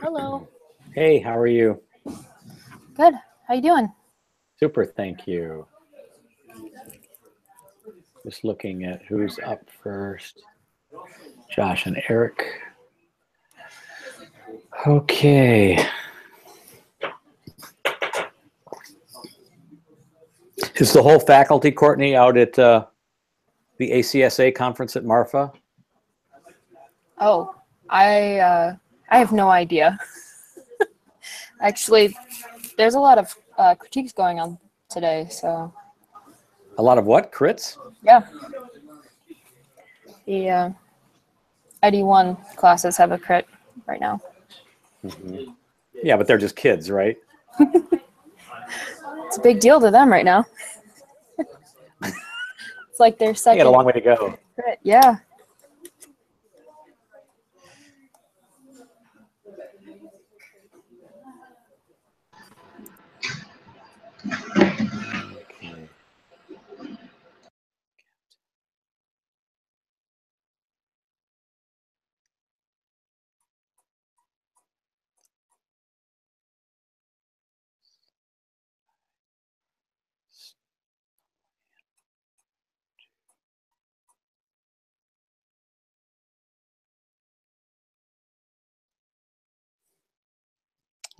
Hello. Hey, how are you? Good. How you doing? Super, thank you. Just looking at who's up first. Josh and Eric. Okay. Is the whole faculty, Courtney, out at the ACSA conference at Marfa? Oh, I have no idea. Actually, there's a lot of critiques going on today, so A lot of what? Crits? yeah. The ID1 classes have a crit right now. Mm-hmm. Yeah, but they're just kids, right? It's a big deal to them right now. It's like their They second got a long way to go. crit. Yeah. Okay.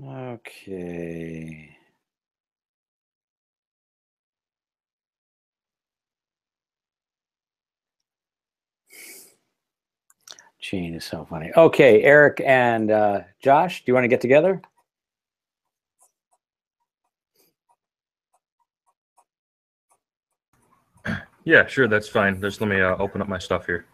Okay. Gene is so funny. Okay, Eric and Josh, do you want to get together? Yeah, sure, that's fine. Just let me open up my stuff here.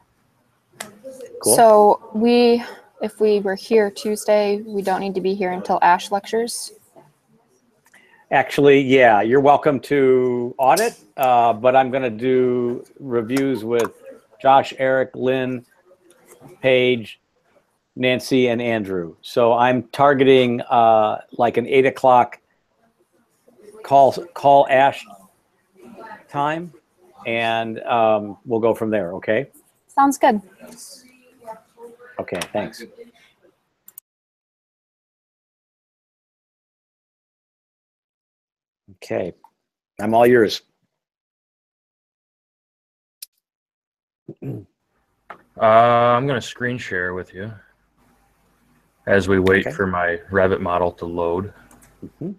Cool. So if we were here Tuesday, we don't need to be here until ASH lectures. Actually, yeah, you're welcome to audit, but I'm going to do reviews with Josh, Eric, Lynn, Paige, Nancy, and Andrew. So I'm targeting like an 8 o'clock call Ash time, and we'll go from there, okay? Sounds good. Okay, thanks. Okay, I'm all yours. I'm going to screen share with you as we wait Okay. for my Revit model to load. Mm-hmm.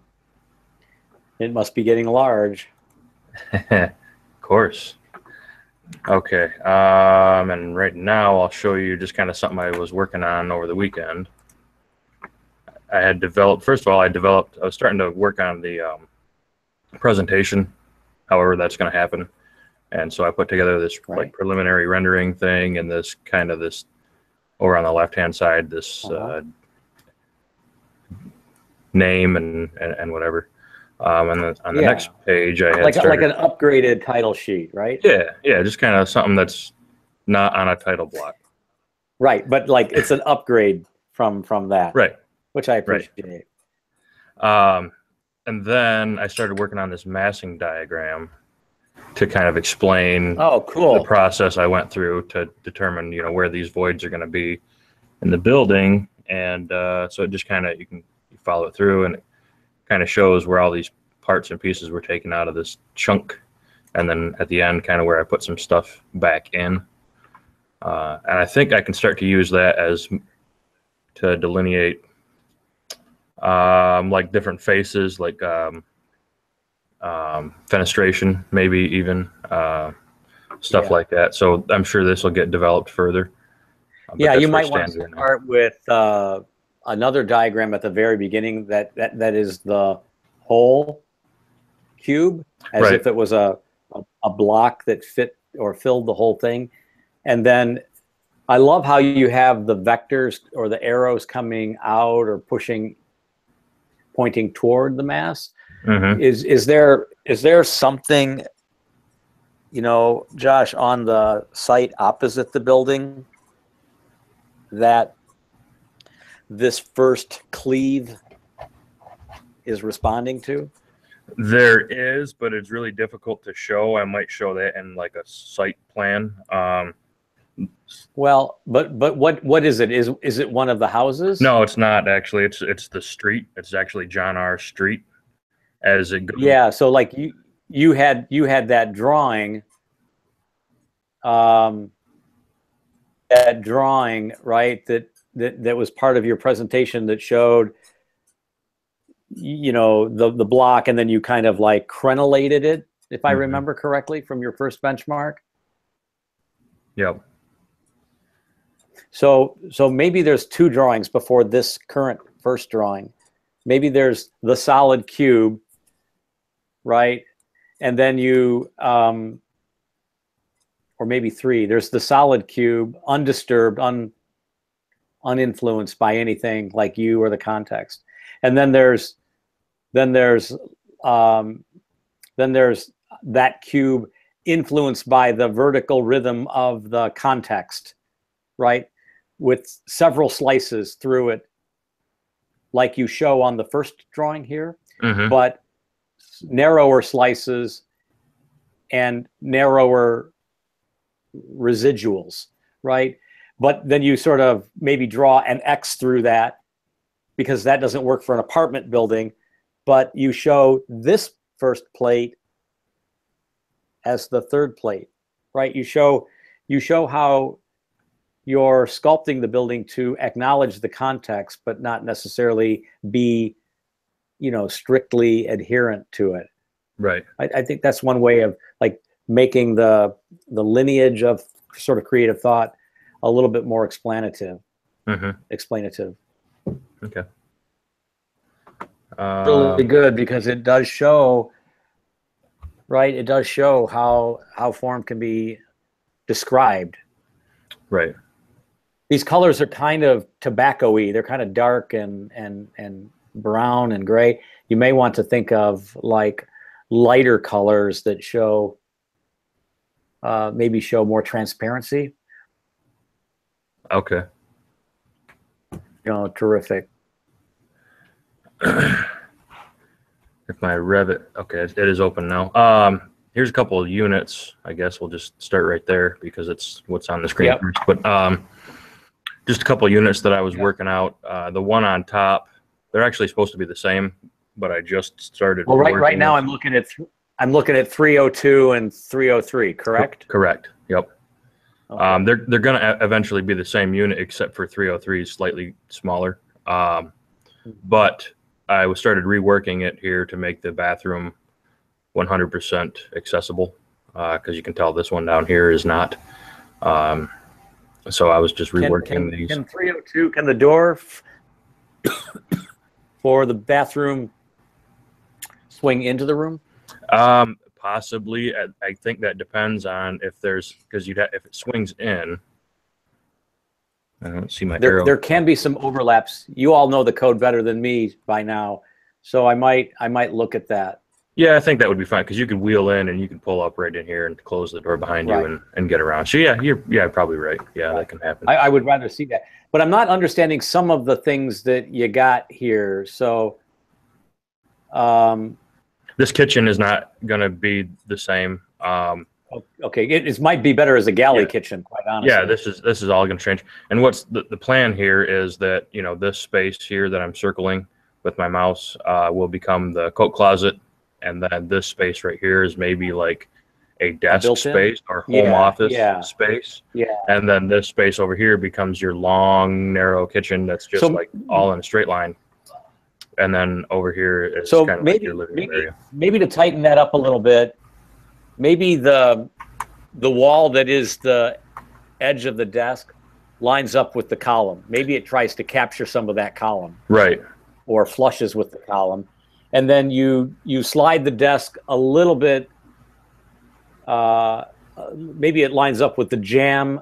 It must be getting large. Of course. Okay, and right now I'll show you just kind of something I was working on over the weekend. I had developed, first of all, I was starting to work on the presentation, however that's going to happen. And so I put together this like preliminary rendering thing and this kind of this over on the left-hand side, this name and whatever. And then on the next page, I had like an upgraded title sheet, right? Yeah, just kind of something that's not on a title block. Right, but like it's an upgrade from that. Right. Which I appreciate. Right. And then I started working on this massing diagram to kind of explain the process I went through to determine, where these voids are going to be in the building. And so it just kind of, you follow it through, and it kind of shows where all these parts and pieces were taken out of this chunk. And then at the end, kind of where I put some stuff back in. And I think I can start to use that to delineate like different faces, like fenestration, maybe even stuff like that. So I'm sure this will get developed further. Yeah, you might want to start with another diagram at the very beginning that is the whole cube, as if it was a block that fit or filled the whole thing. And then I love how you have the vectors or the arrows coming out or pointing toward the mass. Mm-hmm. Is there something, Josh, on the site opposite the building that this first cleave is responding to? There is, but it's really difficult to show. I might show that in like a site plan. Well, but what is it? Is it one of the houses? No, it's not actually. It's the street. It's actually John R. Street as it goes. Yeah, so like you had that drawing, right? That was part of your presentation that showed, you know, the block, and then you kind of like crenellated it, if I remember correctly, from your first benchmark. Yep. So maybe there's two drawings before this current first drawing. Maybe there's the solid cube, right? And then you, or maybe three. There's the solid cube, undisturbed, uninfluenced by anything like you or the context. And then there's that cube influenced by the vertical rhythm of the context, right? With several slices through it, like you show on the first drawing here, but narrower slices and narrower residuals, right? But then you sort of maybe draw an X through that, because that doesn't work for an apartment building, but you show this first plate as the third plate, right? You show how you're sculpting the building to acknowledge the context, but not necessarily be, you know, strictly adherent to it. Right. I think that's one way of like making the lineage of sort of creative thought a little bit more explanative. Explanative. Okay. Really good, because it does show, right? It does show how form can be described. Right. These colors are kind of tobacco-y. They're kind of dark and brown and gray. You may want to think of like lighter colors that show, maybe show more transparency. Okay. You know, terrific. If my Revit, okay, it is open now. Here's a couple of units. I guess we'll just start right there because it's what's on the screen first. But just a couple of units that I was working out. The one on top, they're actually supposed to be the same, but I just started. Well, right now I'm looking at 302 and 303. Correct. Correct. Yep. Okay. They're going to eventually be the same unit, except for 303 is slightly smaller. But I started reworking it here to make the bathroom 100% accessible, because you can tell this one down here is not. So I was just reworking these. Can 302, can the door for the bathroom swing into the room? Possibly. I think that depends on if there's, because if it swings in. I don't see my arrow. There can be some overlaps. You all know the code better than me by now, so I might look at that. Yeah, I think that would be fine, because you could wheel in and you can pull up right in here and close the door behind you and get around. So yeah, you're probably right. Yeah, that can happen. I would rather see that, but I'm not understanding some of the things that you got here. So this kitchen is not going to be the same. Okay, it might be better as a galley kitchen, quite honestly. Yeah, this is all going to change. And what's the plan here is that, you know, this space here that I'm circling with my mouse will become the coat closet, and then this space right here is maybe like a desk space or home office space. Yeah. And then this space over here becomes your long, narrow kitchen that's just like all in a straight line. And then over here is kind of like your living room area. Maybe to tighten that up a little bit, maybe the wall that is the edge of the desk lines up with the column. Maybe it tries to capture some of that column. Right. Or flushes with the column. And then you slide the desk a little bit. Maybe it lines up with the jamb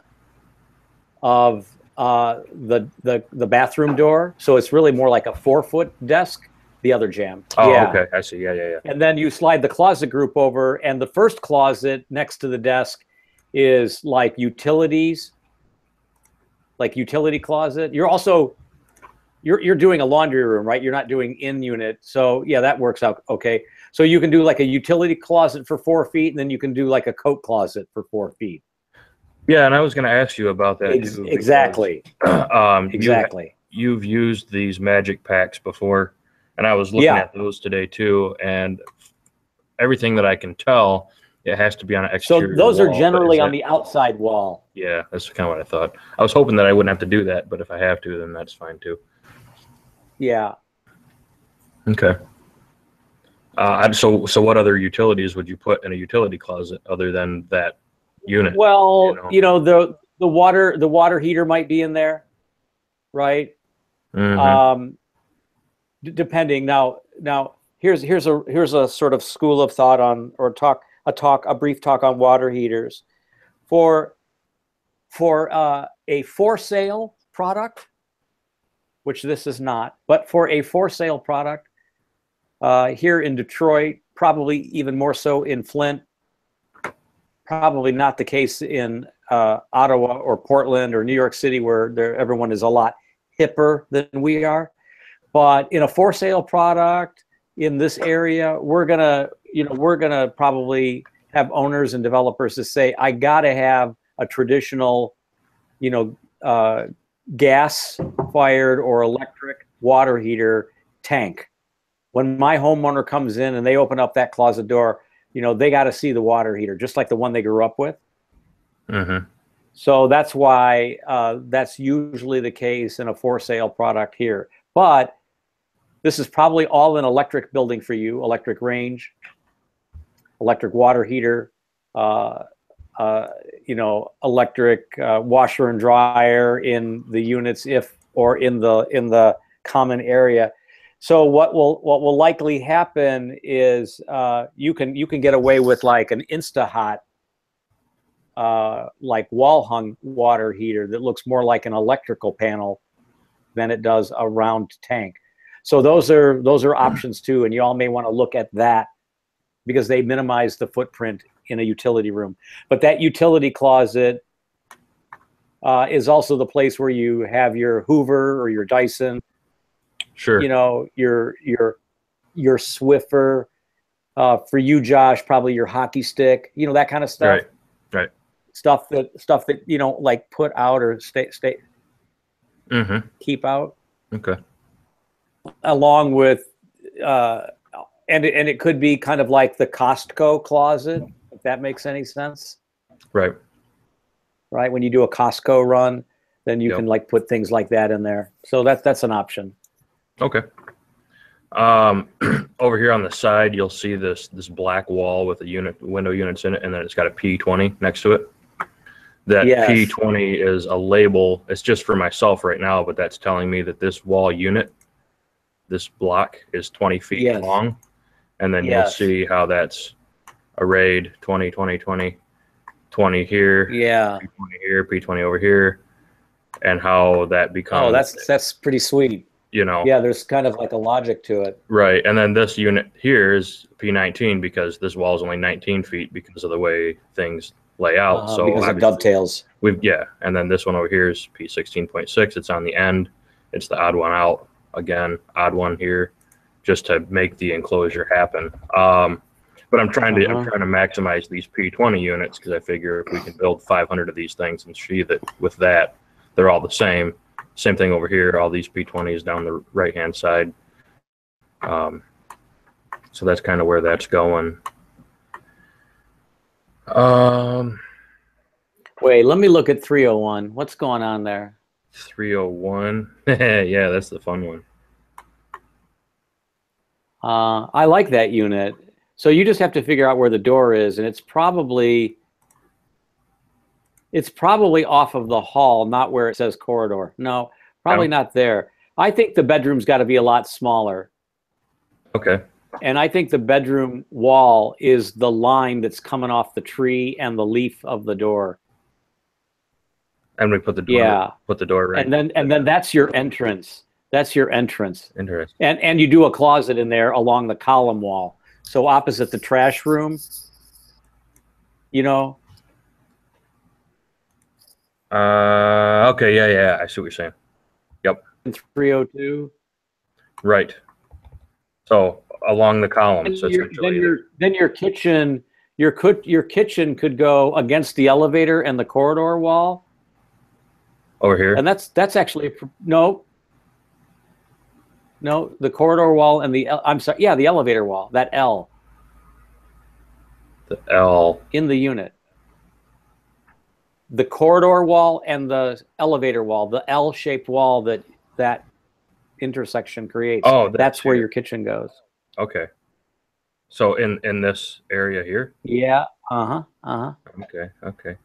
of the bathroom door. So it's really more like a 4-foot desk, the other jamb. Oh, yeah. Okay. I see. Yeah. And then you slide the closet group over, and the first closet next to the desk is like utilities, like utility closet. You're also, you're doing a laundry room, right? You're not doing in unit. So yeah, that works out okay. So you can do like a utility closet for 4 feet, and then you can do like a coat closet for 4 feet. Yeah, and I was going to ask you about that too. Exactly. Because, exactly. You've used these magic packs before, and I was looking at those today too, and everything that I can tell, it has to be on an exterior So those wall, are generally on the outside wall. Yeah, that's kind of what I thought. I was hoping that I wouldn't have to do that, but if I have to, then that's fine too. Yeah. Okay. So what other utilities would you put in a utility closet other than that unit? Well, the water heater might be in there, right? Mm-hmm. Depending. Now here's a sort of school of thought on, or a brief talk on water heaters. For a for sale product, which this is not, but for a for sale product here in Detroit, probably even more so in Flint, probably not the case in Ottawa or Portland or New York City, where everyone is a lot hipper than we are. But in a for sale product in this area, we're gonna probably have owners and developers to say, I gotta have a traditional, gas fired or electric water heater tank. When my homeowner comes in and they open up that closet door, they got to see the water heater, just like the one they grew up with. Mm-hmm. So that's why that's usually the case in a for sale product here. But this is probably all an electric building for you: electric range, electric water heater, electric washer and dryer in the units, or in the common area. So what will likely happen is you can get away with like an InstaHot, like wall hung water heater that looks more like an electrical panel than it does a round tank. So those are options too, and you all may want to look at that because they minimize the footprint in a utility room. But that utility closet is also the place where you have your Hoover or your Dyson. Sure. Your Swiffer. For you, Josh, probably your hockey stick. That kind of stuff. Right. Stuff that like put out or stay. Mm-hmm. Keep out. Okay. Along with, and it could be kind of like the Costco closet, if that makes any sense. Right. Right. When you do a Costco run, then you can like put things like that in there. So that's an option. Okay. Over here on the side, you'll see this black wall with window units in it, and then it's got a P20 next to it. That P20 is a label. It's just for myself right now, but that's telling me that this wall unit, this block, is 20 feet long. And then you'll see how that's arrayed: 20, 20, 20, 20 here, P20 here, P20 over here, and how that becomes. Oh, that's pretty sweet. Yeah, there's kind of like a logic to it. Right. And then this unit here is P19 because this wall is only 19 feet because of the way things lay out. So because it dovetails. And then this one over here is P16.6. It's on the end. It's the odd one out. Again, odd one here, just to make the enclosure happen. But I'm trying to maximize these P20 units because I figure if we can build 500 of these things and sheathe it with that, they're all the same. Same thing over here, all these P20s down the right-hand side. So that's kind of where that's going. Wait, let me look at 301. What's going on there? 301. Yeah, that's the fun one. I like that unit. So you just have to figure out where the door is, and it's probably off of the hall, not where it says corridor. No, probably not there. I think the bedroom's got to be a lot smaller. Okay. And I think the bedroom wall is the line that's coming off the tree and the leaf of the door. And we put the door, put the door right. And then that's your entrance. That's your entrance. Interesting. And you do a closet in there along the column wall. So opposite the trash room, Okay, yeah, I see what you're saying. Yep. 302. Right. So along the column. So then your kitchen your kitchen could go against the elevator and the corridor wall. Over here? And that's actually, no, the corridor wall and I'm sorry, yeah, the elevator wall, that L. The L. In the unit. The corridor wall and the elevator wall, the L-shaped wall that intersection creates. Oh, that's where your kitchen goes. Okay. So in this area here? Yeah. Okay.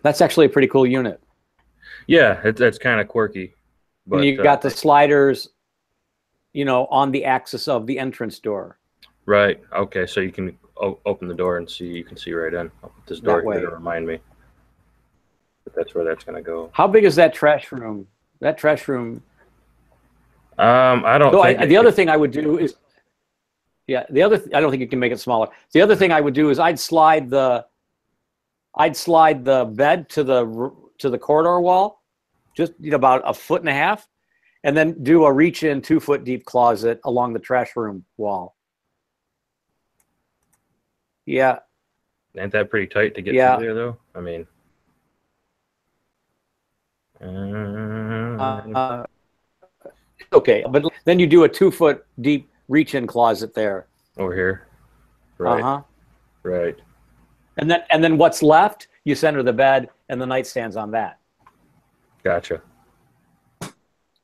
That's actually a pretty cool unit. Yeah, it's kind of quirky. But and you got the sliders, on the axis of the entrance door. Right. Okay. So you can open the door and see. You can see right in. I'll put this door here to remind me. But that's where that's going to go. How big is that trash room? That trash room. I don't. So the other thing I would do is, I don't think you can make it smaller. The other thing I would do is I'd slide the bed to the corridor wall, just about 1.5 feet, and then do a reach-in 2-foot deep closet along the trash room wall. Yeah. Ain't that pretty tight to get through there, though? I mean. Okay, but then you do a 2-foot deep reach-in closet there. Over here. Right. Right. And then what's left, you center the bed and the nightstands on that. Gotcha.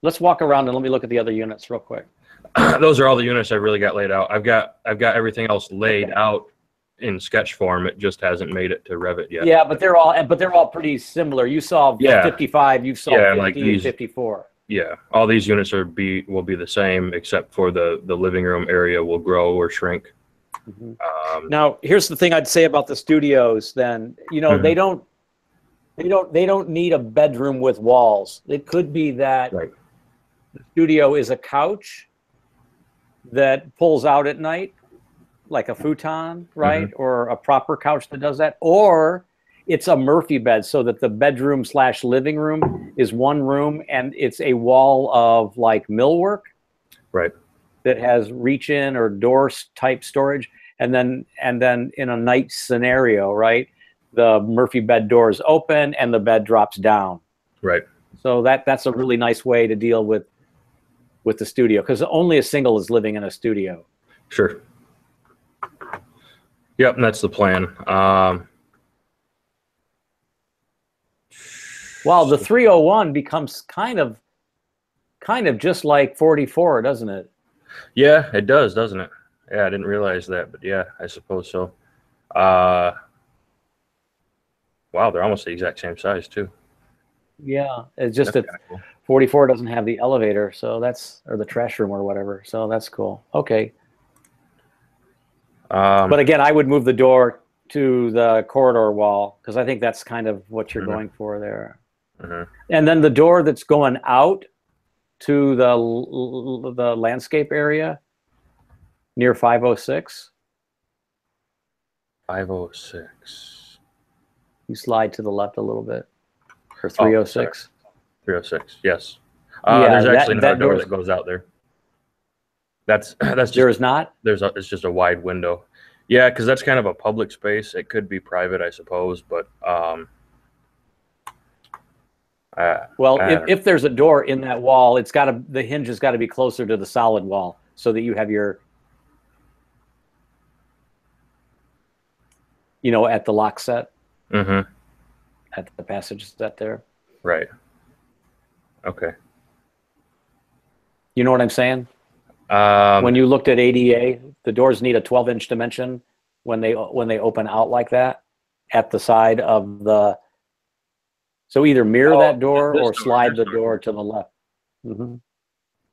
Let's walk around and let me look at the other units real quick. Those are all the units I've really got laid out. I've got everything else laid out in sketch form. It just hasn't made it to Revit yet. Yeah, but they're all pretty similar. You saw 55, you saw 50 like these, and 54. Yeah, all these units will be the same, except for the living room area will grow or shrink. Mm-hmm. Now, here's the thing I'd say about the studios. Then they don't need a bedroom with walls. It could be that the studio is a couch that pulls out at night, like a futon, right? Mm-hmm. Or a proper couch that does that, or it's a Murphy bed, so that the bedroom / living room is one room and it's a wall of like millwork, right? That has reach-in or door type storage, and then in a night scenario, right, the Murphy bed door is open and the bed drops down, right? So that's a really nice way to deal with the studio, because only a single is living in a studio. Sure. Yep, and that's the plan. Well, the 301 becomes kind of just like 44, doesn't it? Yeah, it does, doesn't it? Yeah, I didn't realize that, but yeah, I suppose so. Wow, they're almost the exact same size too. Yeah, it's just that cool. 44 doesn't have the elevator, so or the trash room or whatever. So that's cool. Okay. But again, I would move the door to the corridor wall, because I think that's kind of what you're going for there. And then the door that's going out to the landscape area near 506. 506. You slide to the left a little bit. Or 306. 306. Yes. There's actually another door that goes out there. That's just, there is not. It's just a wide window. Yeah, because that's kind of a public space. It could be private, I suppose, but well, if there's a door in that wall, the hinge has got to be closer to the solid wall, so that you have your, at the lock set, at the passage set there. Right. Okay. You know what I'm saying? When you looked at ADA, the doors need a 12-inch dimension when they open out like that at the side of the. So either mirror that door or slide the door to the left.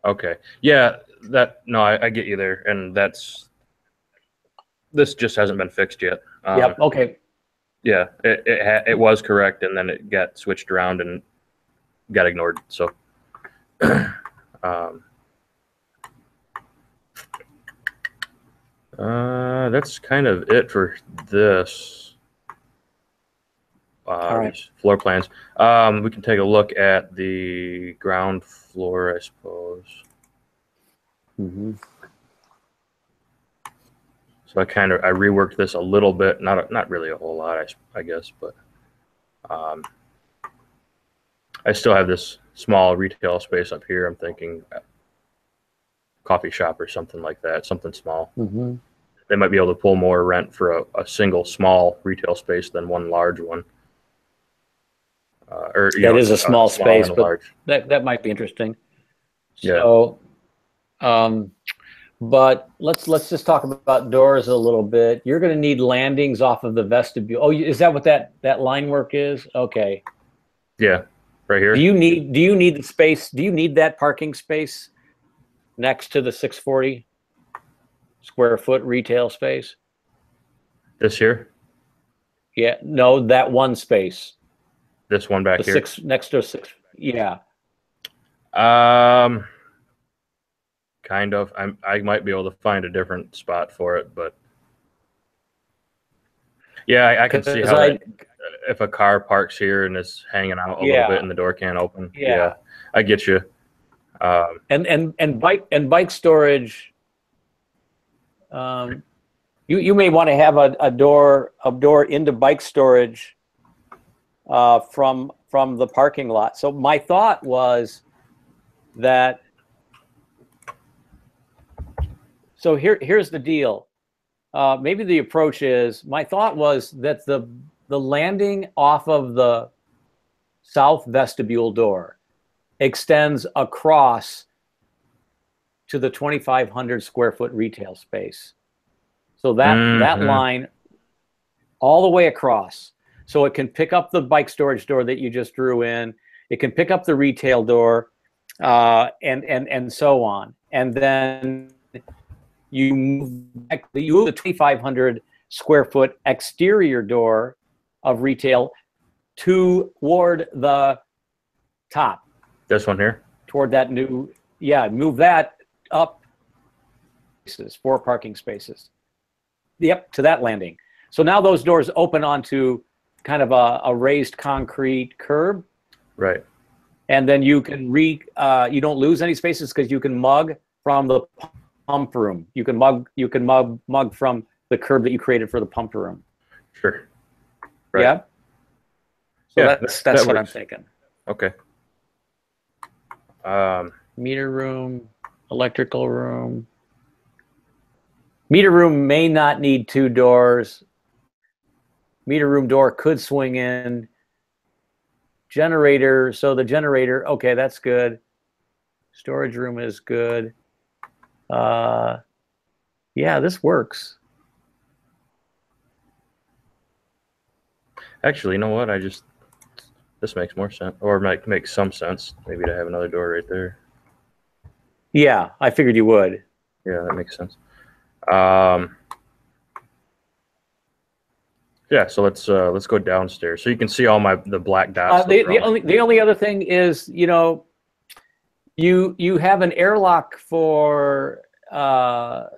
Okay. Yeah. I get you there, and this just hasn't been fixed yet. Yep. Okay. Yeah, it was correct, and then it got switched around and got ignored. So. That's kind of it for this. All right. Floor plans. We can take a look at the ground floor, I suppose. So I reworked this a little bit, not really a whole lot, I guess, but I still have this small retail space up here. I'm thinking coffee shop or something like that, something small. Mm-hmm. They might be able to pull more rent for a single small retail space than one large one. That is a small space, but that might be interesting. So, but let's just talk about doors a little bit. You're going to need landings off of the vestibule. Oh, is that what that line work is? Okay. Yeah, right here. Do you need the space? Do you need that parking space next to the 640 square foot retail space? This here? Yeah, no, that one space. This one back here? Next to 6. Yeah. Kind of. I might be able to find a different spot for it, but yeah, I can see how if a car parks here and is hanging out a little bit and the door can't open. Yeah, I get you. And bike storage. You may want to have a door into bike storage from the parking lot. So my thought was that. So here's the deal. Maybe the approach is, my thought was that the landing off of the south vestibule door extends across to the 2,500 square foot retail space. So that line all the way across. So it can pick up the bike storage door that you just drew in. It can pick up the retail door and so on. And then you move the 2,500 square foot exterior door of retail toward the top. This one here? Toward that new, move that up 4 parking spaces. Yep, to that landing. So now those doors open onto kind of a raised concrete curb. Right. And then you can you don't lose any spaces because you can mug from the pump room. You can mug from the curb that you created for the pump room. Sure. Right. Yeah. So that's what I'm thinking. Okay. Meter room, electrical room. Meter room may not need 2 doors. Meter room door could swing in. Generator, so the generator, okay, that's good. Storage room is good. Yeah, this works. Actually, you know what? This makes more sense, or might make some sense, maybe to have another door right there. Yeah, I figured you would. Yeah, that makes sense. Yeah, so let's go downstairs so you can see all the black dots. The only other thing is, you have an airlock for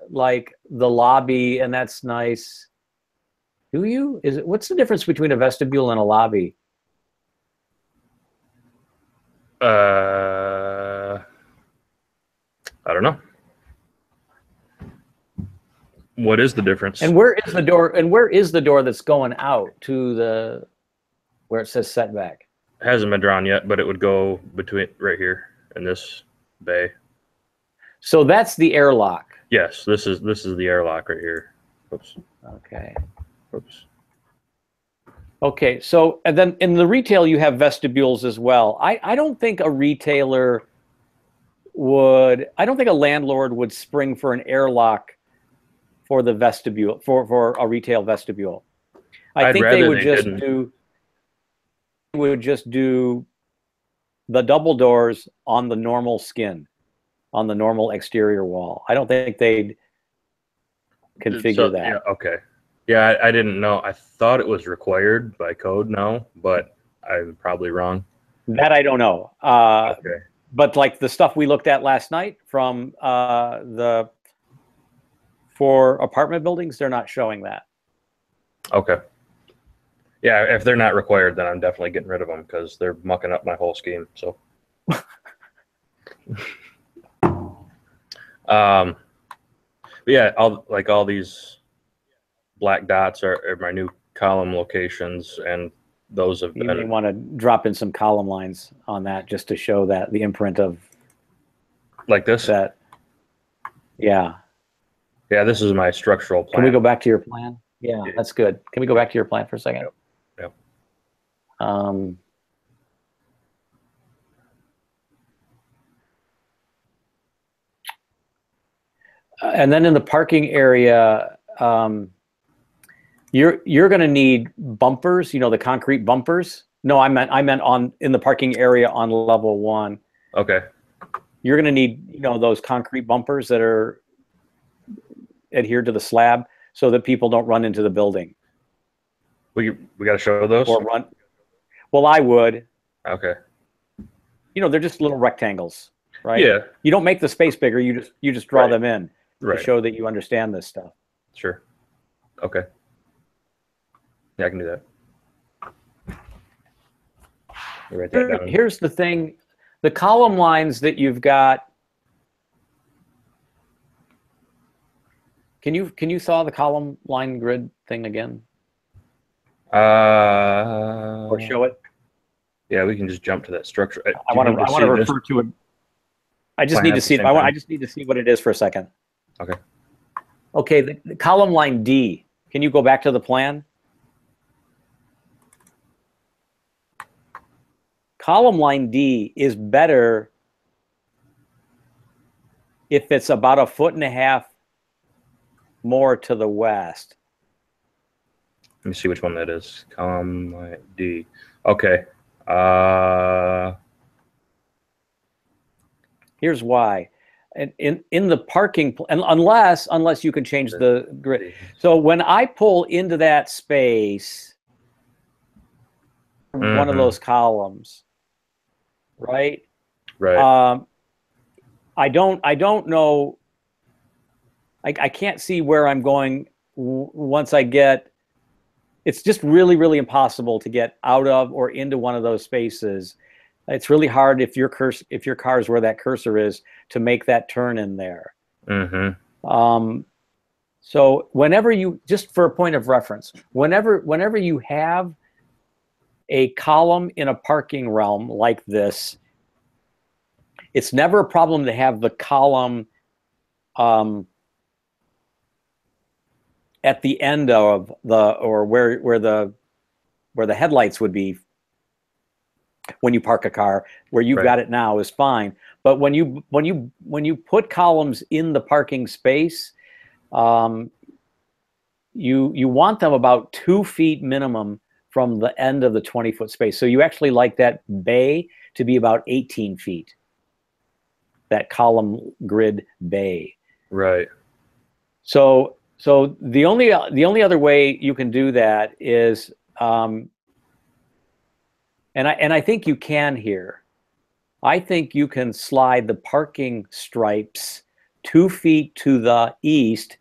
like the lobby, and that's nice. Do you? What's the difference between a vestibule and a lobby? I don't know. What is the difference? And where is the door? And where is the door that's going out to where it says setback? It hasn't been drawn yet, but it would go between right here in this bay. So that's the airlock. Yes, this is the airlock right here. Oops. Okay. Oops. Okay. So and then in the retail you have vestibules as well. I don't think a retailer would. I don't think a landlord would spring for an airlock for the vestibule, for a retail vestibule. I think they would just do the double doors on the normal skin, on the normal exterior wall. I don't think they'd configure that. Yeah, okay. Yeah, I didn't know. I thought it was required by code now, but I'm probably wrong. That I don't know. Okay. But like the stuff we looked at last night from for apartment buildings, they're not showing that. Okay. Yeah, if they're not required, then I'm definitely getting rid of them because they're mucking up my whole scheme. So, yeah, all these black dots are my new column locations, and those have been. You may want to drop in some column lines on that just to show that the imprint of like this. That. Yeah. Yeah, this is my structural plan. Can we go back to your plan? Yeah, that's good. Can we go back to your plan for a second? Yep. And then in the parking area, you're going to need bumpers. You know, the concrete bumpers. No, I meant in the parking area on level 1. Okay. You're going to need, you know, those concrete bumpers that are adhered to the slab so that people don't run into the building. We got to show those. Or run. Well, I would. Okay. You know, they're just little rectangles, right? Yeah. You don't make the space bigger. You just draw Right. them in Right. to show that you understand this stuff. Sure. Okay. Yeah, I can do that. You write that down. Here's the thing. The column lines that you've got, can you saw the column line grid thing again? Or show it? Yeah, we can just jump to that structure. I want to refer to it. I just need to see it. I just need to see what it is for a second. Okay. Okay, the column line D. Can you go back to the plan? Column line D is better if it's about 1.5 feet more to the west. Let me see which one that is. Column D. Okay. Here's why. In the parking, and unless you can change the grid. So when I pull into that space, one of those columns, right? Right. I don't know. I can't see where I'm going once I get. It's just really, really impossible to get out of or into one of those spaces. It's really hard if your car is where that cursor is to make that turn in there. So whenever you, just for a point of reference, whenever you have a column in a parking realm like this, it's never a problem to have the column at the end of where the headlights would be when you park a car. Where you've got it now is fine, but when you put columns in the parking space, you want them about 2 feet minimum from the end of the 20-foot space. So you actually like that bay to be about 18 feet. That column grid bay. Right. So the only other way you can do that is, and I think you can here. I think you can slide the parking stripes 2 feet to the east,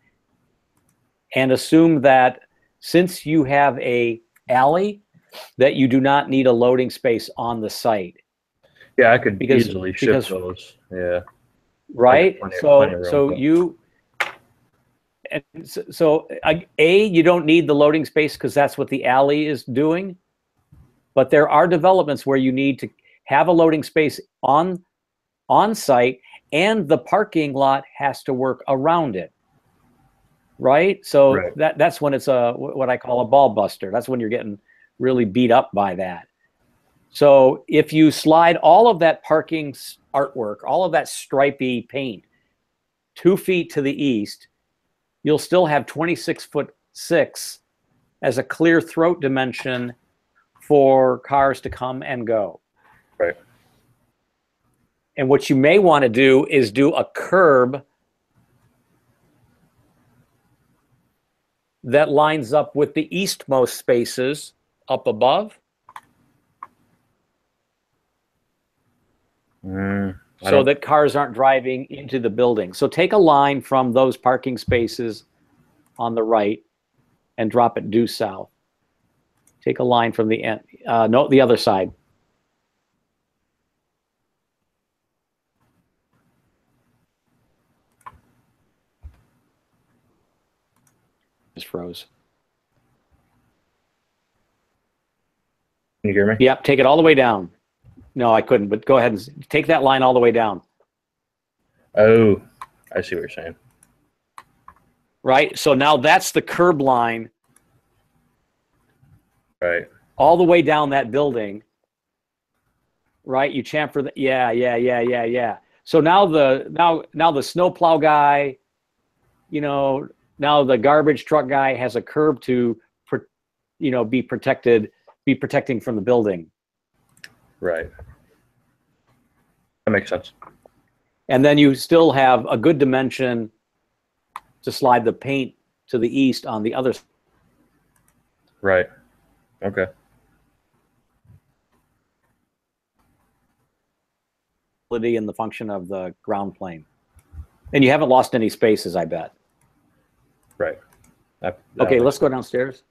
and assume that since you have a alley, that you do not need a loading space on the site. Yeah, I could easily shift those. Yeah. Right. Plenty you don't need the loading space because that's what the alley is doing. But there are developments where you need to have a loading space on site, and the parking lot has to work around it. Right. So that's when it's what I call a ball buster. That's when you're getting really beat up by that. So if you slide all of that parking artwork, all of that stripy paint 2 feet to the east, you'll still have 26'6" as a clear throat dimension for cars to come and go. Right. And what you may want to do is do a curb that lines up with the eastmost spaces up above. So that cars aren't driving into the building. So take a line from those parking spaces on the right and drop it due south. Take a line from the end, no, the other side. Just froze. Can you hear me? Yep, take it all the way down. No, I couldn't, but go ahead and take that line all the way down. Oh, I see what you're saying. Right, so now that's the curb line. Right. All the way down that building. Right, you chamfer the, yeah. So now the snowplow guy, you know, now the garbage truck guy has a curb to, you know, be protecting from the building. Right. That makes sense. And then you still have a good dimension to slide the paint to the east on the other side. Right. Okay. In the function of the ground plane. And you haven't lost any spaces, I bet. Right. Okay, let's go downstairs.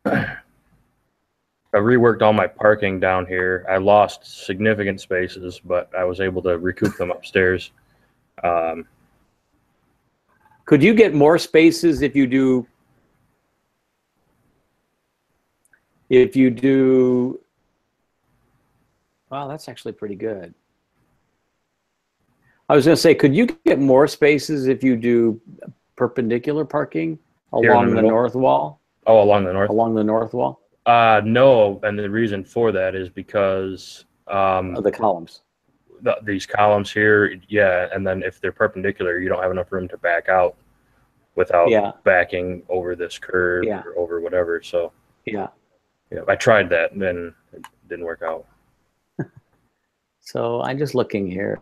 I reworked all my parking down here. I lost significant spaces, but I was able to recoup them upstairs. Could you get more spaces if you do wow, that's actually pretty good. I was going to say, could you get more spaces if you do perpendicular parking along the north wall? Oh, along the north? Along the north wall? No, and the reason for that is because of the columns. These columns here, yeah, and then if they're perpendicular, you don't have enough room to back out without backing over this curve or over whatever. So yeah, I tried that and then it didn't work out. So I'm just looking here.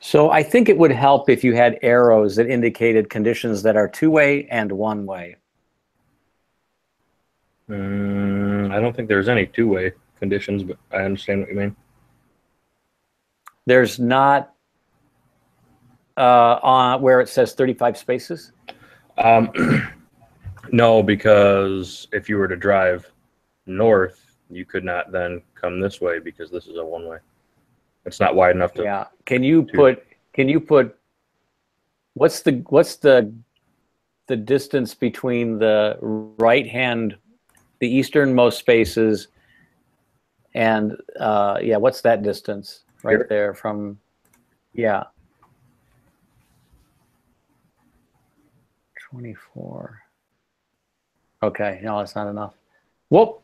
So I think it would help if you had arrows that indicated conditions that are two-way and one-way. I don't think there's any two-way conditions, but I understand what you mean. There's not on where it says 35 spaces? No, because if you were to drive north, you could not then come this way because this is a one-way. It's not wide enough to. Yeah. Can you put what's the distance between the right hand, the easternmost spaces, and what's that distance right here? There from 24. Okay, no, that's not enough. Well,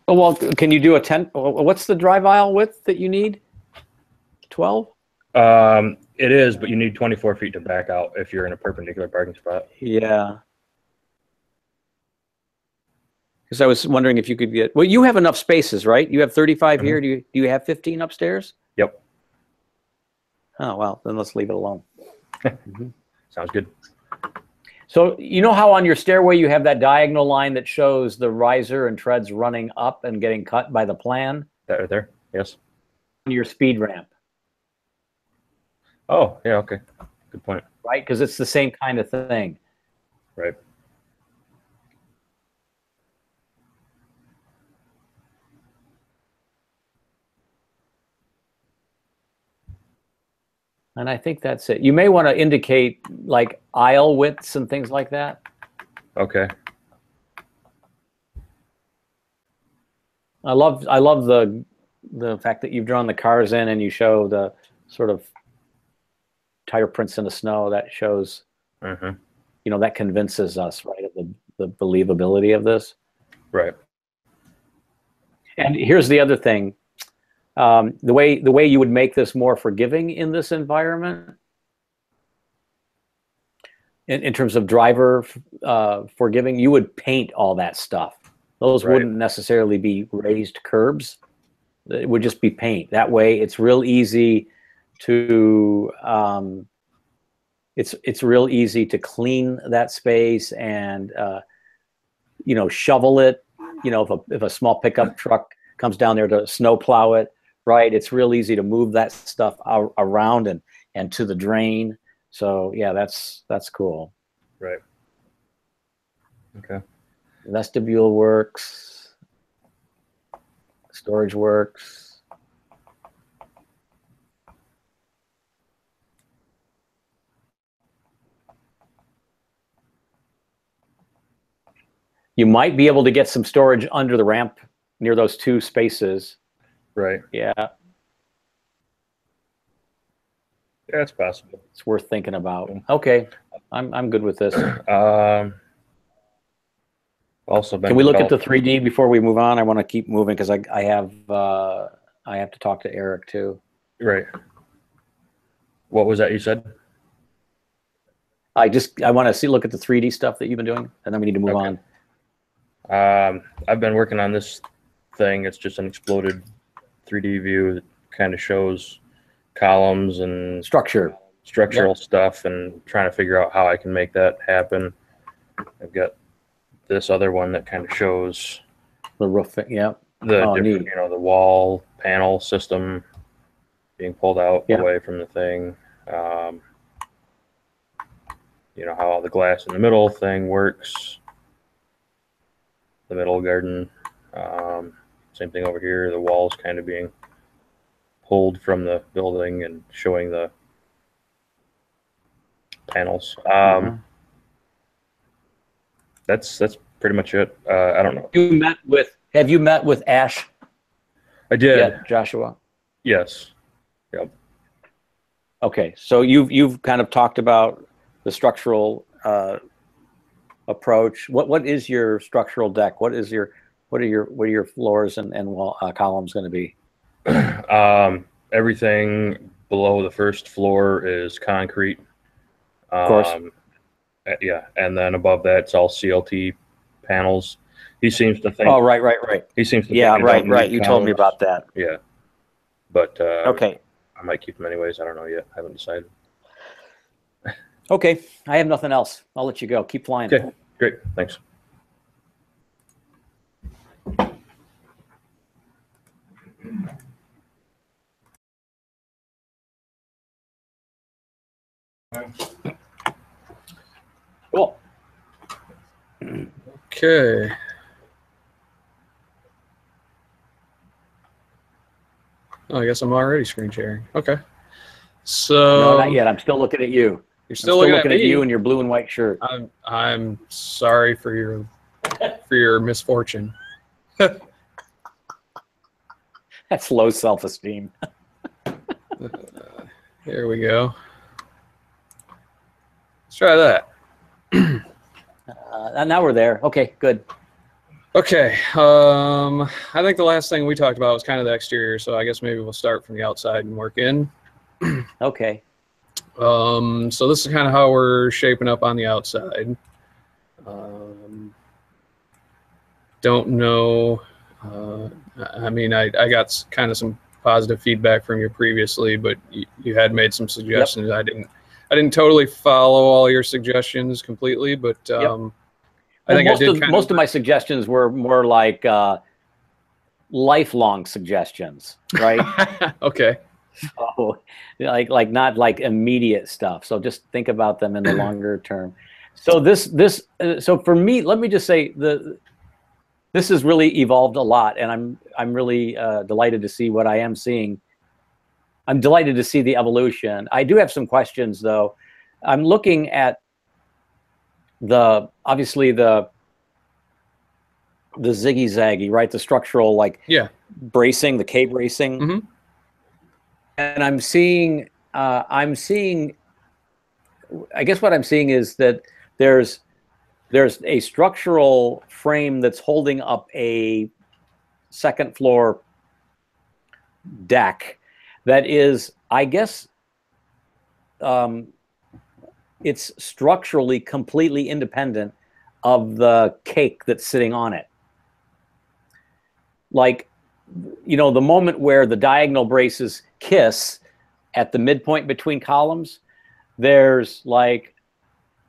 can you do a 10? What's the drive aisle width that you need? 12? It is, but you need 24 feet to back out if you're in a perpendicular parking spot. Yeah. Because I was wondering if you could get, well, you have enough spaces, right? You have 35 here. Do you have 15 upstairs? Yep. Oh, well, then let's leave it alone. Sounds good. So you know how on your stairway you have that diagonal line that shows the riser and treads running up and getting cut by the plan? That right there? Yes. Your speed ramp. Oh, yeah, okay. Good point. Right? Because it's the same kind of thing. Right. And I think that's it. You may want to indicate like aisle widths and things like that. Okay. I love the fact that you've drawn the cars in and you show the sort of tire prints in the snow. That shows, you know, that convinces us, right, of the believability of this. Right. And here's the other thing. The way you would make this more forgiving in this environment, in terms of driver forgiving, you would paint all that stuff. Those wouldn't necessarily be raised curbs. It would just be paint. That way, it's real easy to it's real easy to clean that space and you know, shovel it. You know, if a small pickup truck comes down there to snow plow it. Right, it's real easy to move that stuff around and to the drain. So yeah, that's cool. Right. Okay. Vestibule works. Storage works. You might be able to get some storage under the ramp near those two spaces. Right. Yeah. Yeah, it's possible. It's worth thinking about. Okay. I'm good with this. Also been Can we look at the 3D before we move on? I want to keep moving because I have to talk to Eric too. Right. What was that you said? I want to look at the 3D stuff that you've been doing, and then we need to move on. I've been working on this thing. It's just an exploded 3D view that kind of shows columns and structural stuff, and trying to figure out how I can make that happen. I've got this other one that kind of shows the roof. Yeah. The different, you know, the wall panel system being pulled out away from the thing. You know, how all the glass in the middle thing works. The middle garden. Same thing over here. The walls kind of being pulled from the building and showing the panels. That's pretty much it. I don't know. Have you met with Ash? I did. Yeah, Joshua. Yes. Yep. Okay, so you've kind of talked about the structural approach. What is your structural deck? What are your floors and wall columns going to be? Everything below the first floor is concrete. Of course. Yeah, and then above that it's all CLT panels. He seems to think. Oh, right. He seems to. Yeah, right. You told me about that. Yeah, but okay. I might keep them anyways. I don't know yet. I haven't decided. Okay, I have nothing else. I'll let you go. Keep flying. Okay, great. Thanks. Cool. Okay. Oh, I guess I'm already screen sharing. Okay. So no, not yet. I'm still looking at you. You're still looking at you in your blue and white shirt. I'm sorry for your misfortune. That's low self-esteem. Here we go. Let's try that. Now we're there. Okay, good. Okay. I think the last thing we talked about was kind of the exterior, so I guess maybe we'll start from the outside and work in. Okay. So this is kind of how we're shaping up on the outside. Don't know. I mean, I got kind of some positive feedback from you previously, but you had made some suggestions. Yep. I didn't totally follow all your suggestions completely, but I think most of my suggestions were more like lifelong suggestions, right? Okay. So, like not like immediate stuff. So just think about them in the longer term. So so for me, let me just say this has really evolved a lot, and I'm really delighted to see what I am seeing. I'm delighted to see the evolution. I do have some questions though. I'm looking at obviously the ziggy-zaggy, right? The structural bracing, the K bracing. Mm-hmm. And I'm seeing, I guess what I'm seeing is that there's a structural frame that's holding up a second floor deck that is, I guess, it's structurally completely independent of the cake that's sitting on it. Like, you know, the moment where the diagonal braces kiss at the midpoint between columns, there's like,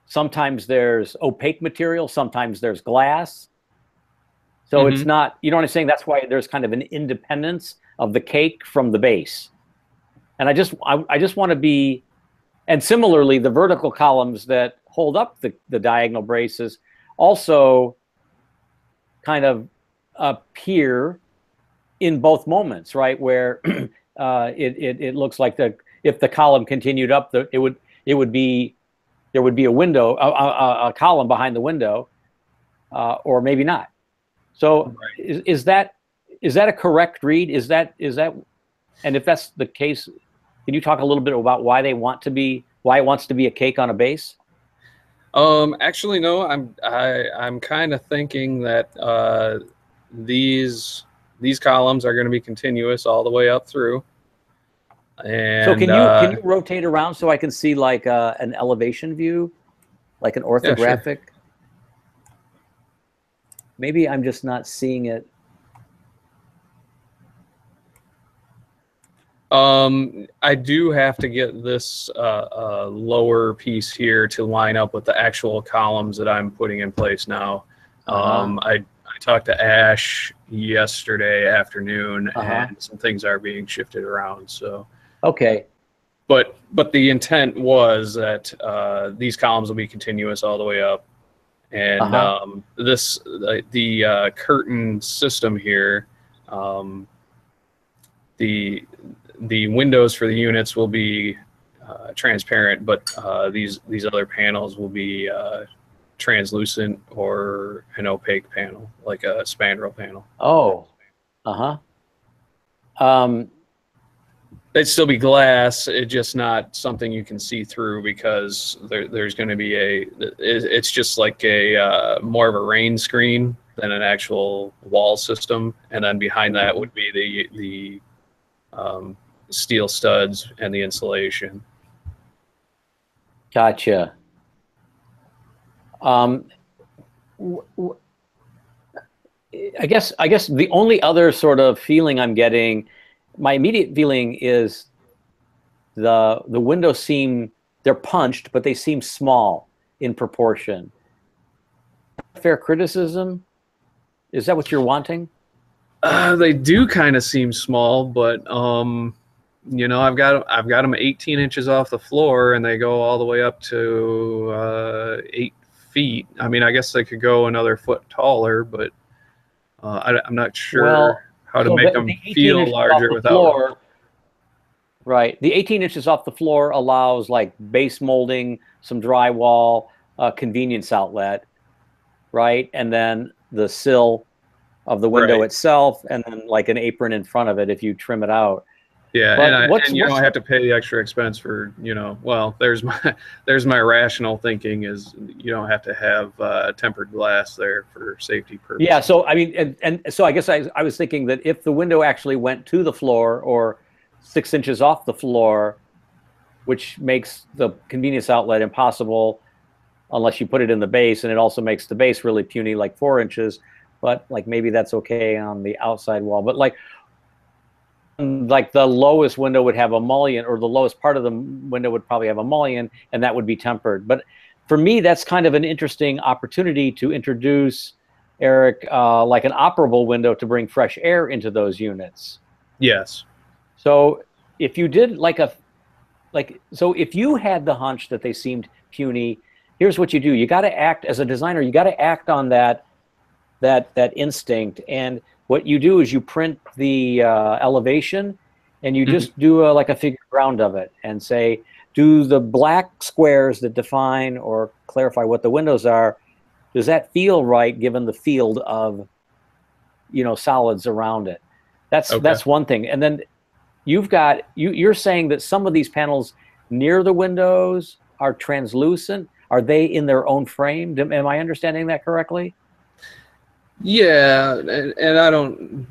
sometimes there's opaque material, sometimes there's glass. So it's not, you know what I'm saying? That's why there's kind of an independence of the cake from the base. And I just want to be, and similarly, the vertical columns that hold up the diagonal braces also kind of appear in both moments, right? Where it looks like if the column continued up, there would be a window, a column behind the window, or maybe not. So right. Is that a correct read? Is that, and if that's the case, can you talk a little bit about why it wants to be a cake on a base? Actually, no. I'm kind of thinking that these columns are going to be continuous all the way up through. And so can you rotate around so I can see like an elevation view, like an orthographic? Yeah, sure. Maybe I'm just not seeing it. I do have to get this lower piece here to line up with the actual columns that I'm putting in place now. I talked to Ash yesterday afternoon, and some things are being shifted around. So okay, but the intent was that these columns will be continuous all the way up, and the curtain system here, the windows for the units will be transparent, but these other panels will be translucent or an opaque panel, like a spandrel panel. Oh, They'd still be glass. It's just not something you can see through, because there's going to be it's just like a more of a rain screen than an actual wall system, and then behind that would be the steel studs and the insulation. Gotcha. I guess the only other sort of feeling I'm getting, my immediate feeling is the windows they're punched, but they seem small in proportion. Fair criticism? Is that what you're wanting? They do kind of seem small, but you know, I've got them 18 inches off the floor, and they go all the way up to 8 feet. I mean, I guess they could go another foot taller, but I'm not sure how to make them feel larger without. Right. The 18 inches off the floor allows like base molding, some drywall, convenience outlet, right? And then the sill of the window itself, and then like an apron in front of it if you trim it out. Yeah, but and you don't have to pay the extra expense for, you know, well, there's my rational thinking is you don't have to have tempered glass there for safety purposes. Yeah, so I mean, and so I guess I was thinking that if the window actually went to the floor or 6 inches off the floor, which makes the convenience outlet impossible unless you put it in the base, and it also makes the base really puny, like 4 inches, but like maybe that's okay on the outside wall. But like the lowest window would have a mullion, or the lowest part of the window would probably have a mullion, and that would be tempered. But for me, that's kind of an interesting opportunity to introduce, Eric, like an operable window to bring fresh air into those units. Yes. So if you did so if you had the hunch that they seemed puny, here's what you do. You got to act as a designer. You got to act on that instinct. And what you do is you print the elevation, and you just do like a figure ground of it, and say, do the black squares that define or clarify what the windows are, does that feel right given the field of, you know, solids around it? That's one thing. And then you're saying that some of these panels near the windows are translucent. Are they in their own frame? Am I understanding that correctly? Yeah, and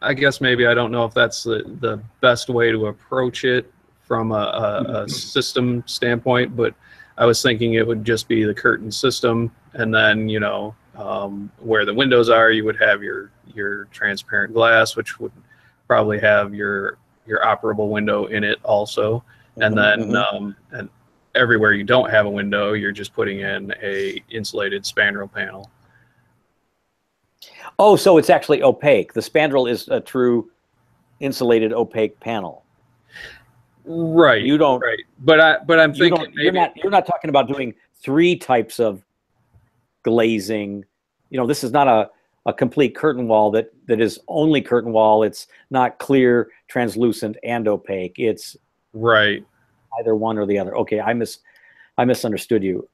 I guess maybe I don't know if that's the best way to approach it from a system standpoint, but I was thinking it would just be the curtain system, and then, you know, where the windows are, you would have your transparent glass, which would probably have your operable window in it also, and then and everywhere you don't have a window, you're just putting in a insulated spandrel panel. Oh, so it's actually opaque. The spandrel is a true insulated opaque panel. Right. You don't. Right. But I'm thinking you're not talking about doing 3 types of glazing. This is not a complete curtain wall that is only curtain wall. It's not clear, translucent, and opaque. It's right. Either one or the other. Okay, I misunderstood you.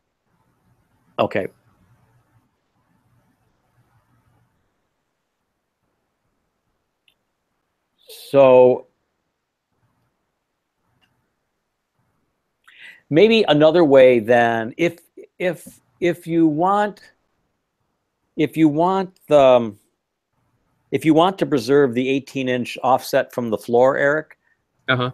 Okay. So maybe another way then, if you want to preserve the 18-inch offset from the floor, Eric, can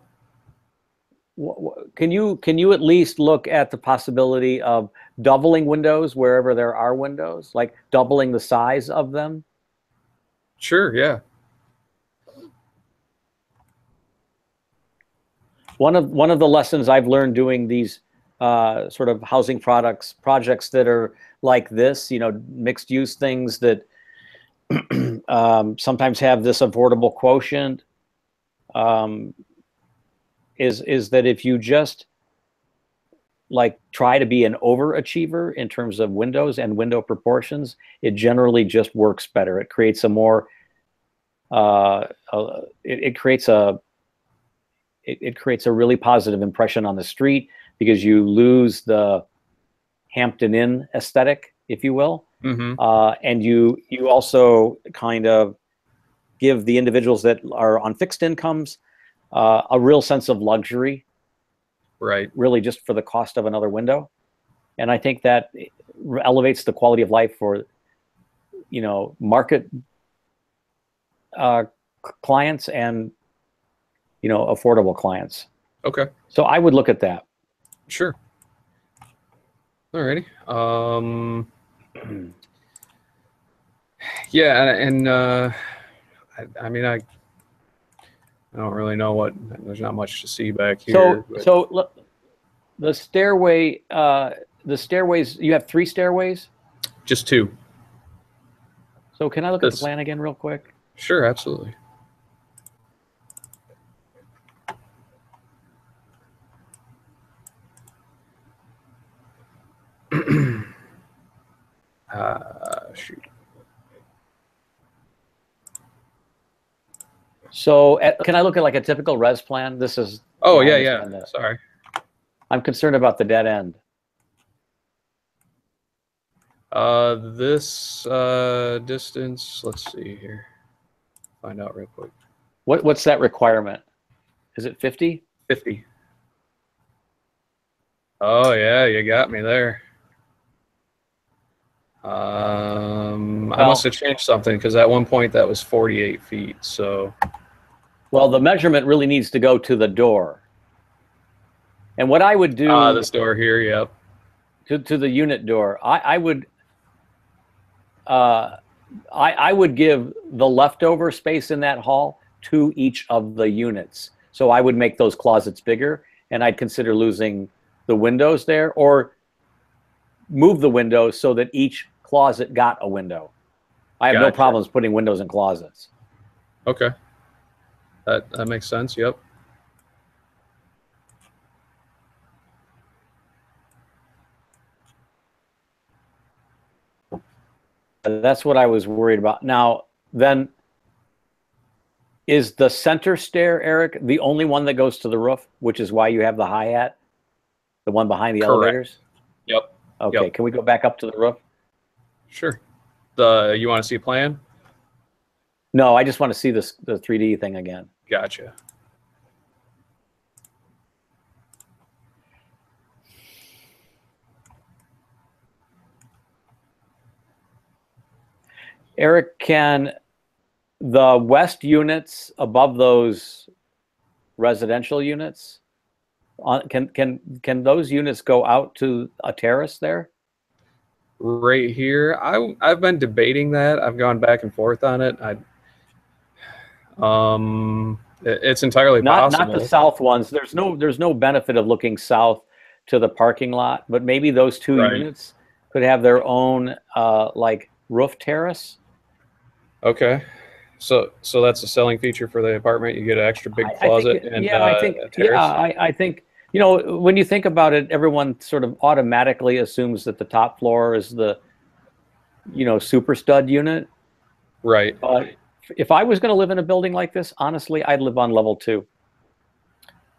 you at least look at the possibility of doubling windows wherever there are windows, like doubling the size of them? Sure, yeah. One of the lessons I've learned doing these sort of housing projects that are like this, mixed use things that sometimes have this affordable quotient, is that if you just like try to be an overachiever in terms of windows and window proportions, it generally just works better. It creates a more it creates a really positive impression on the street, because you lose the Hampton Inn aesthetic, if you will. And you also kind of give the individuals that are on fixed incomes a real sense of luxury, right? Really, just for the cost of another window. And I think that elevates the quality of life for, market clients and, affordable clients. Okay. So I would look at that. Sure. Alrighty. Yeah, and I mean, I don't really know what. There's not much to see back here. So look, the stairways. You have 3 stairways. Just 2. So can I look at the plan again, real quick? Sure, absolutely. Shoot. So can I look at like a typical res plan? This is. Oh, yeah. Sorry. I'm concerned about the dead end. This distance, let's see here. Find out real quick. What's that requirement? Is it 50? 50. Oh, yeah, you got me there. I must have changed something, because at one point that was 48 feet. So, well, the measurement really needs to go to the door. And what I would do, this door here, yep, to the unit door, I would give the leftover space in that hall to each of the units. So I would make those closets bigger, and I'd consider losing the windows there, or move the windows so that each closet got a window. I have no problems putting windows in closets. Okay. That makes sense, yep. That's what I was worried about. Now, then, is the center stair, Eric, the only one that goes to the roof, which is why you have the hi-hat, the one behind the elevators? Yep. Okay, Can we go back up to the roof? Sure. You want to see a plan? No, I just want to see the 3D thing again. Gotcha. Eric, can the west units above those residential units, can those units go out to a terrace there? Right here, I've been debating that. I've gone back and forth on it. It's entirely possible. Not the south ones. There's no benefit of looking south to the parking lot, but maybe those 2 units could have their own like roof terrace. Okay, so that's a selling feature for the apartment. You get an extra big closet and I think when you think about it, everyone sort of automatically assumes that the top floor is the super stud unit. Right. But if I was going to live in a building like this, honestly, I'd live on level 2.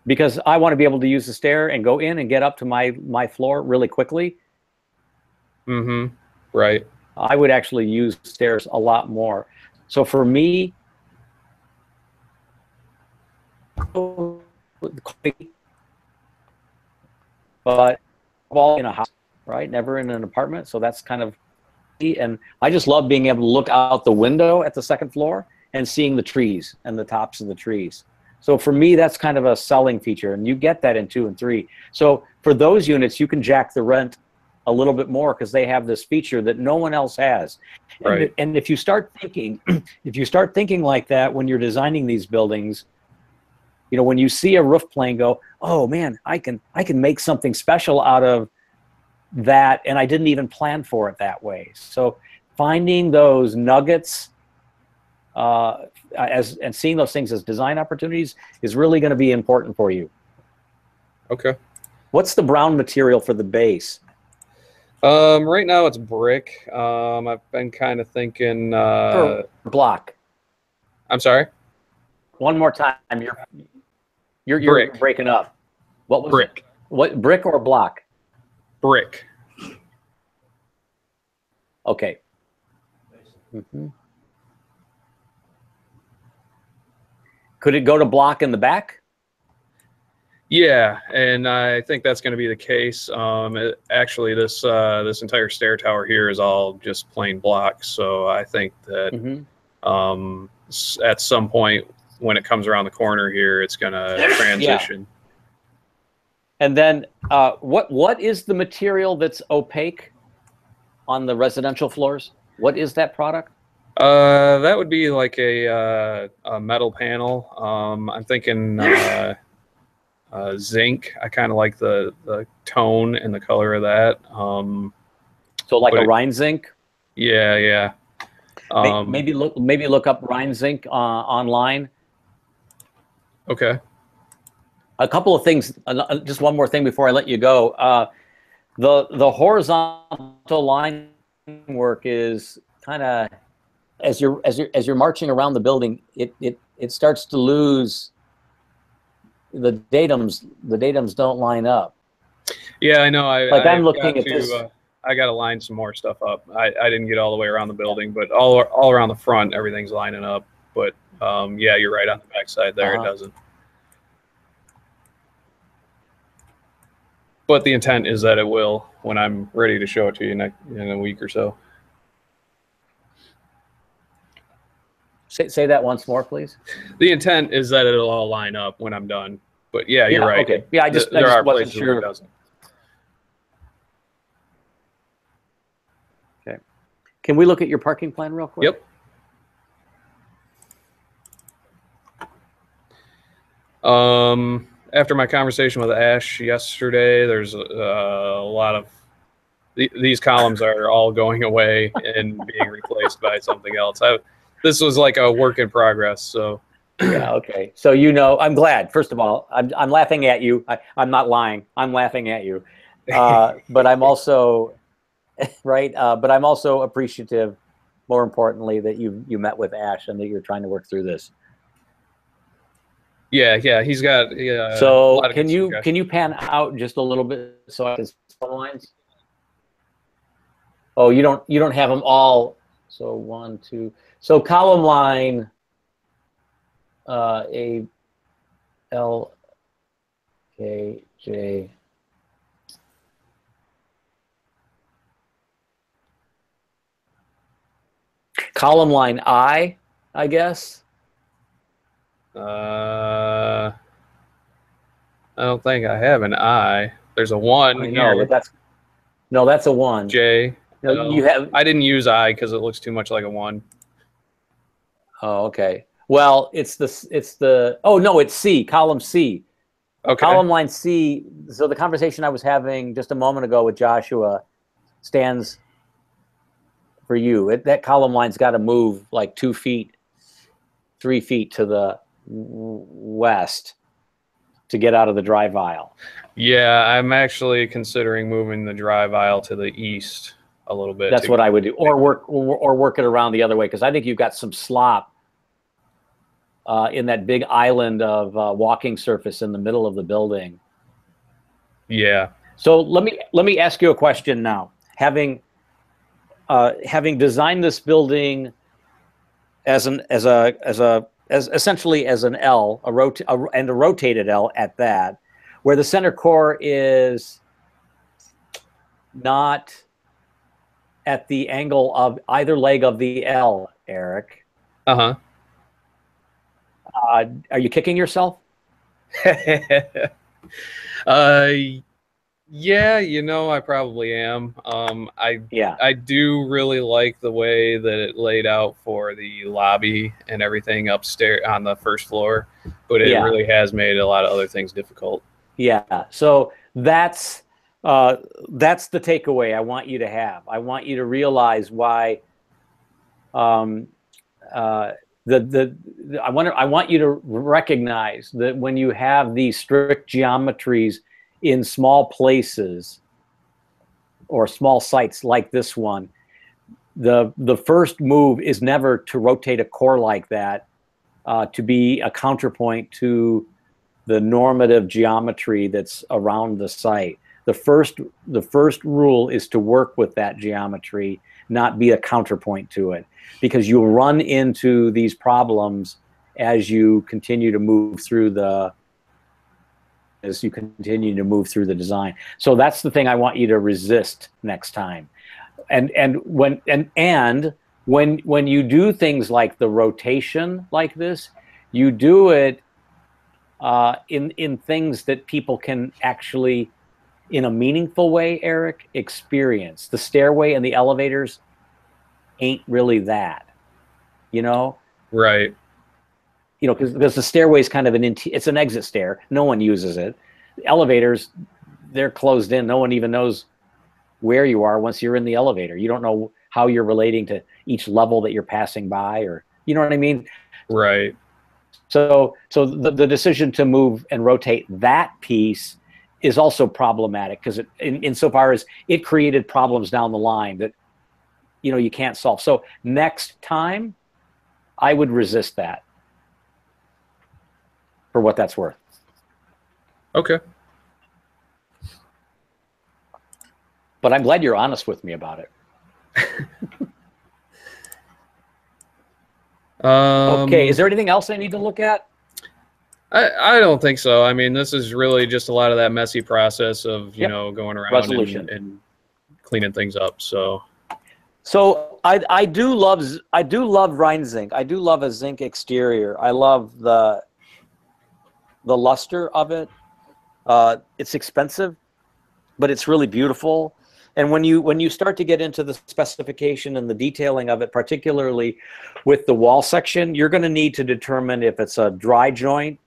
Because I want to be able to use the stair and go in and get up to my floor really quickly. Mm-hmm. Right. I would actually use stairs a lot more. So for me, but all in a house, right? Never in an apartment. So that's kind of, and I just love being able to look out the window at the second floor and seeing the trees and the tops of the trees. So for me, that's kind of a selling feature, and you get that in 2 and 3. So for those units, you can jack the rent a little bit more because they have this feature that no one else has. Right. And if you start thinking, like that when you're designing these buildings, when you see a roof plane go, oh man, I can make something special out of that, and I didn't even plan for it that way. So finding those nuggets and seeing those things as design opportunities is really going to be important for you. Okay. What's the brown material for the base? Right now it's brick. I've been kind of thinking block. I'm sorry. One more time. You're brick. Breaking up. What was brick? It? What, brick or block? Brick. Okay. Mm-hmm. Could it go to block in the back? Yeah, and I think that's going to be the case. Actually, this entire stair tower here is all just plain block. So I think that at some point when it comes around the corner here, it's going to transition. Yeah. And then what is the material that's opaque on the residential floors? What is that product? That would be like a metal panel. I'm thinking zinc. I kind of like the tone and the color of that. So like a Rhine zinc? Yeah, yeah. Maybe look up Rhine zinc online. Okay. A couple of things. Just one more thing before I let you go. The horizontal line work is kind of as you're marching around the building, it starts to lose. The datums don't line up. Yeah, I know. I'm looking at this. I got to line some more stuff up. I didn't get all the way around the building, but all around the front, everything's lining up. But yeah, you're right on the backside there. It doesn't. But the intent is that it will when I'm ready to show it to you in a week or so. Say that once more, please. The intent is that it'll all line up when I'm done. But yeah, you're right. Okay. Yeah, I just wasn't sure. Where it doesn't. Okay. Can we look at your parking plan real quick? Yep. After my conversation with Ash yesterday, there's a lot of these columns are all going away and being replaced by something else. This was like a work in progress. So yeah, okay. So I'm glad. First of all, I'm laughing at you. I'm not lying. I'm laughing at you. But I'm also right. But I'm also appreciative, more importantly, that you met with Ash and that you're trying to work through this. Yeah, he's got. So can you pan out just a little bit so I can see the lines? Oh, you don't have them all. So 1, 2. So column line A, L, K, J. Column line I guess. I don't think I have an I. There's a 1 here. But that's a 1. J. No, you have. I didn't use I because it looks too much like a 1. Oh, okay. Well, it's the. Oh no, it's C. Column C. Okay. Column line C. So the conversation I was having just a moment ago with Joshua stands for you. That column line's got to move like 2 feet, 3 feet to the west to get out of the drive aisle. Yeah, I'm actually considering moving the drive aisle to the east. a little bit. That's what I would do, or work it around the other way, because I think you've got some slop in that big island of walking surface in the middle of the building. Yeah. So let me ask you a question now. Having designed this building as essentially as an L, and a rotated L at that, where the center core is not at the angle of either leg of the L, Eric. Uh-huh. Are you kicking yourself? Yeah, I probably am. I do really like the way that it laid out for the lobby and everything upstairs on the first floor, but it really has made a lot of other things difficult. Yeah. So that's the takeaway I want you to have. I want you to realize why. I want you to recognize that when you have these strict geometries in small places or small sites like this one, the first move is never to rotate a core like that to be a counterpoint to the normative geometry that's around the site. The first rule is to work with that geometry, not be a counterpoint to it, because you'll run into these problems as you continue to move through the design. So that's the thing I want you to resist next time. And when you do things like the rotation like this, you do it in things that people can actually, in a meaningful way, Eric, experience. The stairway and the elevators ain't really that, Right. Because the stairway is kind of it's an exit stair. No one uses it. The elevators, they're closed in. No one even knows where you are once you're in the elevator. You don't know how you're relating to each level that you're passing by, or, you know what I mean? Right. So the decision to move and rotate that piece is also problematic, because insofar as it created problems down the line that you can't solve. So next time, I would resist that, for what that's worth. Okay. But I'm glad you're honest with me about it. Okay, is there anything else I need to look at? I don't think so. I mean, this is really just a lot of that messy process of, going around and cleaning things up. So I do love Rhine zinc. I do love a zinc exterior. I love the luster of it. It's expensive, but it's really beautiful. And when you start to get into the specification and the detailing of it, particularly with the wall section, you're going to need to determine if it's a dry joint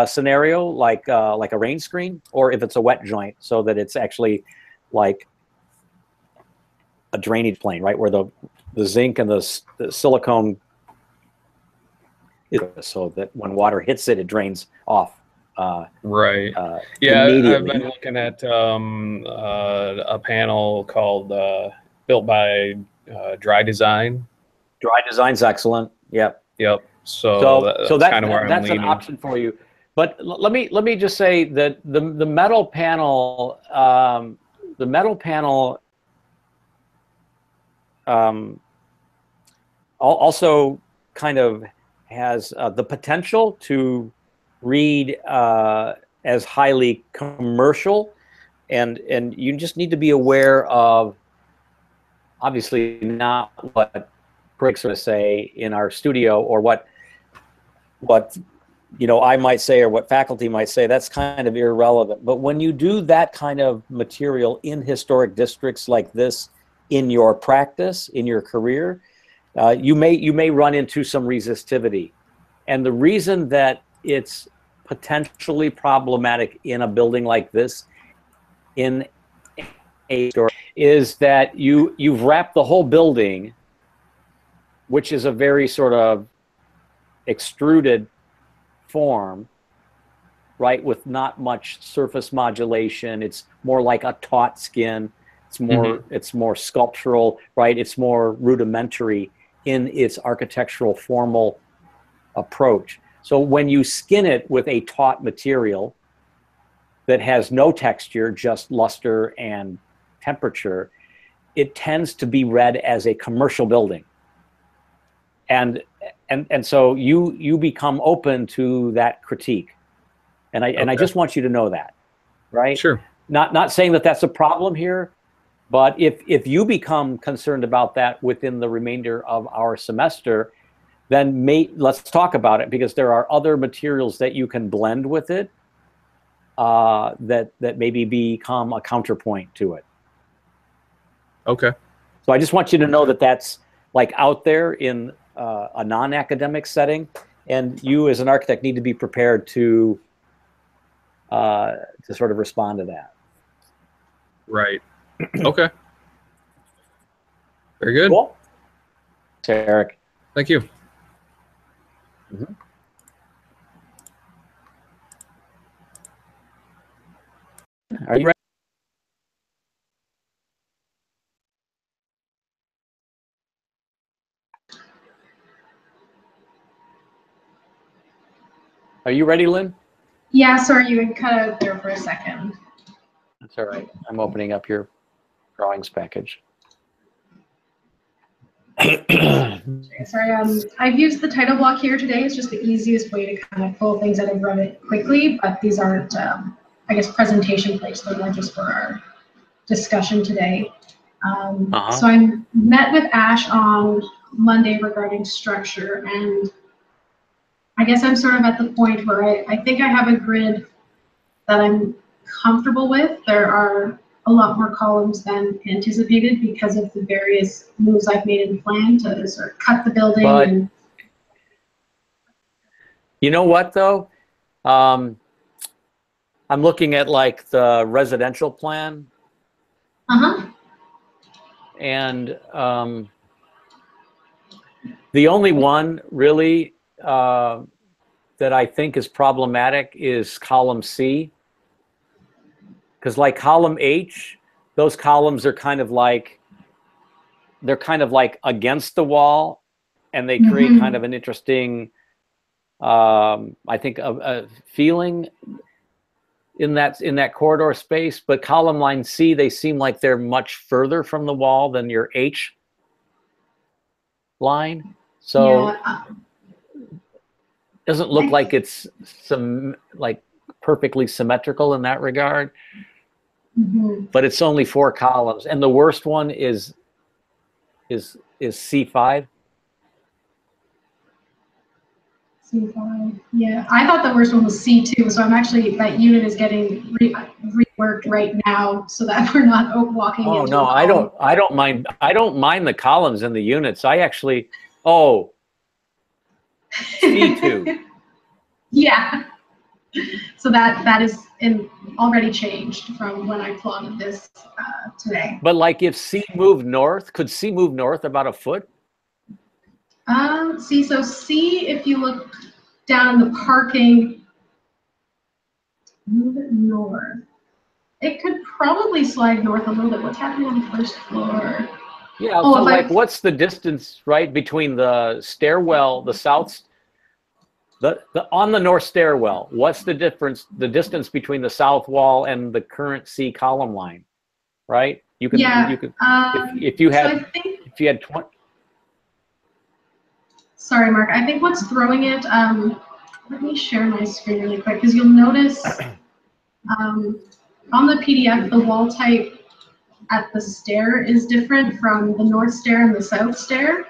scenario, like a rain screen, or if it's a wet joint, so that it's actually like a drainage plane, right, where the zinc and the silicone is, so that when water hits it, it drains off. Right. Yeah, I've been looking at a panel called built by Dry Design. Dry Design's excellent. Yep. So that's kind of where that's an option for you. But let me just say that the metal panel also kind of has the potential to read as highly commercial, and you just need to be aware of, obviously, not what critics are going to say in our studio, or what I might say, or what faculty might say. That's kind of irrelevant. But when you do that kind of material in historic districts like this in your practice, in your career, you may run into some resistivity. And the reason that it's potentially problematic in a building like this, in a store, is that you've wrapped the whole building, which is a very sort of extruded form, right, with not much surface modulation. It's more like a taut skin. it's more sculptural, right? It's more rudimentary in its architectural formal approach. So when you skin it with a taut material that has no texture, just luster and temperature, it tends to be read as a commercial building. And so you become open to that critique. And I just want you to know that, right? Sure. Not saying that that's a problem here, but if you become concerned about that within the remainder of our semester, then let's talk about it, because there are other materials that you can blend with it that maybe become a counterpoint to it. Okay. So I just want you to know that that's like out there in a non-academic setting, and you as an architect need to be prepared to sort of respond to that. Right. Okay. Very good. Cool. Thanks, Eric. Thank you. Mm-hmm. Are you ready? Are you ready, Lynn? Yeah, sorry, you had cut out there for a second. That's all right. I'm opening up your drawings package. Sorry, I've used the title block here today. It's just the easiest way to kind of pull things out of Revit quickly, but these aren't, I guess, presentation plates. They're more just for our discussion today. So I met with Ash on Monday regarding structure, and I guess I'm sort of at the point where I think I have a grid that I'm comfortable with. There are a lot more columns than anticipated because of the various moves I've made in the plan to sort of cut the building. But you know what, though? I'm looking at like the residential plan. And the only one really that I think is problematic is column C. Because like column H, those columns are kind of like, they're kind of like against the wall, and they create kind of an interesting, I think, a feeling in that corridor space. But column line C, they seem like they're much further from the wall than your H line. So it doesn't look like it's perfectly symmetrical in that regard. But it's only 4 columns, and the worst one is C5. C5. Yeah, I thought the worst one was C2. So I'm actually, that unit is getting reworked right now so that we're not walking. Oh into no, I don't mind. I don't mind the columns in the units. I actually, C2. Yeah. So that is already changed from when I plotted this today. But like if C moved north, could C move north about a foot? So C, if you look down in the parking, move it north. It could probably slide north a little bit. What's happening on the first floor? Yeah, so like what's the distance, right, between the stairwell, the south, on the north stairwell, what's the distance between the south wall and the current C column line, right? You could, if you had 20. Sorry, Mark, I think what's throwing it, let me share my screen really quick, because you'll notice on the PDF, the wall type at the stair is different from the north stair and the south stair.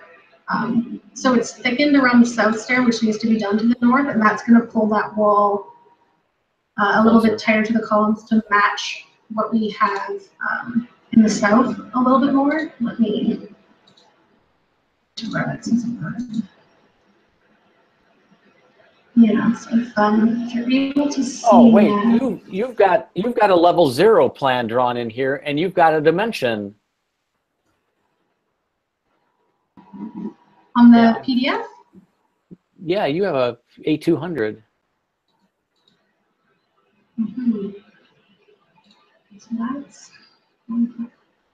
So it's thickened around the south stair, which needs to be done to the north, and that's going to pull that wall a little bit tighter to the columns to match what we have in the south a little bit more. Let me grab it since I'm not. Yeah, so if you're able to see. Oh wait, you've got a level 0 plan drawn in here, and you've got a dimension. On the PDF? Yeah, you have a A200. So that's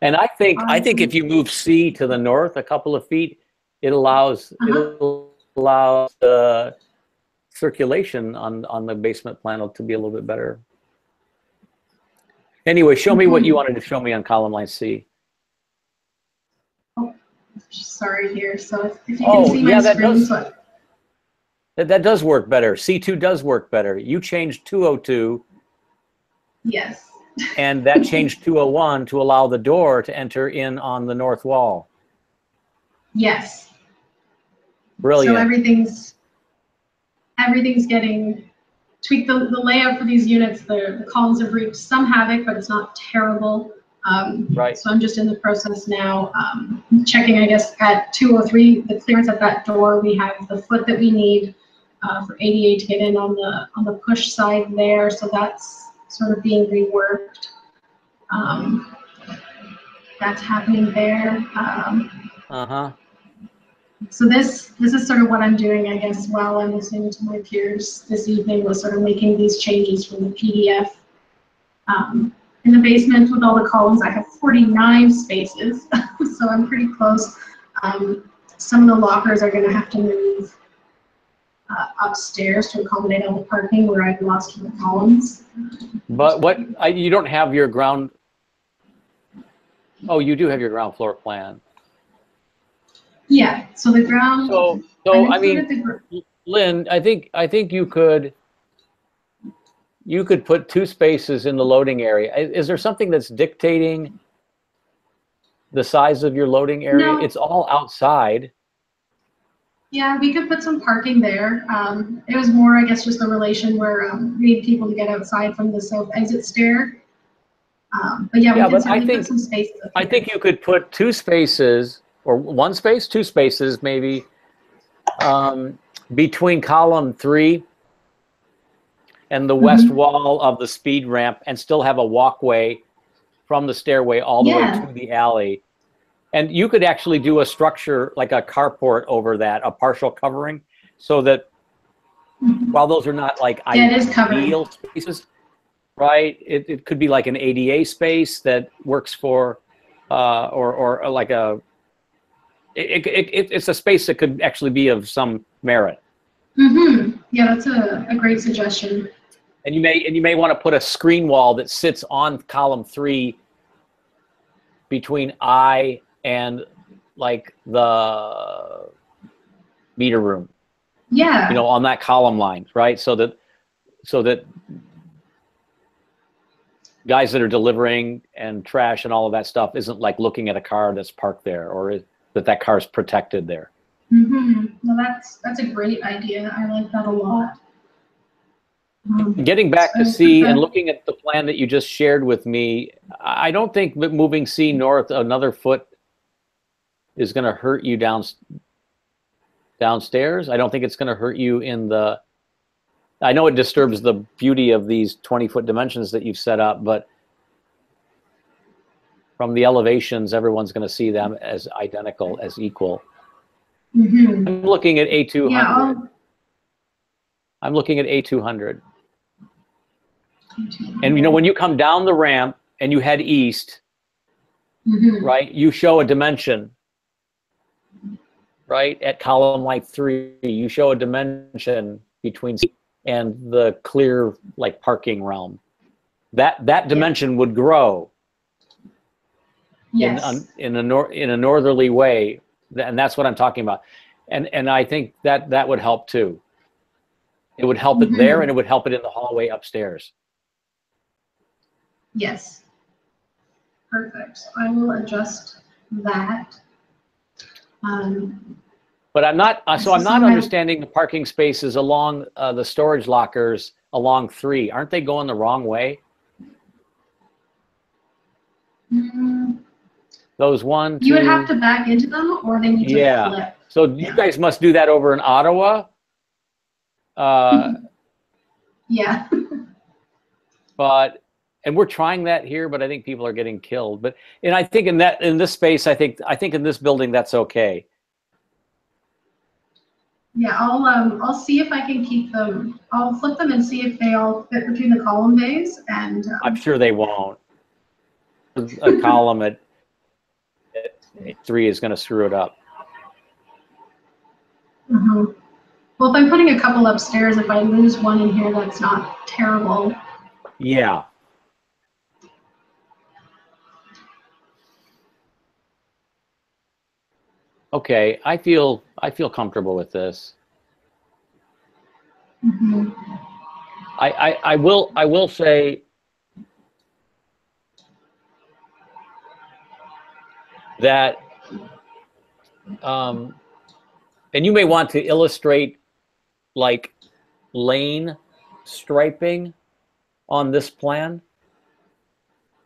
And I think if you move C to the north a couple of feet, it allows circulation on the basement plan to be a little bit better. Anyway, show me what you wanted to show me on column line C. Oh, sorry here. So if you can see my screen. That does work better. C2 does work better. You changed 202. Yes. And that changed 201 to allow the door to enter in on the north wall. Yes. Brilliant. So everything's getting tweaked. The layout for these units, the columns have wreaked some havoc, but it's not terrible. Right. So I'm just in the process now, checking, I guess, at 203, the clearance at that door. We have the foot that we need for ADA to get in on the push side there. So that's sort of being reworked. That's happening there. So this is sort of what I'm doing, I guess, while I'm listening to my peers this evening, was sort of making these changes from the PDF. In the basement with all the columns, I have 49 spaces, so I'm pretty close. Some of the lockers are going to have to move upstairs to accommodate all the parking where I've lost the columns. But you don't have your ground. Oh, you do have your ground floor plan. Yeah. So the ground. So I mean, Lynn, I think you could put 2 spaces in the loading area. Is there something that's dictating the size of your loading area? No. It's all outside. Yeah, we could put some parking there. It was more, I guess, just a relation where we need people to get outside from the south exit stair. But yeah, we could certainly put some spaces up I here. think you could put 2 spaces, or 1 space, 2 spaces maybe, between column 3 and the west wall of the speed ramp, and still have a walkway from the stairway all the way to the alley. And you could actually do a structure like a carport over that, a partial covering, so that while those are not like ideal spaces, right? It could be like an ADA space that works for, or like it's a space that could actually be of some merit. Yeah, that's a great suggestion. And you may want to put a screen wall that sits on column 3 between I and like the meter room. Yeah. You know, on that column line, right? So that guys that are delivering and trash and all of that stuff isn't like looking at a car that's parked there, or that car is protected there. No, that's a great idea. I like that a lot. Getting back to C and looking at the plan that you just shared with me, I don't think moving C north another foot is going to hurt you downstairs. I don't think it's going to hurt you in the. I know it disturbs the beauty of these 20-foot dimensions that you've set up, but from the elevations, everyone's going to see them as identical, as equal. I'm looking at A200. Yeah, I'm looking at A200. And you know, when you come down the ramp and you head east, right, you show a dimension, right, at column like 3, you show a dimension between C and the clear like parking realm. That dimension would grow in a northerly way, and that's what I'm talking about. And I think that would help too. It would help it there, and it would help it in the hallway upstairs. Yes. Perfect. I will adjust that. But I'm not. So I'm not understanding the parking spaces along the storage lockers along 3. Aren't they going the wrong way? Those 1, 2. You would have to back into them, or they need to flip. So you guys must do that over in Ottawa. Yeah. And we're trying that here, but I think people are getting killed. And I think in this space, I think in this building that's okay. Yeah, I'll see if I can keep them. I'll flip them and see if they all fit between the column bays, and I'm sure they won't. A column at 3 is going to screw it up. Mm-hmm. Well, if I'm putting a couple upstairs, if I lose one in here, that's not terrible. Yeah. Okay, I feel comfortable with this. Mm-hmm. I will say that, and you may want to illustrate like lane striping on this plan,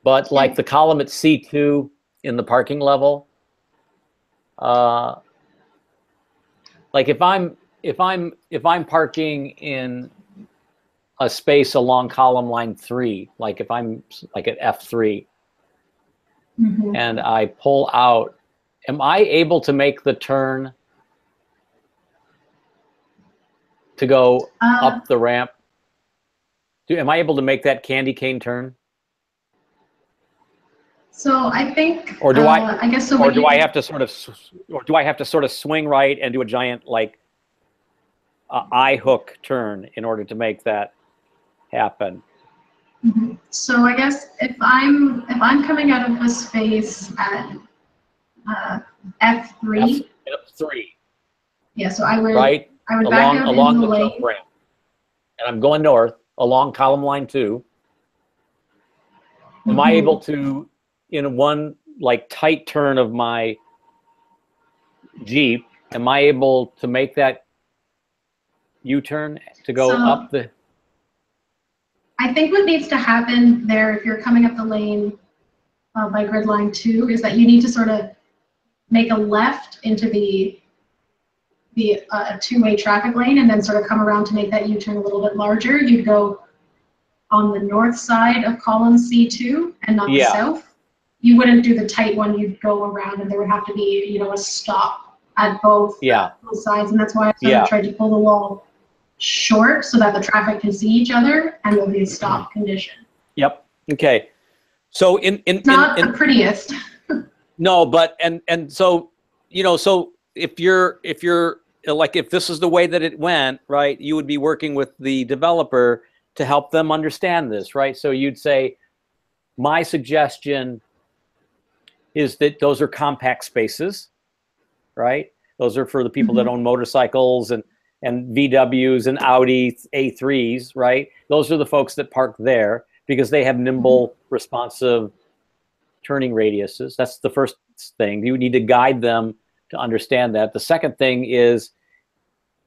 but like the column at C2 in the parking level, like if I'm parking in a space along column line 3, like if I'm like at F3, Mm-hmm. and I pull out, am I able to make the turn to go up the ramp? Am I able to make that candy cane turn? So I think, or do I guess so. Or do I have to sort of swing right and do a giant like eye hook turn in order to make that happen? Mm-hmm. So I guess if I'm coming out of the space at F3. F3. Yeah. So I would right. I would back out along into the the jump lane. ramp, and I'm going north along column line 2. Am I able to, in one like tight turn of my Jeep, am I able to make that U-turn to go up the? I think what needs to happen there, if you're coming up the lane by grid line 2, is that you need to sort of make a left into the two-way traffic lane and then sort of come around to make that U-turn a little bit larger. You'd go on the north side of column C2 and not the south. You wouldn't do the tight one. You'd go around, and there would have to be, you know, a stop at both sides, and that's why I sort of tried to pull the wall short so that the traffic can see each other and there'll be a stop condition. Yep. Okay. So it's not the prettiest. No, but and so, you know, so if you're like, if this is the way that it went, right, you would be working with the developer to help them understand this, right? So you'd say, my suggestion is that those are compact spaces, right? Those are for the people that own motorcycles and VWs and Audi A3s, right? Those are the folks that park there because they have nimble, responsive turning radiuses. That's the first thing. You need to guide them to understand that. The second thing is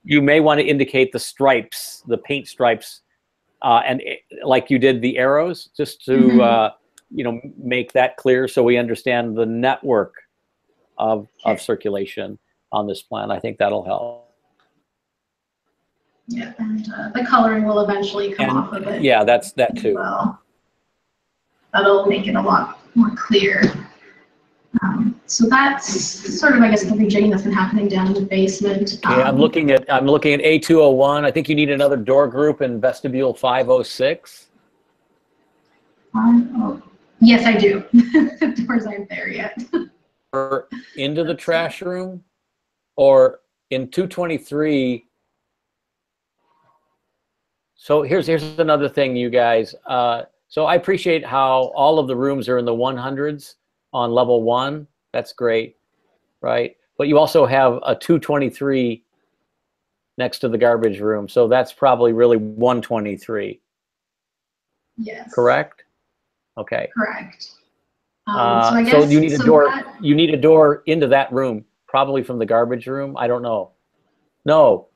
you may want to indicate the stripes, the paint stripes, and like you did the arrows, just to you know, make that clear so we understand the network of circulation on this plan. I think that'll help. Yeah, and the coloring will eventually come off of it. Yeah, that's that too. Well, that'll make it a lot more clear. So that's sort of, I guess, the rejigging that's been happening down in the basement. Okay, I'm looking at A201. I think you need another door group in vestibule 506. Yes, I do. The doors aren't there yet. Or into the trash room, or in 223. So here's another thing, you guys. So I appreciate how all of the rooms are in the 100s on level 1. That's great, right? But you also have a 223 next to the garbage room, so that's probably really 123. Yes. Correct? Okay. Correct. So I guess, so you need a door. You need a door into that room, probably from the garbage room. I don't know. No.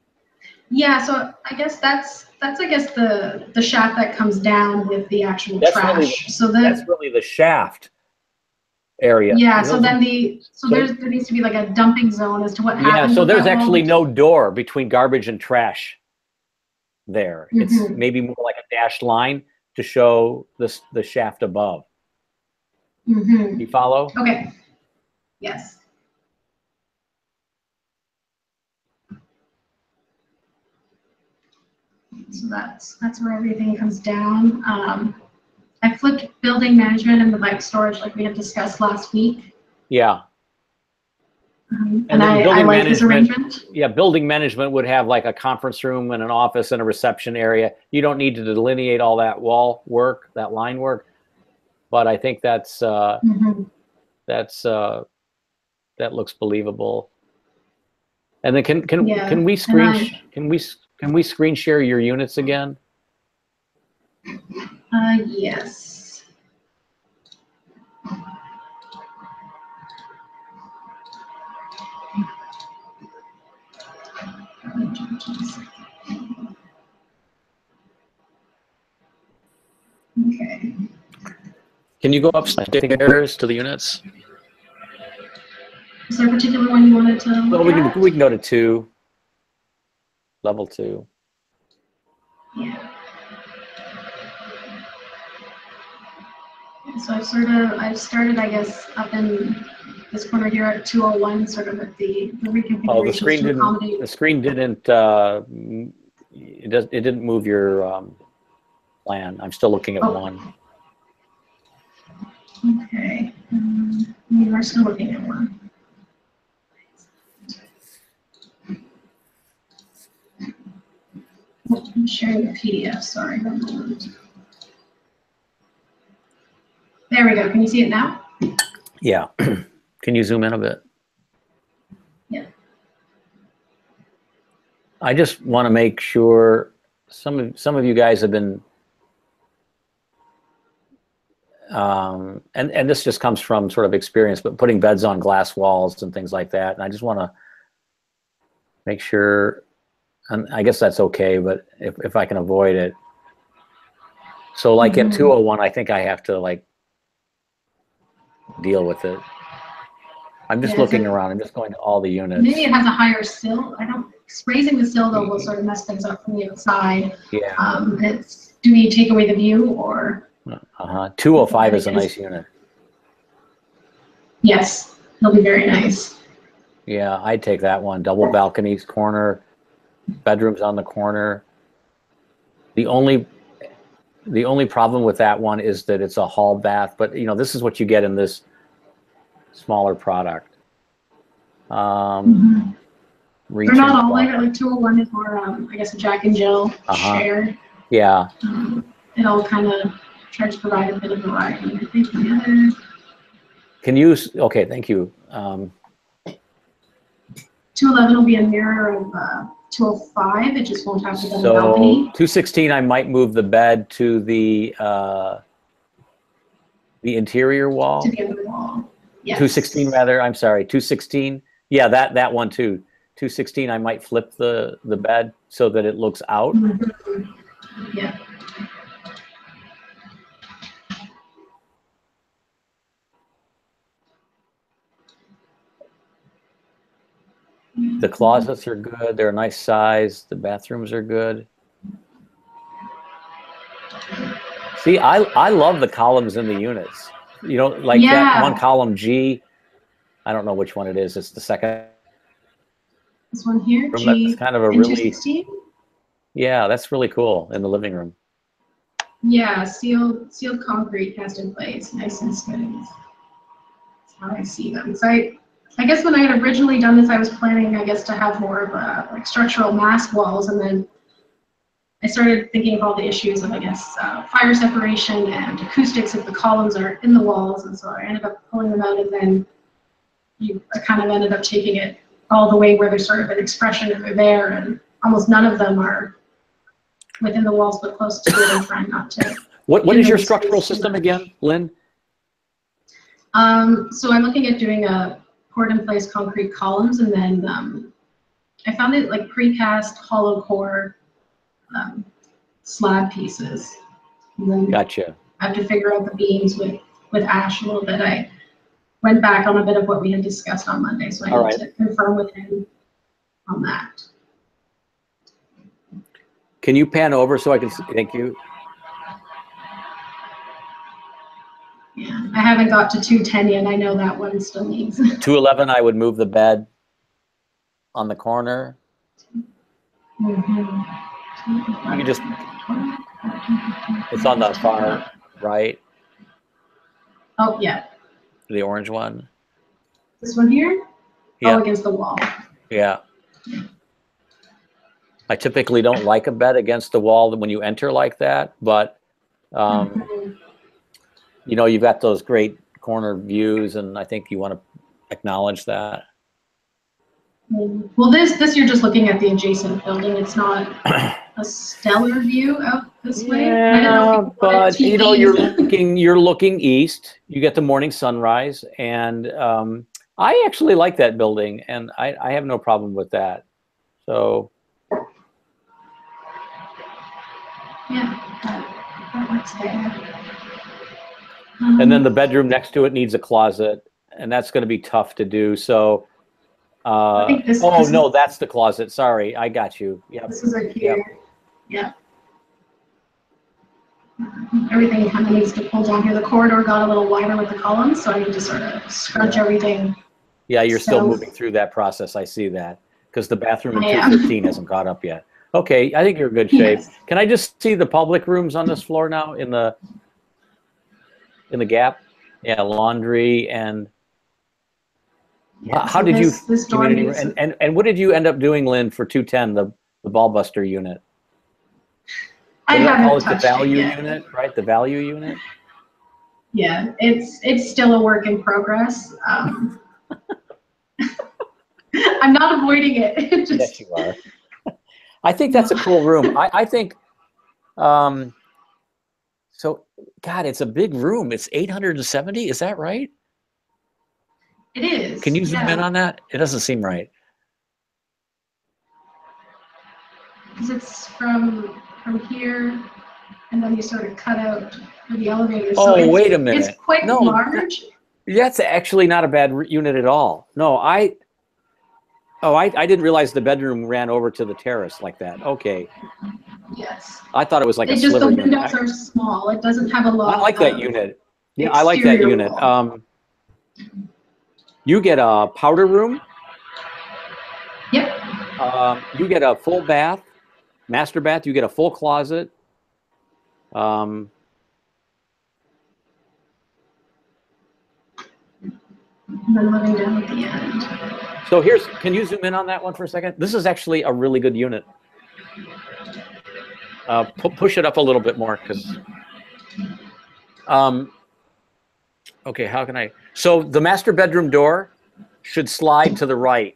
Yeah. So I guess that's I guess the shaft that comes down with the actual trash. That's really the shaft area. Yeah. So then there needs to be like a dumping zone as to what happens. Yeah. So there's actually no door between garbage and trash there. It's maybe more like a dashed line to show the shaft above. You follow? Okay. Yes. So that's where everything comes down. I flipped building management and the bike storage like we had discussed last week. Yeah. And I like this arrangement. Yeah, building management would have like a conference room and an office and a reception area. You don't need to delineate all that wall work, that line work. But I think that looks believable. And then can we screen share your units again? Yes. Okay. Can you go upstairs to the units? Is there a particular one you wanted to look at? We can go to 2, level 2. Yeah. So I've started, I guess, up in this corner here at 201, sort of at the reconfiguration. Oh, the screen didn't. It didn't move your plan. I'm still looking at 1. Okay. You are still looking at 1. I'm sharing the PDF. Sorry. There we go. Can you see it now? Yeah. Can you zoom in a bit? Yeah. I just want to make sure some of you guys have been, and this just comes from sort of experience, but putting beds on glass walls and things like that. And I just want to make sure, and I guess that's okay, but if I can avoid it. So like at 201, I think I have to like deal with it. I'm just looking around. I'm just going to all the units. Maybe it has a higher sill. Raising the sill though will sort of mess things up from the outside. Yeah. Do we take away the view or? 205 is a nice unit. Yes, it'll be very nice. Yeah, I'd take that one. Double balconies, corner, bedrooms on the corner. The only problem with that one is that it's a hall bath, but you know, this is what you get in this smaller product. They're not all like 201 is more, I guess, a Jack and Jill share. Yeah. It all kind of tries to provide a bit of variety. I think the other. Can you? Okay, thank you. 211 will be a mirror of 205. It just won't have the balcony. 216, I might move the bed to the interior wall. To the other wall. Yes. 216 rather. I'm sorry. 216. Yeah, that one too. 216. I might flip the bed so that it looks out. Yeah. The closets are good. They're a nice size. The bathrooms are good. See, I love the columns in the units. You know, like that one column G. I don't know which one it is. It's the second. This one here, G. That's kind of a really. 216? Yeah, that's really cool in the living room. Yeah, sealed concrete cast in place, nice and smooth. That's how I see them. So I guess when I had originally done this, I was planning, I guess, to have more of a like structural mass walls, and then I started thinking of all the issues of, I guess, fire separation and acoustics if the columns are in the walls, and so I ended up pulling them out, and then I kind of ended up taking it all the way where there's sort of an expression and they're there, and almost none of them are within the walls but close to it, and trying not to. What is your structural system again, Lynn? So I'm looking at doing a poured in place concrete columns, and then I found it like precast hollow core slab pieces. And then gotcha. I have to figure out the beams with Ash a little bit. I went back on a bit of what we had discussed on Monday, so I need to confirm with him on that. Can you pan over so I can see? Thank you. Yeah, I haven't got to 210 yet. I know that one still needs. 211, I would move the bed on the corner. Mm-hmm. You just, it's on the far right. Oh, yeah. The orange one. This one here? Yeah. Oh, against the wall. Yeah. I typically don't like a bed against the wall when you enter like that, but you know, you've got those great corner views, and I think you want to acknowledge that. Well, this you're just looking at the adjacent building. It's not a stellar view out this way. I didn't know if you wanted but you know, TVs. you're looking east. You get the morning sunrise, and I actually like that building, and I have no problem with that. So Yeah, that works there. and then the bedroom next to it needs a closet, and that's going to be tough to do. So. I think this No, that's the closet. Sorry, I got you. Yeah. This is right here. Yeah. Everything kind of needs to pull down here. The corridor got a little wider with the columns, so I need to sort of scrunch everything. Yeah, you're still moving through that process. I see that because the bathroom in 215 hasn't caught up yet. Okay, I think you're in good shape. Yes. Can I just see the public rooms on this floor now in the gap? Yeah, laundry and. Yeah, How so did this door community needs- and what did you end up doing, Lynn, for 210, the Ballbuster unit? I What did haven't call it, the touched value it yet. unit, right? The value unit. Yeah, it's still a work in progress. I'm not avoiding it. It just, Yes, you are. I think that's a cool room. I think. So, God, it's a big room. It's 870. Is that right? It is. Can you zoom in on that? It doesn't seem right. Because it's from here, and then you sort of cut out for the elevator. Oh, so wait a minute. It's quite No, large. That's actually not a bad unit at all. No, I didn't realize the bedroom ran over to the terrace like that. Okay. Yes. I thought it was like It's a just the sliver unit. windows are small. It doesn't have a lot. I like that of unit. Yeah, I like that exterior unit. wall. You get a powder room. Yep. You get a full bath, master bath. You get a full closet. And then living down at the end. So can you zoom in on that one for a second? This is actually a really good unit. Push it up a little bit more, because. Okay, how can I? So the master bedroom door should slide to the right,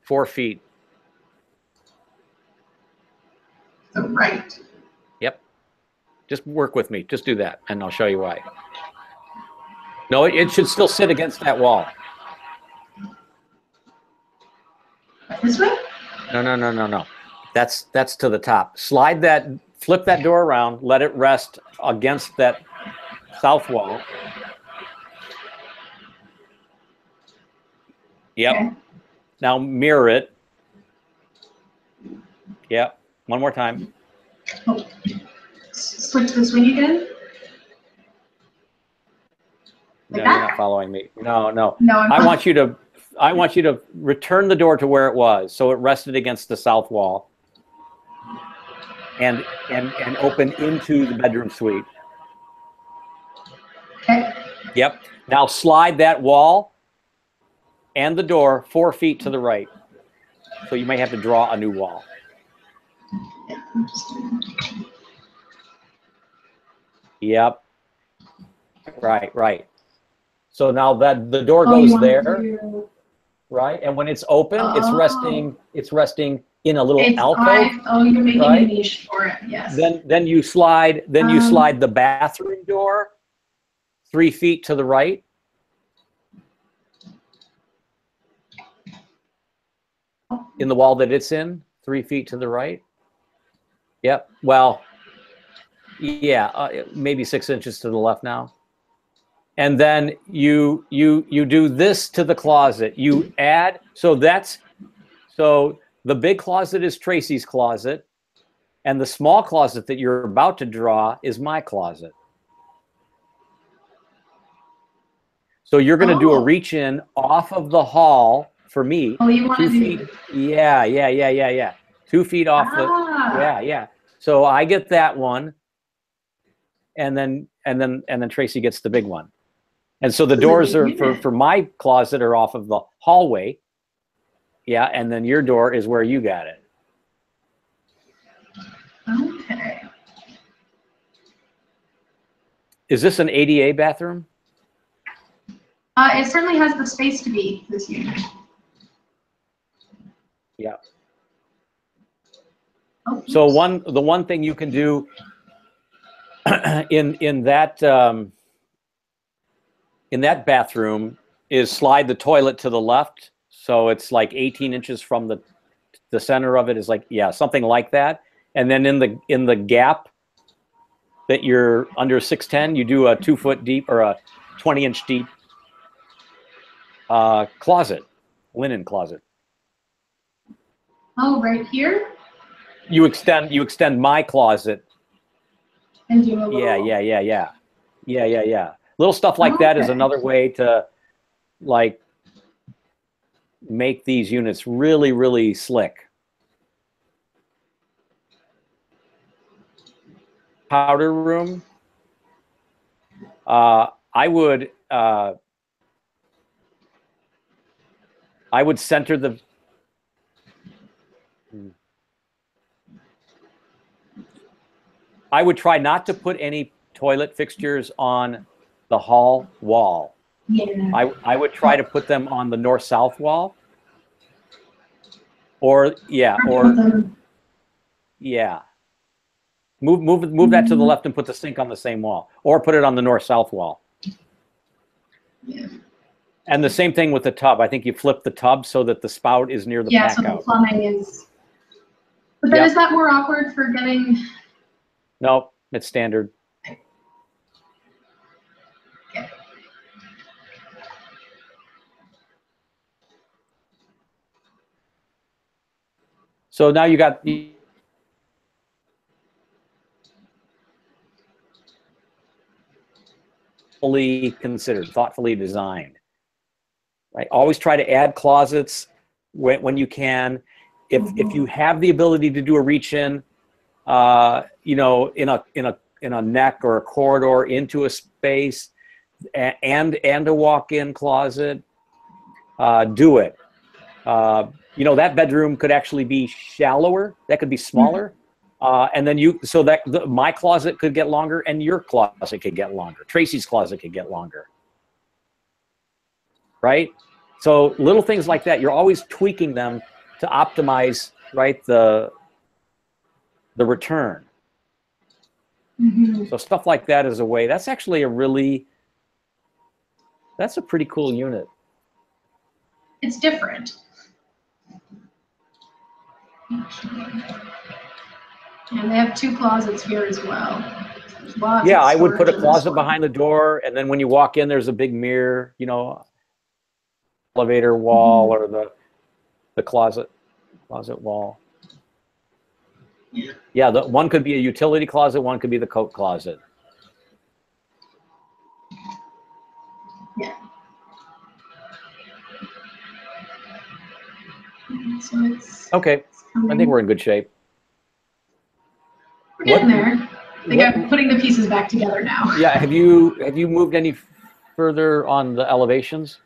4 feet. So right. Yep. Just work with me. Just do that, and I'll show you why. No, it should still sit against that wall. This way? No. That's to the top. Flip that door around, let it rest against that south wall. Yep. Okay. Now mirror it. Yep. One more time. Oh. Switch this way again. No, Like you're that? not following me. No. No, I want you to return the door to where it was, so it rested against the south wall, and open into the bedroom suite. Okay. Yep. Now slide that wall and the door 4 feet to the right. So you may have to draw a new wall. Yeah, I'm just doing it. Yep. Right. So now that the door Oh, you goes want there, to- right? And when it's open, it's Oh. resting in a little It's alcove. you're making right? a niche for it. Yes. Then you slide the bathroom door 3 feet to the right. In the wall that it's in, 3 feet to the right. Yep. Well, yeah, maybe 6 inches to the left now. And then you do this to the closet. You add, so the big closet is Tracy's closet, and the small closet that you're about to draw is my closet. So you're going to do a reach in off of the hall for me. Oh, you want 2 to feet. do? Yeah. 2 feet off the. Yeah. So I get that one, and then Tracy gets the big one. And so the doors are for my closet are off of the hallway, Yeah, and then your door is where you got it. Okay. Is this an ADA bathroom? It certainly has the space to be this unit. Yeah. Oh, So oops. the one thing you can do in that bathroom is slide the toilet to the left, so it's like 18 inches from the center of it is like, yeah, something like that. And then in the gap that you're under 6'10", you do a 2-foot deep or a 20-inch deep closet, linen closet. Oh, right here? You extend my closet. And do a little... Yeah. Little stuff like that is another way to like make these units really, really slick. Powder room. I would center the. I would try not to put any toilet fixtures on the hall wall. Yeah. I would try to put them on the north-south wall. Or yeah. Move that to the left and put the sink on the same wall, or put it on the north-south wall. Yeah. And the same thing with the tub. I think you flip the tub so that the spout is near the pack so out. the plumbing is. But then is that more awkward for getting? No, it's standard. Okay. So now you got thoughtfully considered, thoughtfully designed. Right? Always try to add closets when you can. If you have the ability to do a reach in, you know, in a neck or a corridor into a space, and a walk-in closet, do it. You know, that bedroom could actually be shallower. That could be smaller. And then so that my closet could get longer and your closet could get longer. Tracy's closet could get longer. Right? So little things like that, you're always tweaking them to optimize, right, the return. So stuff like that is a way. That's actually that's a pretty cool unit. It's different. And they have 2 closets here as well. Yeah, I would put a closet behind the door, and then when you walk in, there's a big mirror, you know, elevator wall or the closet wall. Yeah, the one could be a utility closet, one could be the coat closet. Yeah. So it's okay. I think we're in good shape. We're getting there. I think I'm putting the pieces back together now. Yeah. Have you moved any further on the elevations?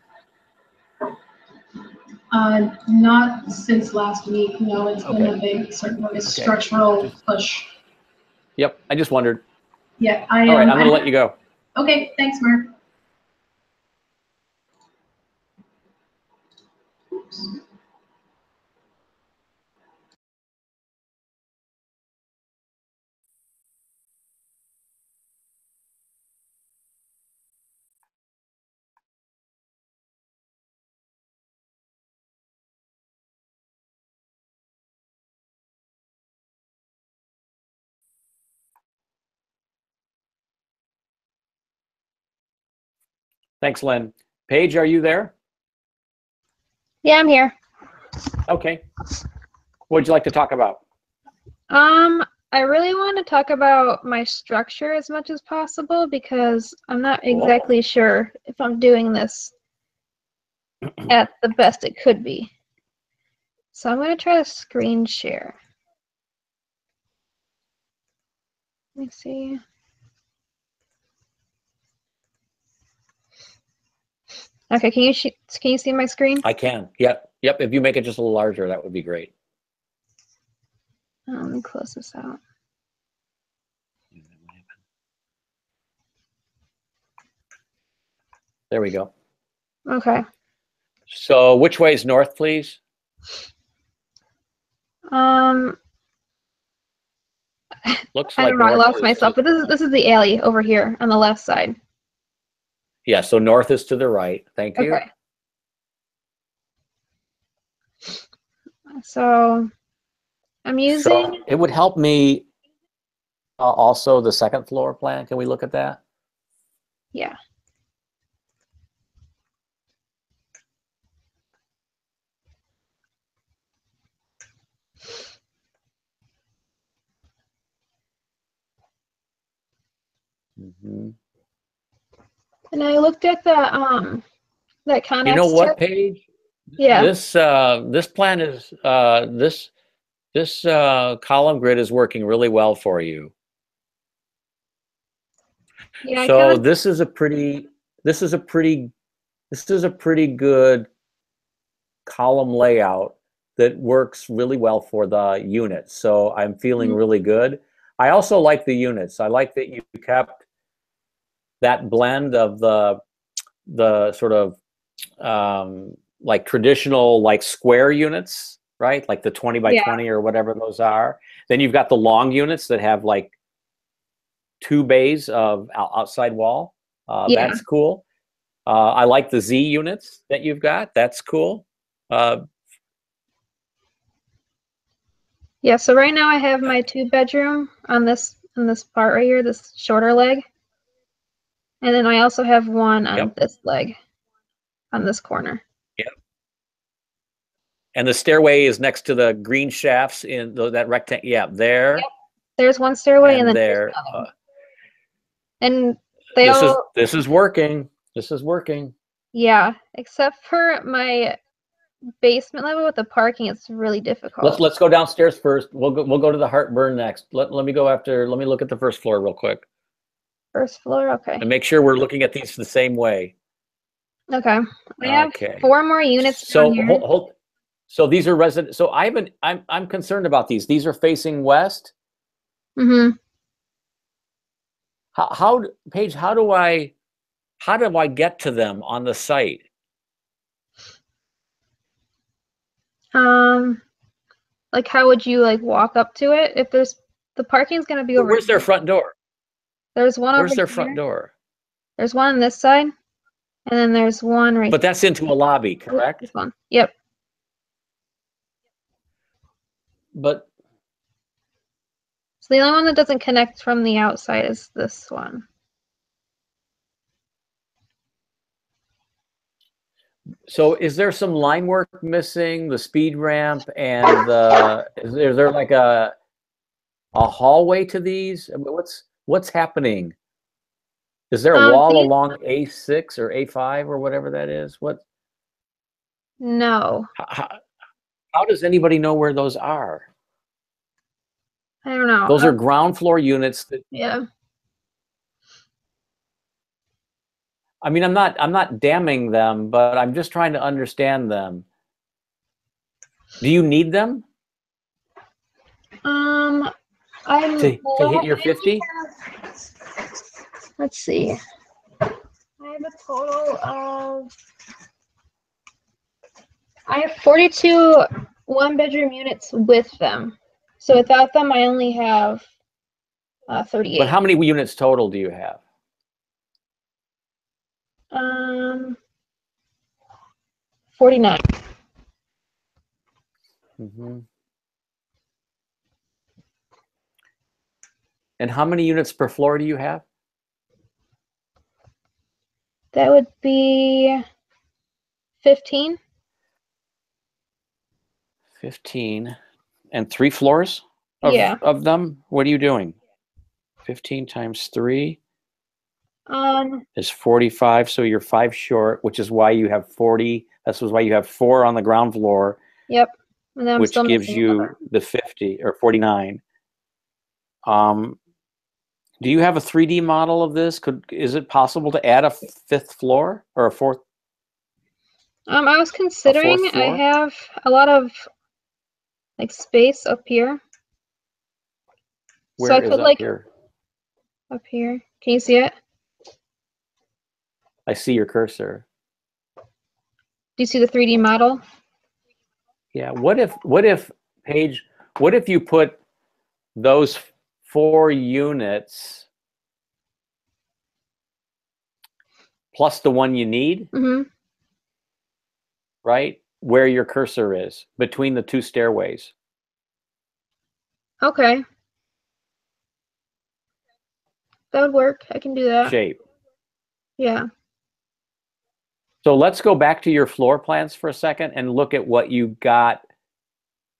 Not since last week. No, it's been a big sort of structural push. Yep. I just wondered. Yeah. All right. I'm going to let you go. Okay. Thanks, Mark. Oops. Thanks, Lynn. Paige, are you there? Yeah, I'm here. Okay. What would you like to talk about? I really want to talk about my structure as much as possible because I'm not exactly sure if I'm doing this at the best it could be. So I'm going to try to screen share. Let me see. Okay, can you see my screen? I can. Yep. Yep, if you make it just a little larger, that would be great. Let me close this out. There we go. Okay. So which way is north, please? Looks I like don't know, I north lost myself, but this is the alley over here on the left side. Yeah, so north is to the right. Thank you. Okay. So I'm using. So it would help me also the second floor plan. Can we look at that? Yeah. Mm-hmm. And I looked at the that Connex. You know what, Paige? Yeah. This plan is this column grid is working really well for you. Yeah. So this is a pretty good column layout that works really well for the units. So I'm feeling really good. I also like the units. I like that you kept that blend of the sort of like traditional like square units, right? Like the 20 by 20 or whatever those are. Then you've got the long units that have like 2 bays of outside wall. That's cool. I like the Z units that you've got. That's cool. Yeah, so right now I have my 2-bedroom on this part right here, this shorter leg. And then I also have one on this leg, on this corner. Yep. And the stairway is next to the green shafts in that rectangle. Yeah, there. Yep. There's one stairway and then there. And this is working. This is working. Yeah, except for my basement level with the parking, it's really difficult. Let's go downstairs first. We'll go to the heartburn next. Let me look at the first floor real quick. First floor, okay. And make sure we're looking at these the same way. Okay. I have 4 more units down here. So these are resident. So I'm concerned about these. These are facing west. Mm-hmm. Paige, how do I get to them on the site? Like how would you like walk up to it? If there's the parking's gonna be over. Where's their front door? There's one over here. Where's their front door? There's one on this side, and then there's one right. But that's into a lobby, correct? This one. Yep. But so the only one that doesn't connect from the outside is this one. So is there some line work missing, the speed ramp, and is there like a hallway to these? I mean, what's happening? Is there a wall along A6 or A5 or whatever that is? What? No. How does anybody know where those are? I don't know. Those are ground floor units. Yeah. I mean, I'm not damning them, but I'm just trying to understand them. Do you need them? I'm to hit your 50? Let's see. I have a total of. I have 42 1-bedroom units with them. So without them, I only have 38. But how many units total do you have? 49. Mm-hmm. And how many units per floor do you have? That would be 15. 15. And 3 floors of them? What are you doing? 15 times 3 is 45. So you're 5 short, which is why you have 40. That's why you have 4 on the ground floor. Yep. And then which gives you the 50 or 49. Do you have a 3D model of this? Is it possible to add a 5th floor or a 4th? I was considering, I have a lot of like space up here. Where so I is could up like here? Up here. Can you see it? I see your cursor. Do you see the 3D model? Yeah. What if Paige, what if you put those 4 units plus the one you need, right? Where your cursor is, between the 2 stairways. Okay. That would work. I can do that. Shape. Yeah. So let's go back to your floor plans for a second and look at what you got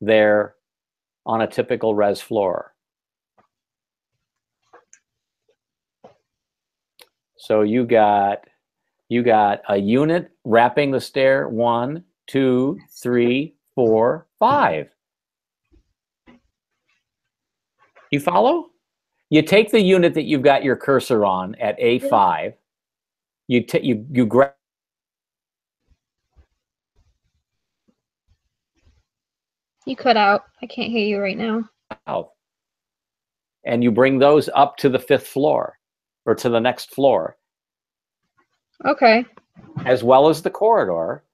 there on a typical res floor. So you got a unit wrapping the stair, 1, 2, 3, 4, 5. You follow? You take the unit that you've got your cursor on at A5. You grab. You cut out. I can't hear you right now. And you bring those up to the 5th floor or to the next floor. Okay. As well as the corridor.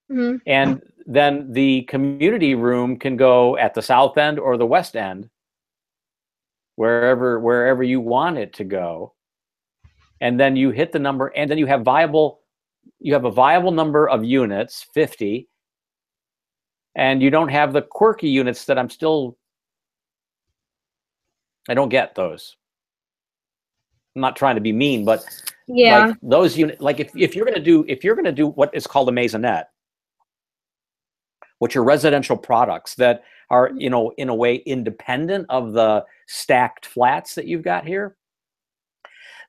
And then the community room can go at the south end or the west end, wherever you want it to go. And then you hit the number, and then you have a viable number of units, 50. And you don't have the quirky units that I don't get those. I'm not trying to be mean, but yeah, like those units, like if you're gonna do what is called a maisonette, which are residential products that are, in a way independent of the stacked flats that you've got here,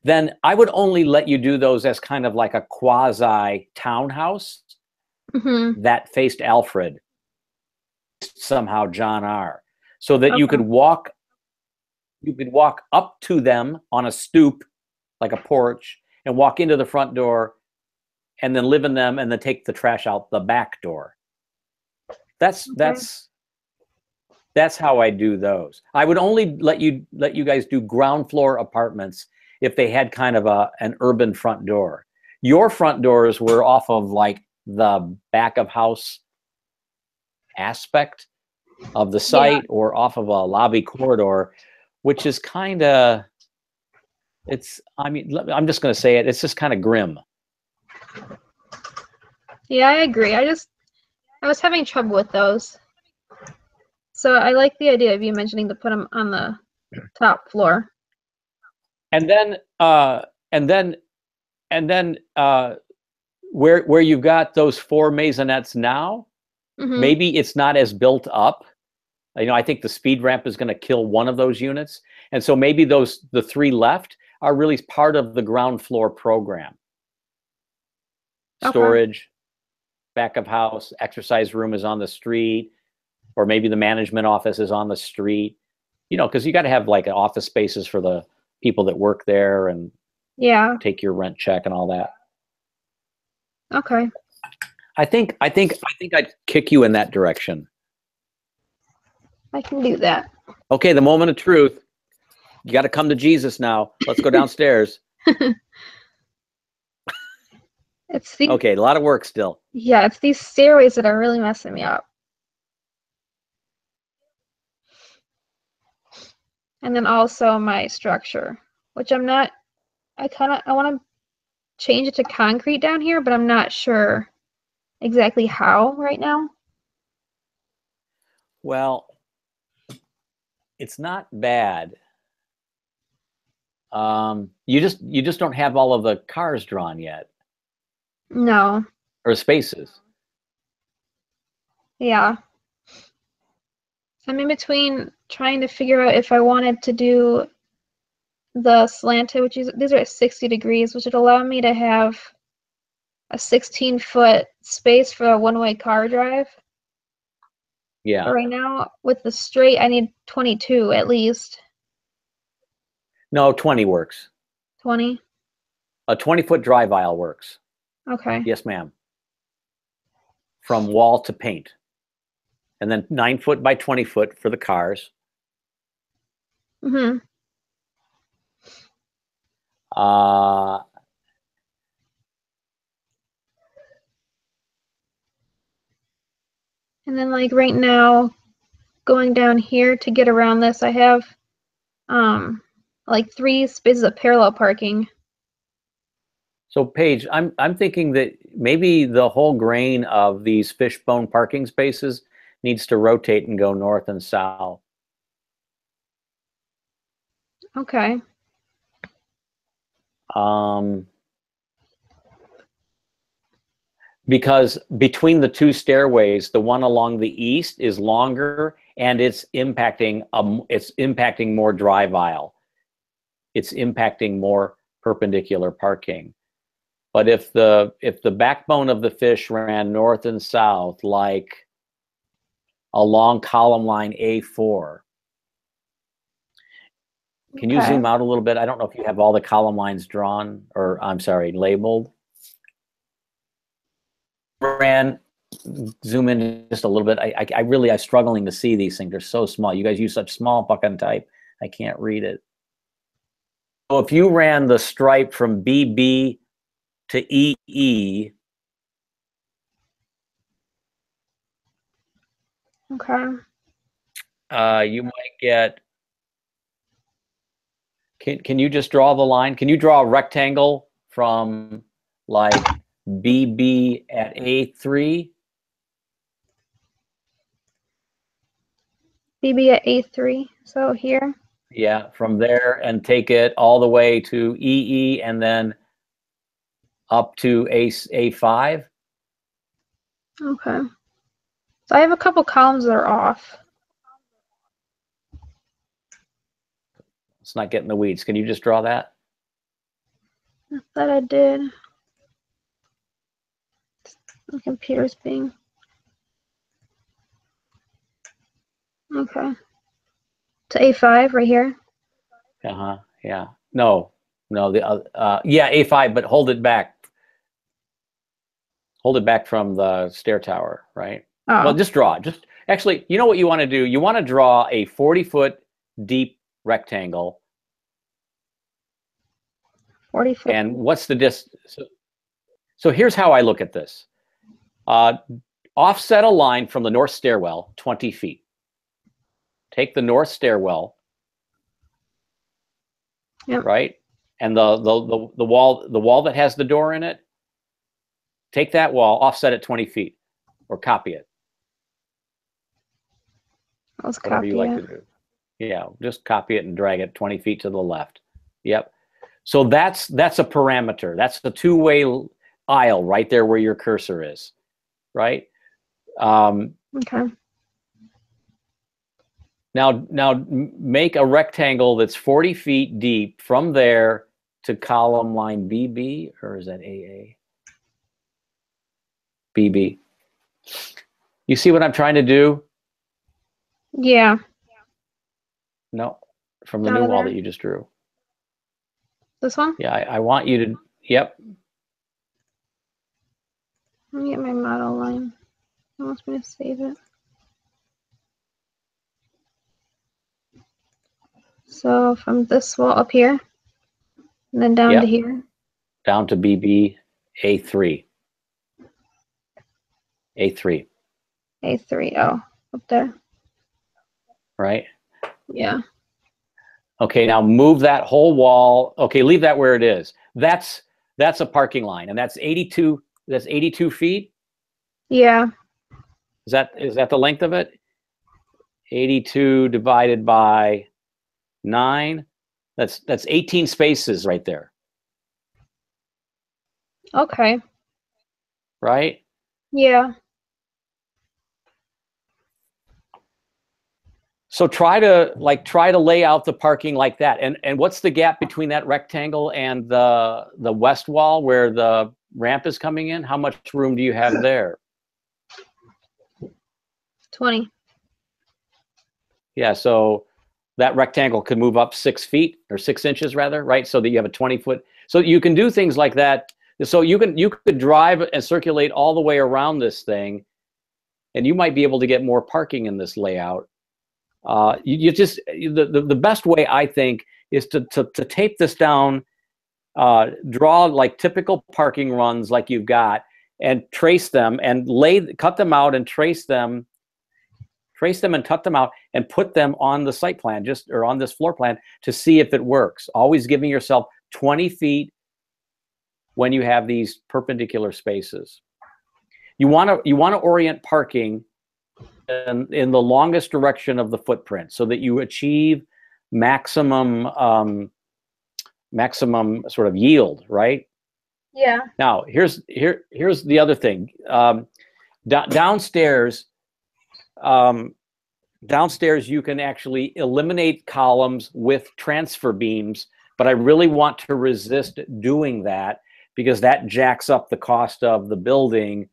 then I would only let you do those as kind of like a quasi townhouse that faced Alfred, somehow John R. So that you could walk up to them on a stoop, like a porch, and walk into the front door and then live in them and then take the trash out the back door. That's how I do those. I would only let you guys do ground floor apartments if they had kind of an urban front door. Your front doors were off of like the back of house aspect of the site, or off of a lobby corridor, which is kind of, I'm just going to say it, it's just kind of grim. Yeah, I agree. I was having trouble with those. So I like the idea of you mentioning to put them on the top floor. And then where you've got those 4 maisonettes now, maybe it's not as built up. I think the speed ramp is going to kill one of those units. And so maybe the 3 left are really part of the ground floor program. Storage, back of house, exercise room is on the street, or maybe the management office is on the street, because you got to have like office spaces for the people that work there and take your rent check and all that. Okay. I think I'd kick you in that direction. I can do that. Okay, the moment of truth. You got to come to Jesus now. Let's go downstairs. Okay, a lot of work still. Yeah, it's these stairways that are really messing me up. And then also my structure, which I want to change it to concrete down here, but I'm not sure exactly how right now. Well, it's not bad. You just don't have all of the cars drawn yet. No. Or spaces. Yeah. I'm in between trying to figure out if I wanted to do the slanted, these are at 60 degrees, which would allow me to have a 16-foot space for a one-way car drive. Yeah. But right now, with the straight, I need 22 at least. No, 20 works. 20? A 20-foot drive aisle works. Okay. Yes, ma'am. from wall to paint. And then 9 foot by 20 foot for the cars. Mm-hmm. And then like right now, going down here to get around this, I have like 3 spaces of parallel parking. So Paige, I'm thinking that maybe the whole grain of these fishbone parking spaces needs to rotate and go north and south. Okay. Because between the 2 stairways, the one along the east is longer, and it's impacting more drive aisle. It's impacting more perpendicular parking. But if the backbone of the fish ran north and south, like along column line A4, can you zoom out a little bit? I don't know if you have all the column lines drawn, or I'm sorry, labeled. Zoom in just a little bit. I'm struggling to see these things. They're so small. You guys use such small fucking type. I can't read it. So if you ran the stripe from BB to EE. Okay. You might get. Can you just draw the line? Can you draw a rectangle from like BB at A3? BB at A3. So here. Yeah, from there and take it all the way to EE and then up to A5. Okay. So I have a couple columns that are off. Let's not get in the weeds. Can you just draw that? I thought I did. My computer's being. Okay. To A5 right here. Yeah. No. The yeah, A5, but hold it back. Hold it back from the stair tower, right? Oh. Well, just draw. Just actually, you know what you want to do? You want to draw a 40-foot deep rectangle. 40 foot. And what's the distance? So here's how I look at this. Offset a line from the north stairwell 20 feet. Take the north stairwell, yep. Right? And the wall that has the door in it, take that wall, offset it 20 feet, or copy it. Let's Whatever copy you like it. to do. Yeah, just copy it and drag it 20 feet to the left. Yep. So that's a parameter. That's the 2-way aisle right there where your cursor is, right? Okay. Now make a rectangle that's 40 feet deep from there to column line BB, or is that AA? BB. You see what I'm trying to do? Yeah. No, from the new wall that you just drew. This one? Yeah, I want you to, yep. Let me get my model line. It wants me to save it. So from this wall up here, and then down to here. Down to BB A3. A3. A3, oh, up there. Right? Yeah. Okay, now move that whole wall. Okay, leave that where it is. That's a parking line, and that's 82 feet? Yeah. Is that the length of it? 82 divided by 9. That's 18 spaces right there. Okay. Right? Yeah. So try to lay out the parking like that. And what's the gap between that rectangle and the west wall where the ramp is coming in? How much room do you have there? 20. Yeah, so that rectangle could move up 6 feet or 6 inches rather, right? So that you have a 20-foot. So you can do things like that. So you could drive and circulate all the way around this thing and you might be able to get more parking in this layout. The best way, I think, is to tape this down, draw like typical parking runs like you've got, and trace them and cut them out and trace them and cut them out and put them on the site plan, or on this floor plan, to see if it works. Always giving yourself 20 feet when you have these perpendicular spaces. You want to orient parking in the longest direction of the footprint so that you achieve maximum sort of yield, right? Yeah. Now here's the other thing. Downstairs you can eliminate columns with transfer beams, but I really want to resist doing that because that jacks up the cost of the building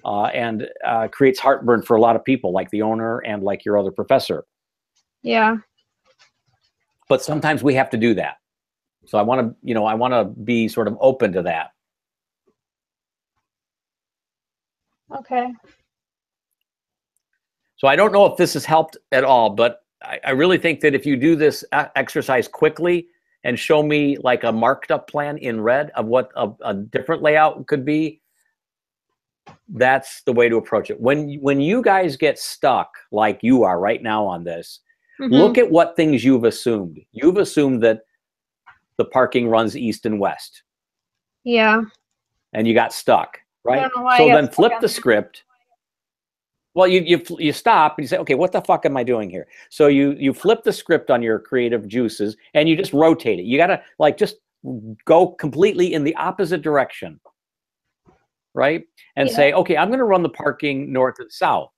and creates heartburn for a lot of people, like the owner and like your other professor. Yeah. But sometimes we have to do that. So I want to be sort of open to that. Okay. So I don't know if this has helped at all, but I really think that if you do this exercise quickly and show me like a marked up plan in red of what a different layout could be, that's the way to approach it. When you guys get stuck like you are right now on this, look at what things you've assumed. You've assumed that the parking runs east and west. Yeah. And you got stuck, right? So then flip the script. Well, you stop and you say, okay, what the fuck am I doing here? So you flip the script on your creative juices and you just rotate it. You got to like just go completely in the opposite direction, right? And say, okay, I'm going to run the parking north and south.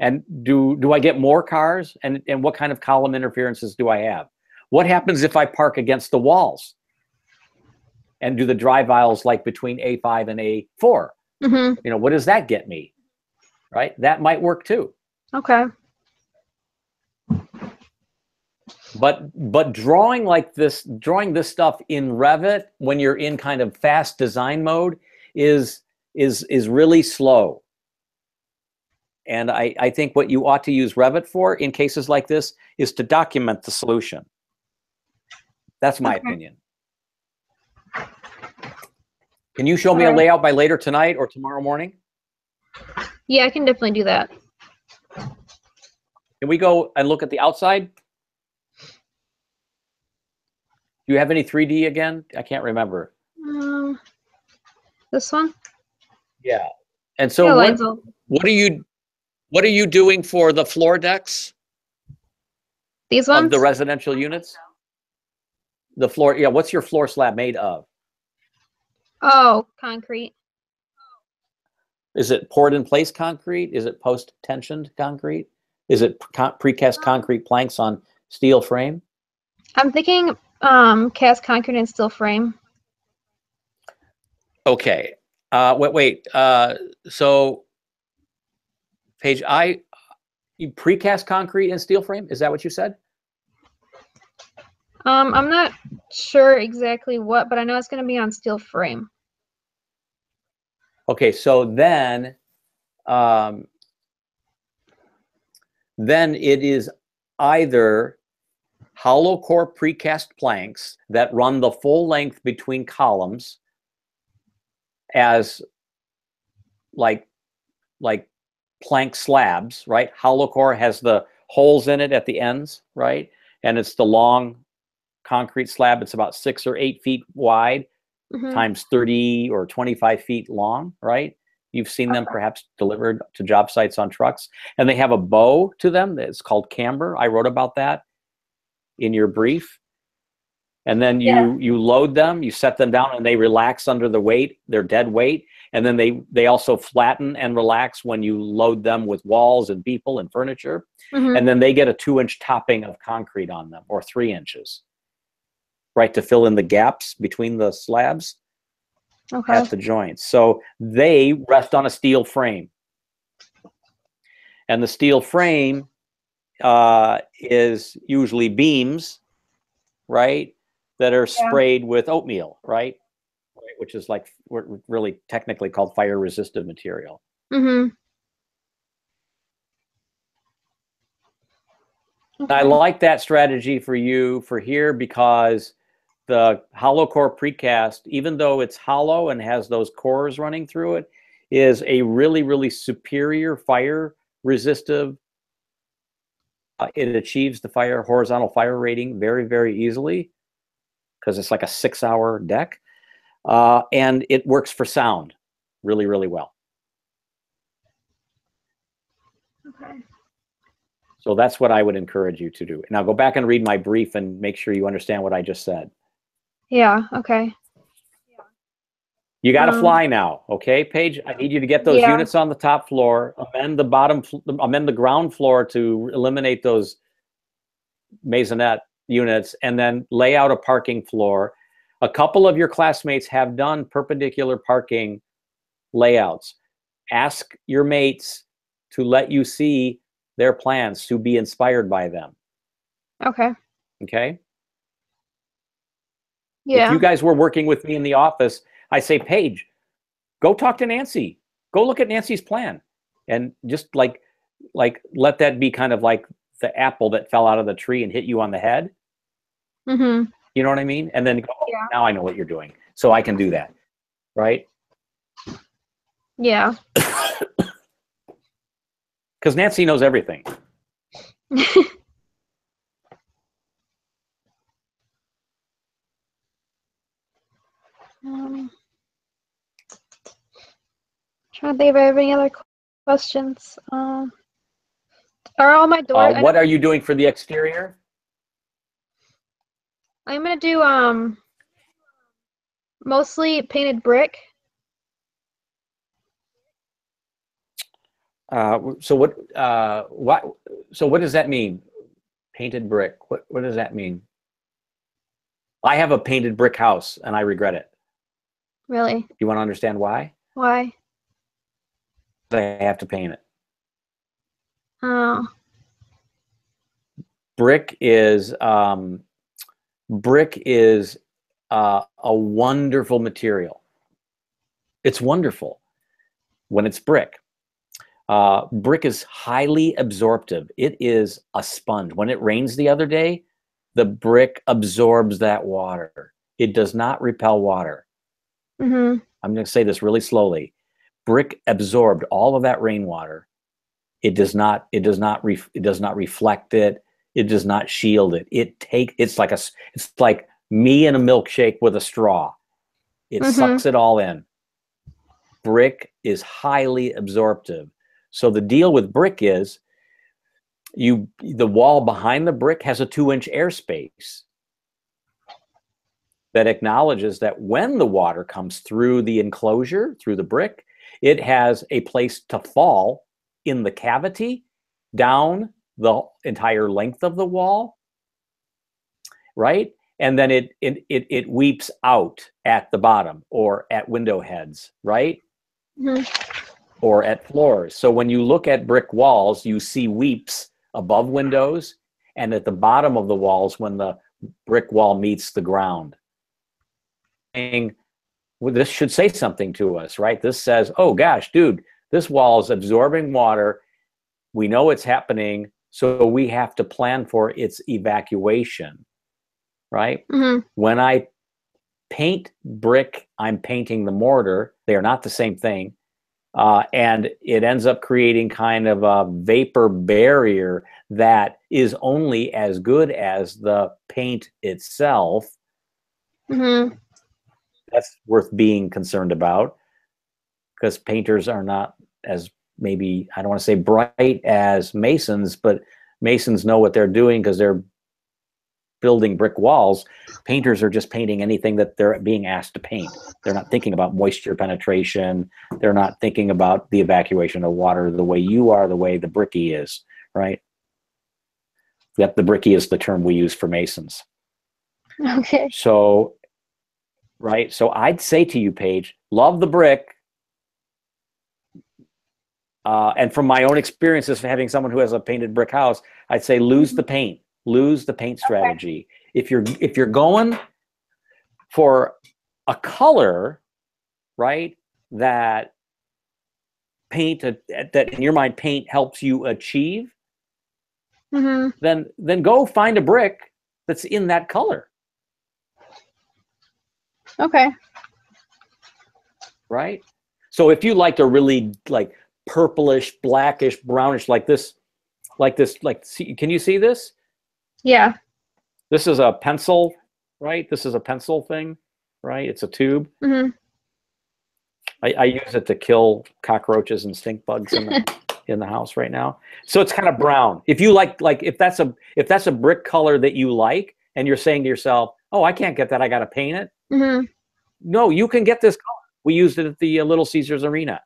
And do I get more cars? And what kind of column interferences do I have? What happens if I park against the walls? And do the drive aisles like between A5 and A4? What does that get me? Right? That might work too. Okay. But drawing this stuff in Revit when you're in kind of fast design mode is really slow. And I think what you ought to use Revit for in cases like this is to document the solution. That's my opinion. Can you show me a layout by later tonight or tomorrow morning? Yeah, I can definitely do that. Can we go and look at the outside? Do you have any 3D again? I can't remember. This one? Yeah. And so what are you doing for the floor decks? These ones? Of the residential units? The floor, yeah, what's your floor slab made of? Oh, concrete. Is it poured in place concrete? Is it post-tensioned concrete? Is it precast concrete planks on steel frame? I'm thinking cast concrete and steel frame. Okay. Wait. So, Paige, you precast concrete and steel frame? Is that what you said? I'm not sure exactly what, but I know it's going to be on steel frame. Okay, so then it is either hollow core precast planks that run the full length between columns as like plank slabs, right? Hollow core has the holes in it at the ends, right? And it's the long concrete slab. It's about 6 or 8 feet wide, times 30 or 25 feet long, right? You've seen them perhaps delivered to job sites on trucks. And they have a bow to them that's called camber. I wrote about that in your brief. And then you load them, you set them down, and they relax under the weight, their dead weight. And then they also flatten and relax when you load them with walls and people and furniture. And then they get a 2-inch topping of concrete on them, or 3 inches, right, to fill in the gaps between the slabs at the joints. So they rest on a steel frame. And the steel frame is usually beams, right, that are sprayed with oatmeal, right, which is like really technically called fire resistant material. Mm-hmm. Okay. I like that strategy for you for here because the hollow core precast, even though it's hollow and has those cores running through it, is a really, really superior fire resistive. It achieves the horizontal fire rating very, very easily because it's like a 6-hour deck. And it works for sound really, really well. Okay. So that's what I would encourage you to do. Now go back and read my brief and make sure you understand what I just said. Yeah, okay. You got to fly now, okay, Paige? I need you to get those units on the top floor, amend the ground floor to eliminate those maisonette units, and then lay out a parking floor. A couple of your classmates have done perpendicular parking layouts. Ask your mates to let you see their plans, to be inspired by them. Okay. Okay? Yeah. If you guys were working with me in the office, I say, Paige, go talk to Nancy. Go look at Nancy's plan. And just like let that be kind of like the apple that fell out of the tree and hit you on the head. Mm-hmm. You know what I mean? And then go, oh, now I know what you're doing. So I can do that. Right? Yeah. Because Nancy knows everything. Trying to think if I have any other questions. Are all my doors? What are you doing for the exterior? I'm gonna do mostly painted brick. So what does that mean? Painted brick. What does that mean? I have a painted brick house and I regret it. Really? You want to understand why? Why? I have to paint it. Oh. Brick is a wonderful material. It's wonderful when it's brick. Brick is highly absorptive. It is a sponge. When it rains the other day, the brick absorbs that water. It does not repel water. Mm-hmm. I'm going to say this really slowly. Brick absorbed all of that rainwater. It does not reflect it. It does not shield it. It's like me in a milkshake with a straw. It sucks it all in. Brick is highly absorptive. So the deal with brick is the wall behind the brick has a 2-inch airspace that acknowledges that when the water comes through the enclosure, through the brick, it has a place to fall in the cavity down the entire length of the wall, right? And then it weeps out at the bottom or at window heads, right? Mm-hmm. Or at floors. So when you look at brick walls, you see weeps above windows and at the bottom of the walls when the brick wall meets the ground. Well, this should say something to us, right? This says, oh gosh, dude, this wall is absorbing water. We know it's happening, so we have to plan for its evacuation, right? Mm-hmm. When I paint brick, I'm painting the mortar. They are not the same thing. And it ends up creating kind of a vapor barrier that is only as good as the paint itself. Mm-hmm. That's worth being concerned about because painters are not as maybe, I don't want to say bright as masons, but masons know what they're doing because they're building brick walls. Painters are just painting anything that they're being asked to paint. They're not thinking about moisture penetration. They're not thinking about the evacuation of water the way you are, the way the bricky is, right? That the bricky is the term we use for masons. Okay. So, right. So I'd say to you, Paige, love the brick. And from my own experiences of having someone who has a painted brick house, I'd say lose the paint. Lose the paint strategy. Okay. If you're going for a color, right, that paint that in your mind paint helps you achieve, then go find a brick that's in that color. Okay. Right? So if you liked a really like purplish, blackish, brownish, like this, see, can you see this? Yeah. This is a pencil, right? This is a pencil thing, right? It's a tube. I use it to kill cockroaches and stink bugs in the house right now. So it's kind of brown. If you like if that's a brick color that you like, and you're saying to yourself, "Oh, I can't get that. I got to paint it." No, you can get this color. We used it at the Little Caesars Arena,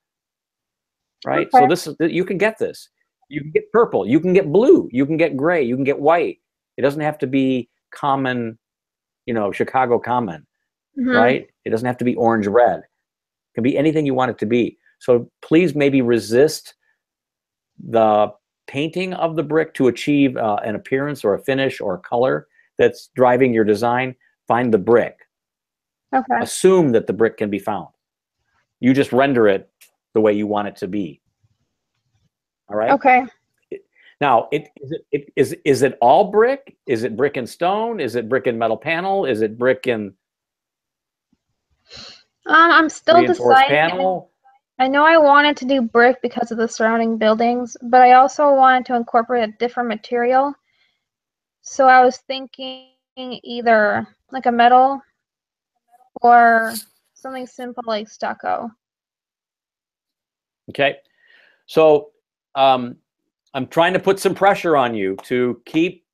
right? Okay. So this is you can get this. You can get purple. You can get blue. You can get gray. You can get white. It doesn't have to be common, Chicago common, right? It doesn't have to be orange red. It can be anything you want it to be. So please maybe resist the painting of the brick to achieve an appearance or a finish or a color that's driving your design. Find the brick. Okay. Assume that the brick can be found. You just render it the way you want it to be. All right? Okay. Now, is it all brick? Is it brick and stone? Is it brick and metal panel? Is it brick and I'm still reinforced deciding. panel? I know I wanted to do brick because of the surrounding buildings, but I also wanted to incorporate a different material. So I was thinking either like a metal or something simple like stucco. Okay. So I'm trying to put some pressure on you to keep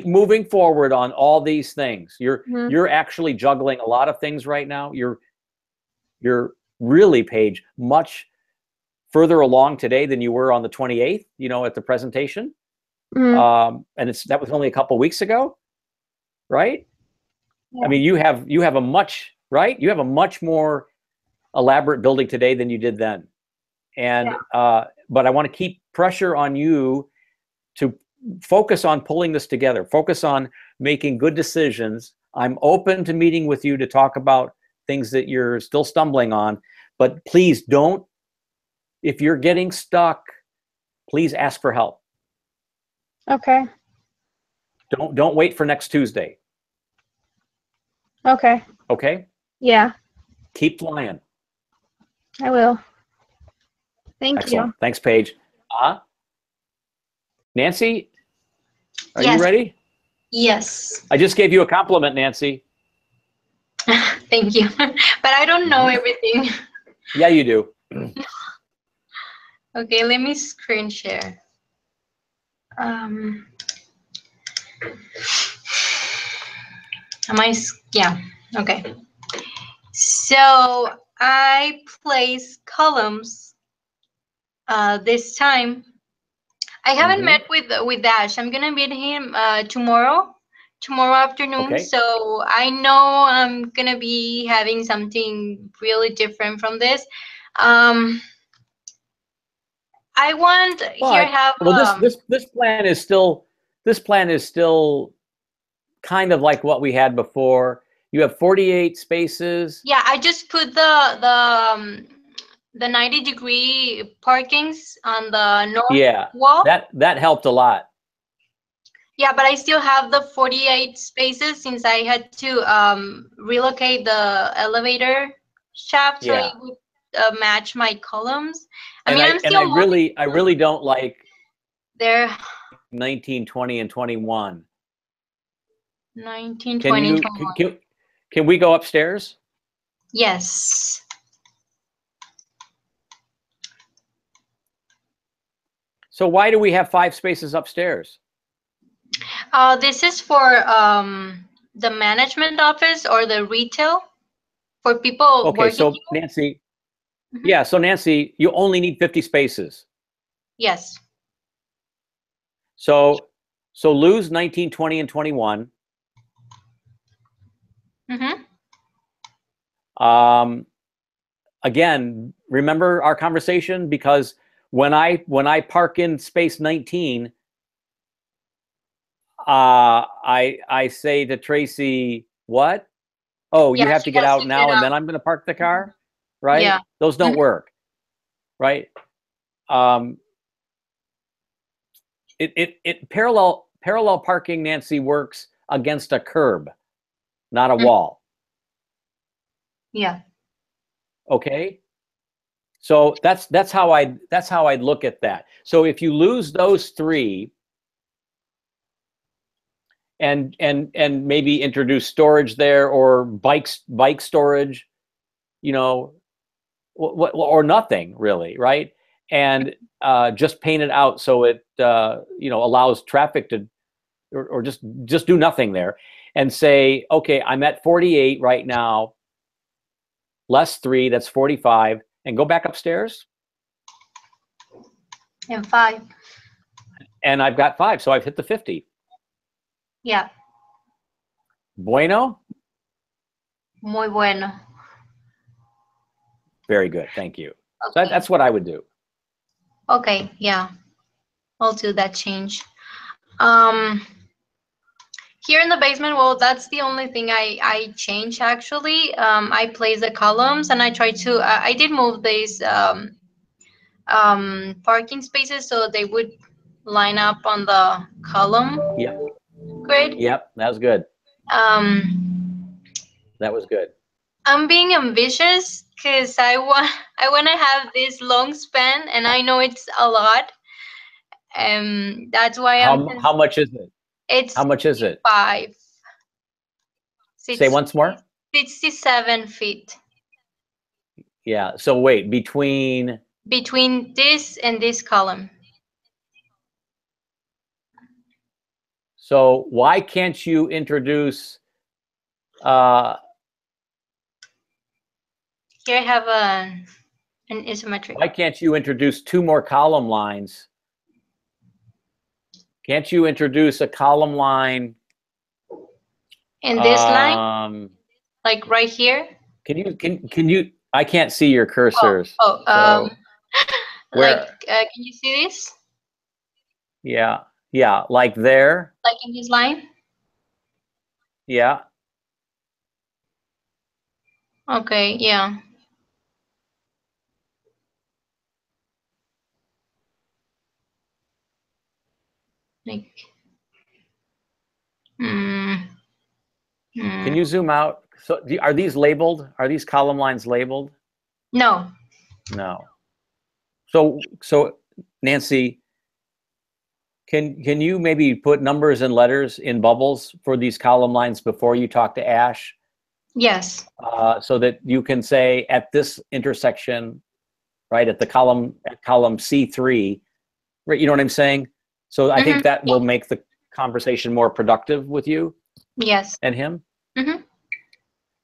moving forward on all these things. You're actually juggling a lot of things right now. You're really, Paige, much further along today than you were on the 28th, at the presentation. And that was only a couple weeks ago, right? Yeah. I mean, you have a much more elaborate building today than you did then. And but I want to keep pressure on you to focus on pulling this together, focus on making good decisions. I'm open to meeting with you to talk about things that you're still stumbling on, but please don't, if you're getting stuck, please ask for help. Okay. Don't wait for next Tuesday. Okay. Okay? Yeah. Keep flying. I will. Thank Excellent. you. Thanks, Paige. Nancy, are Yes. you ready? Yes. I just gave you a compliment, Nancy. Thank you. But I don't know everything. Yeah, you do. Okay, let me screen share. Yeah, okay. So I place columns this time. I haven't met with Ash. I'm gonna meet him tomorrow afternoon. Okay. So I know I'm gonna be having something really different from this. I want this plan is still kind of like what we had before. You have 48 spaces. Yeah, I just put the 90-degree parkings on the north wall. That helped a lot. Yeah, but I still have the 48 spaces since I had to relocate the elevator shaft so it would match my columns. I really don't like there 19, 20, and 21. 19, 20, and 21. Can we go upstairs? Yes. So why do we have 5 spaces upstairs? This is for the management office or the retail for people. Okay, so Nancy, so Nancy, you only need 50 spaces. Yes. So lose 19, 20, and 21. Again, remember our conversation, because when I park in space 19, I say to Tracy, what? Oh, you have to get out now and then I'm going to park the car, right? Yeah. Those don't work, right? parallel parking, Nancy, works against a curb, not a wall. Yeah. Okay. So that's how I'd look at that. So if you lose those three, and maybe introduce storage there, or bike storage, you know, or nothing really, right? And just paint it out so it you know, allows traffic to, or just do nothing there, and say, okay, I'm at 48 right now, less 3, that's 45, and go back upstairs. And 5. And I've got 5, so I've hit the 50. Yeah. Bueno? Muy bueno. Very good, thank you. Okay. So that's what I would do. Okay, yeah. I'll do that change. Here in the basement, well, that's the only thing I changed actually. I placed the columns, and I tried to, I did move these parking spaces so they would line up on the column. Yep. Grid. Yep, that was good. That was good. I'm being ambitious because I want to have this long span, and I know it's a lot. That's why how much is it? It's how much is it? 5. Say once more. 67 feet. Yeah. So wait, between this and this column. So why can't you introduce? Here I have an isometric. Why can't you introduce 2 more column lines? Can't you introduce a column line in this line, like right here? Can you? I can't see your cursors. Where? Like, can you see this? Yeah, like there. Like in this line. Yeah. Okay. Yeah. Like. Can you zoom out? So are these labeled? Are these column lines labeled? No. No. So Nancy, can you maybe put numbers and letters in bubbles for these column lines before you talk to Ash? Yes. So that you can say at this intersection, right, at column C3, right? You know what I'm saying? So I think that will make the conversation more productive with you. Yes. And him.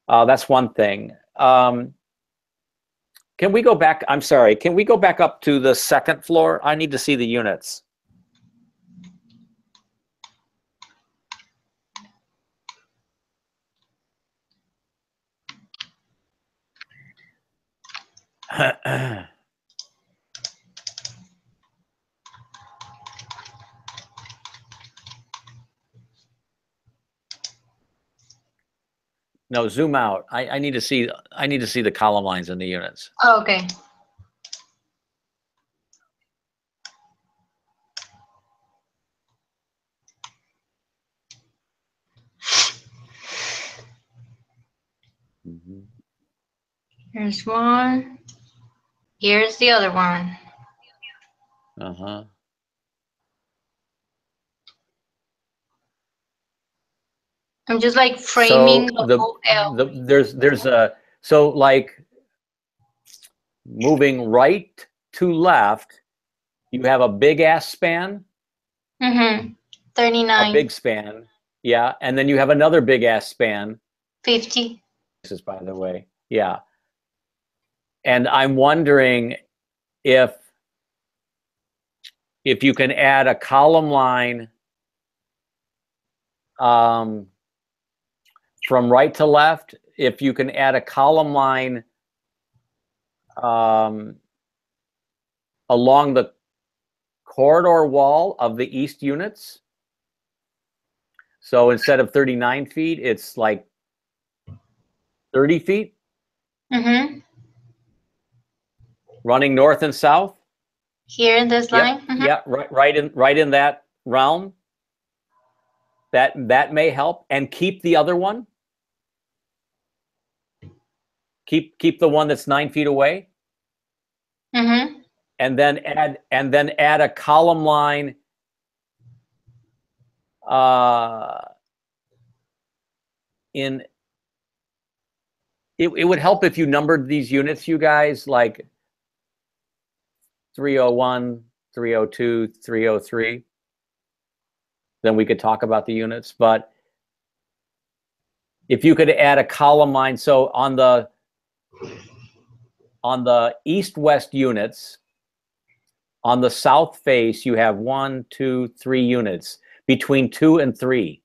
That's one thing. Can we go back? I'm sorry. Can we go back up to the 2nd floor? I need to see the units. No, zoom out. I need to see the column lines in the units. Oh, okay. Here's one. Here's the other one. I'm just like framing so the whole L. There's a, so like moving right to left, you have a big ass span. 39. A big span. Yeah. And then you have another big ass span. 50. This is, by the way. Yeah. And I'm wondering if you can add a column line from right to left, if you can add a column line along the corridor wall of the east units. So instead of 39 feet, it's like 30 feet. Mm-hmm. Running north and south. Here in this line? Mm-hmm. Yeah, right in that realm. That may help. And keep the other one. Keep the one that's 9 feet away. Mm-hmm. And then add a column line in. It would help if you numbered these units, you guys, like 301, 302, 303. Then we could talk about the units. But if you could add a column line, so on the east-west units, on the south face, you have 1, 2, 3 units, between 2 and 3.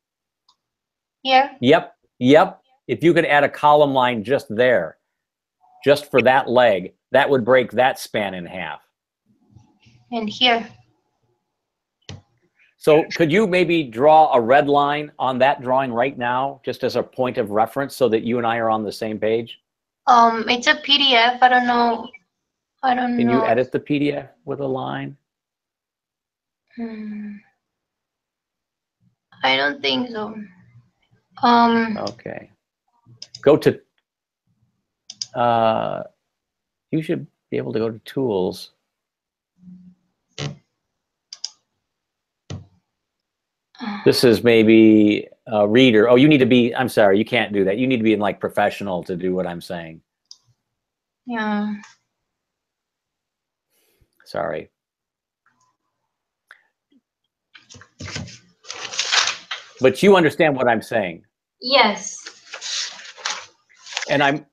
Yeah. Yep. If you could add a column line just there, just for that leg, that would break that span in half. And here. So could you maybe draw a red line on that drawing right now, just as a point of reference, so that you and I are on the same page? It's a PDF. I don't know. Can you edit the PDF with a line? I don't think so. Okay. Go to, you should be able to go to tools. This is maybe a reader. Oh, you need to be, I'm sorry, you can't do that. You need to be in like professional to do what I'm saying. Yeah. Sorry. But you understand what I'm saying. Yes. And I'm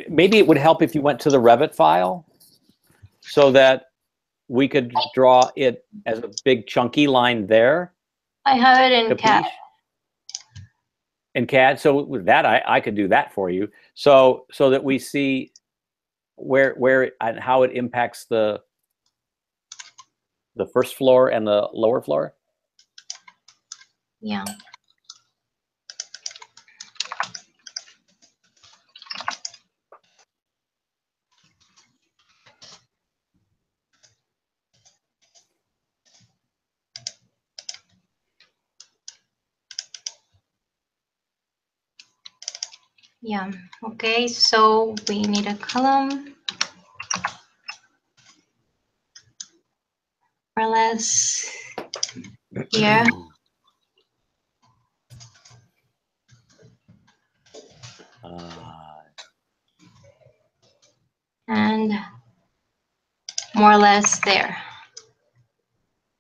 maybe it would help if you went to the Revit file so that we could draw it as a big chunky line there. I have it in CAD. In CAD, so with that I could do that for you. So that we see where and how it impacts the first floor and the lower floor. Yeah. Yeah, okay, so we need a column. More or less here. And more or less there.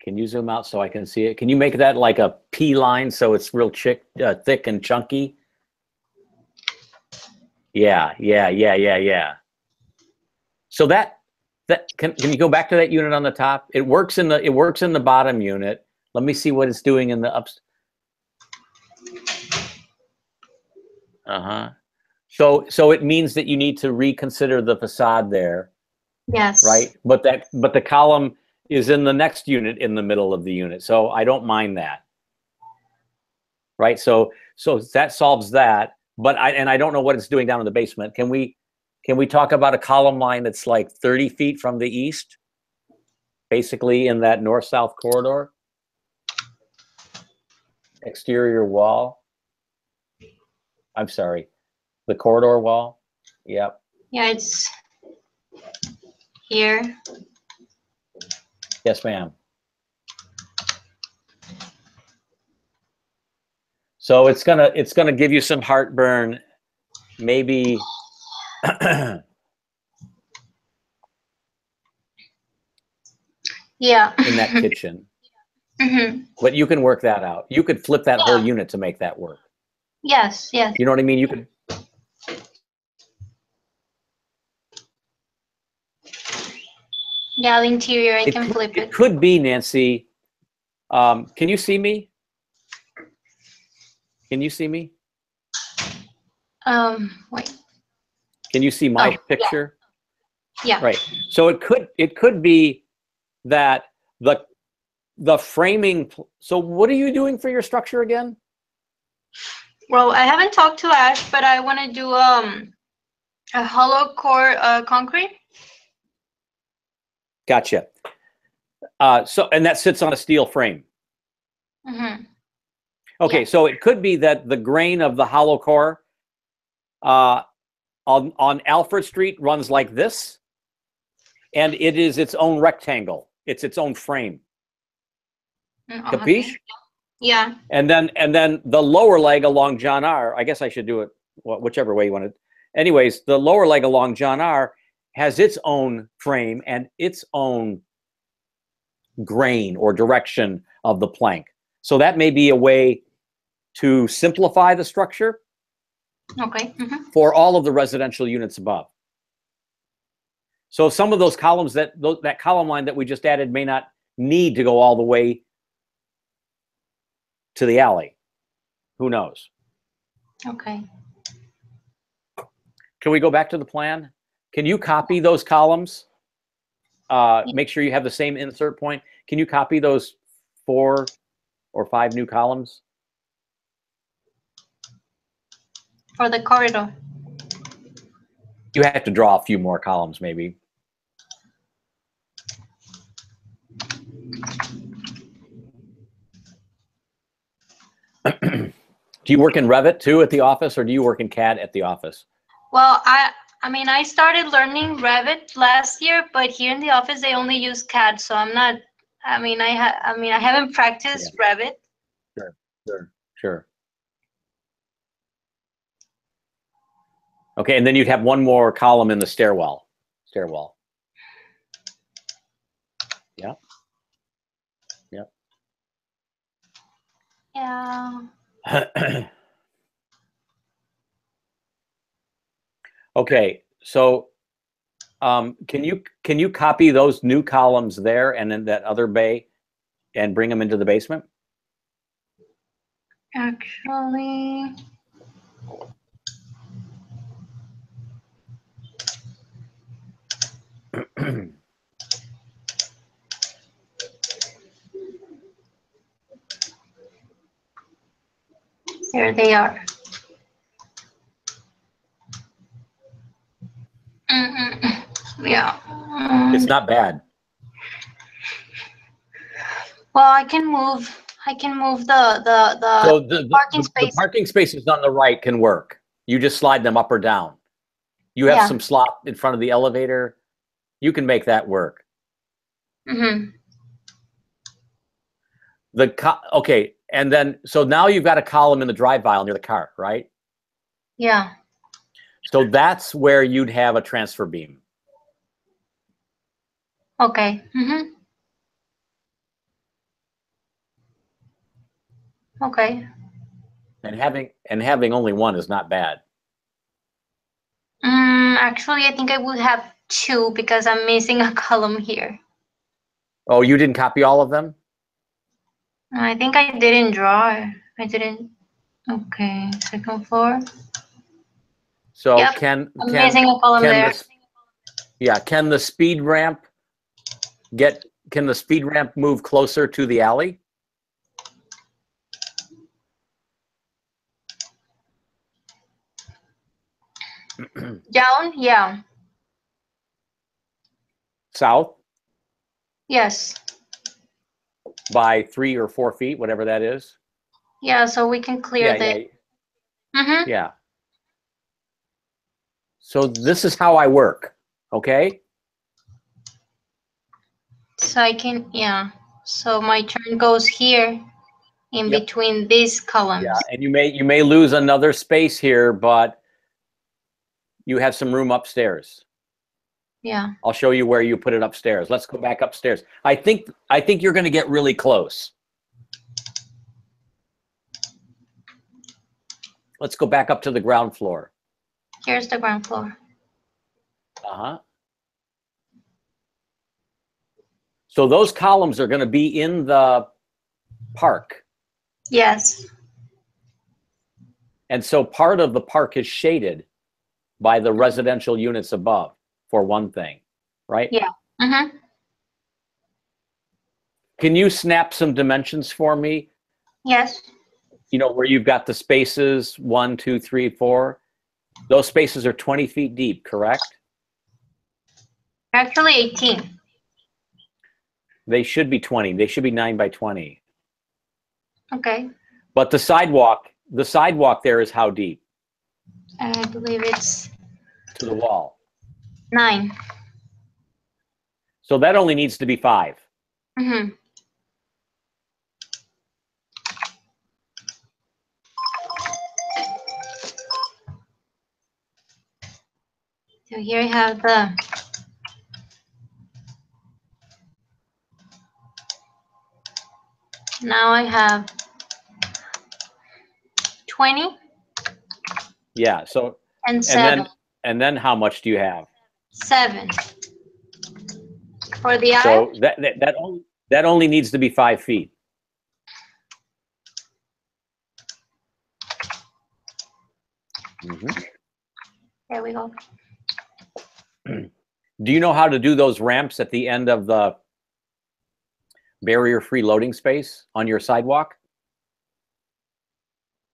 Can you zoom out so I can see it? Can you make that like a P line so it's real thick and chunky? Yeah. So that can you go back to that unit on the top? It works in the bottom unit. Let me see what it's doing in the ups. So it means that you need to reconsider the facade there. Yes. Right? But the column is in the next unit in the middle of the unit. So I don't mind that. Right? So that solves that. But I don't know what it's doing down in the basement. Can we talk about a column line that's like 30 feet from the east? Basically in that north-south corridor? Exterior wall. I'm sorry. The corridor wall? Yep. Yeah, it's here. Yes, ma'am. So it's gonna give you some heartburn, maybe. Yeah. In that kitchen. Mm-hmm. But you can work that out. You could flip that whole unit to make that work. Yes. You know what I mean? You could. Yeah, the interior, I can flip it. It could be, Nancy. Can you see me? Can you see me? Wait. Can you see my picture? Yeah. Right. So it could be that the framing. So what are you doing for your structure again? Well, I haven't talked to Ash, but I want to do a hollow core concrete. Gotcha. And that sits on a steel frame. Mm-hmm. Okay, so it could be that the grain of the hollow core on Alfred Street runs like this, and it is its own rectangle. It's its own frame. Capiche? Yeah. And then the lower leg along John R. I guess I should do it whichever way you want it. Anyways, the lower leg along John R. has its own frame and its own grain or direction of the plank. So that may be a way to simplify the structure. Okay. For all of the residential units above. So some of those columns, that column line that we just added may not need to go all the way to the alley. Who knows? Okay. Can we go back to the plan? Can you copy those columns? Make sure you have the same insert point. Can you copy those 4 or 5 new columns? For the corridor. You have to draw a few more columns, maybe. Do you work in Revit too at the office, or do you work in CAD at the office? Well, I mean, I started learning Revit last year, but here in the office they only use CAD, so I'm not. I mean, I haven't practiced Revit. Sure. Okay, and then you'd have one more column in the stairwell. Yeah. Okay, so can you copy those new columns there and then that other bay and bring them into the basement? Actually. There they are. Yeah. It's not bad. Well, I can move the parking space. The parking spaces on the right can work. You just slide them up or down. You have some slot in front of the elevator. You can make that work. Okay, and then so now you've got a column in the drive aisle near the cart, right? Yeah. So that's where you'd have a transfer beam. Okay. Okay. And having only one is not bad. Actually, I think I would have 2 because I'm missing a column here. Oh, you didn't copy all of them? I think I didn't draw. I didn't. Okay, second floor. So yep. I'm missing a column there. Can the speed ramp move closer to the alley? Down, yeah. South? Yes. By 3 or 4 feet, whatever that is. Yeah, so we can clear the. Yeah. So this is how I work, okay? So I can, So my turn goes here in between these columns. Yeah, and you may lose another space here, but you have some room upstairs. Yeah. I'll show you where you put it upstairs. Let's go back upstairs. I think you're going to get really close. Let's go back up to the ground floor. Here's the ground floor. So those columns are going to be in the park. Yes. And so part of the park is shaded by the residential units above, for one thing, right? Yeah. Can you snap some dimensions for me? Yes. You know, where you've got the spaces 1, 2, 3, 4. Those spaces are 20 feet deep, correct? Actually 18. They should be 20. They should be 9 by 20. Okay. But the sidewalk there is how deep? I believe it's to the wall. 9. So that only needs to be 5. Mm-hmm. So here I have the now I have 20. Yeah. So and 7. And then how much do you have? 7 for the so aisle. So that only needs to be 5 feet. Mm-hmm. There we go. Do you know how to do those ramps at the end of the barrier-free loading space on your sidewalk?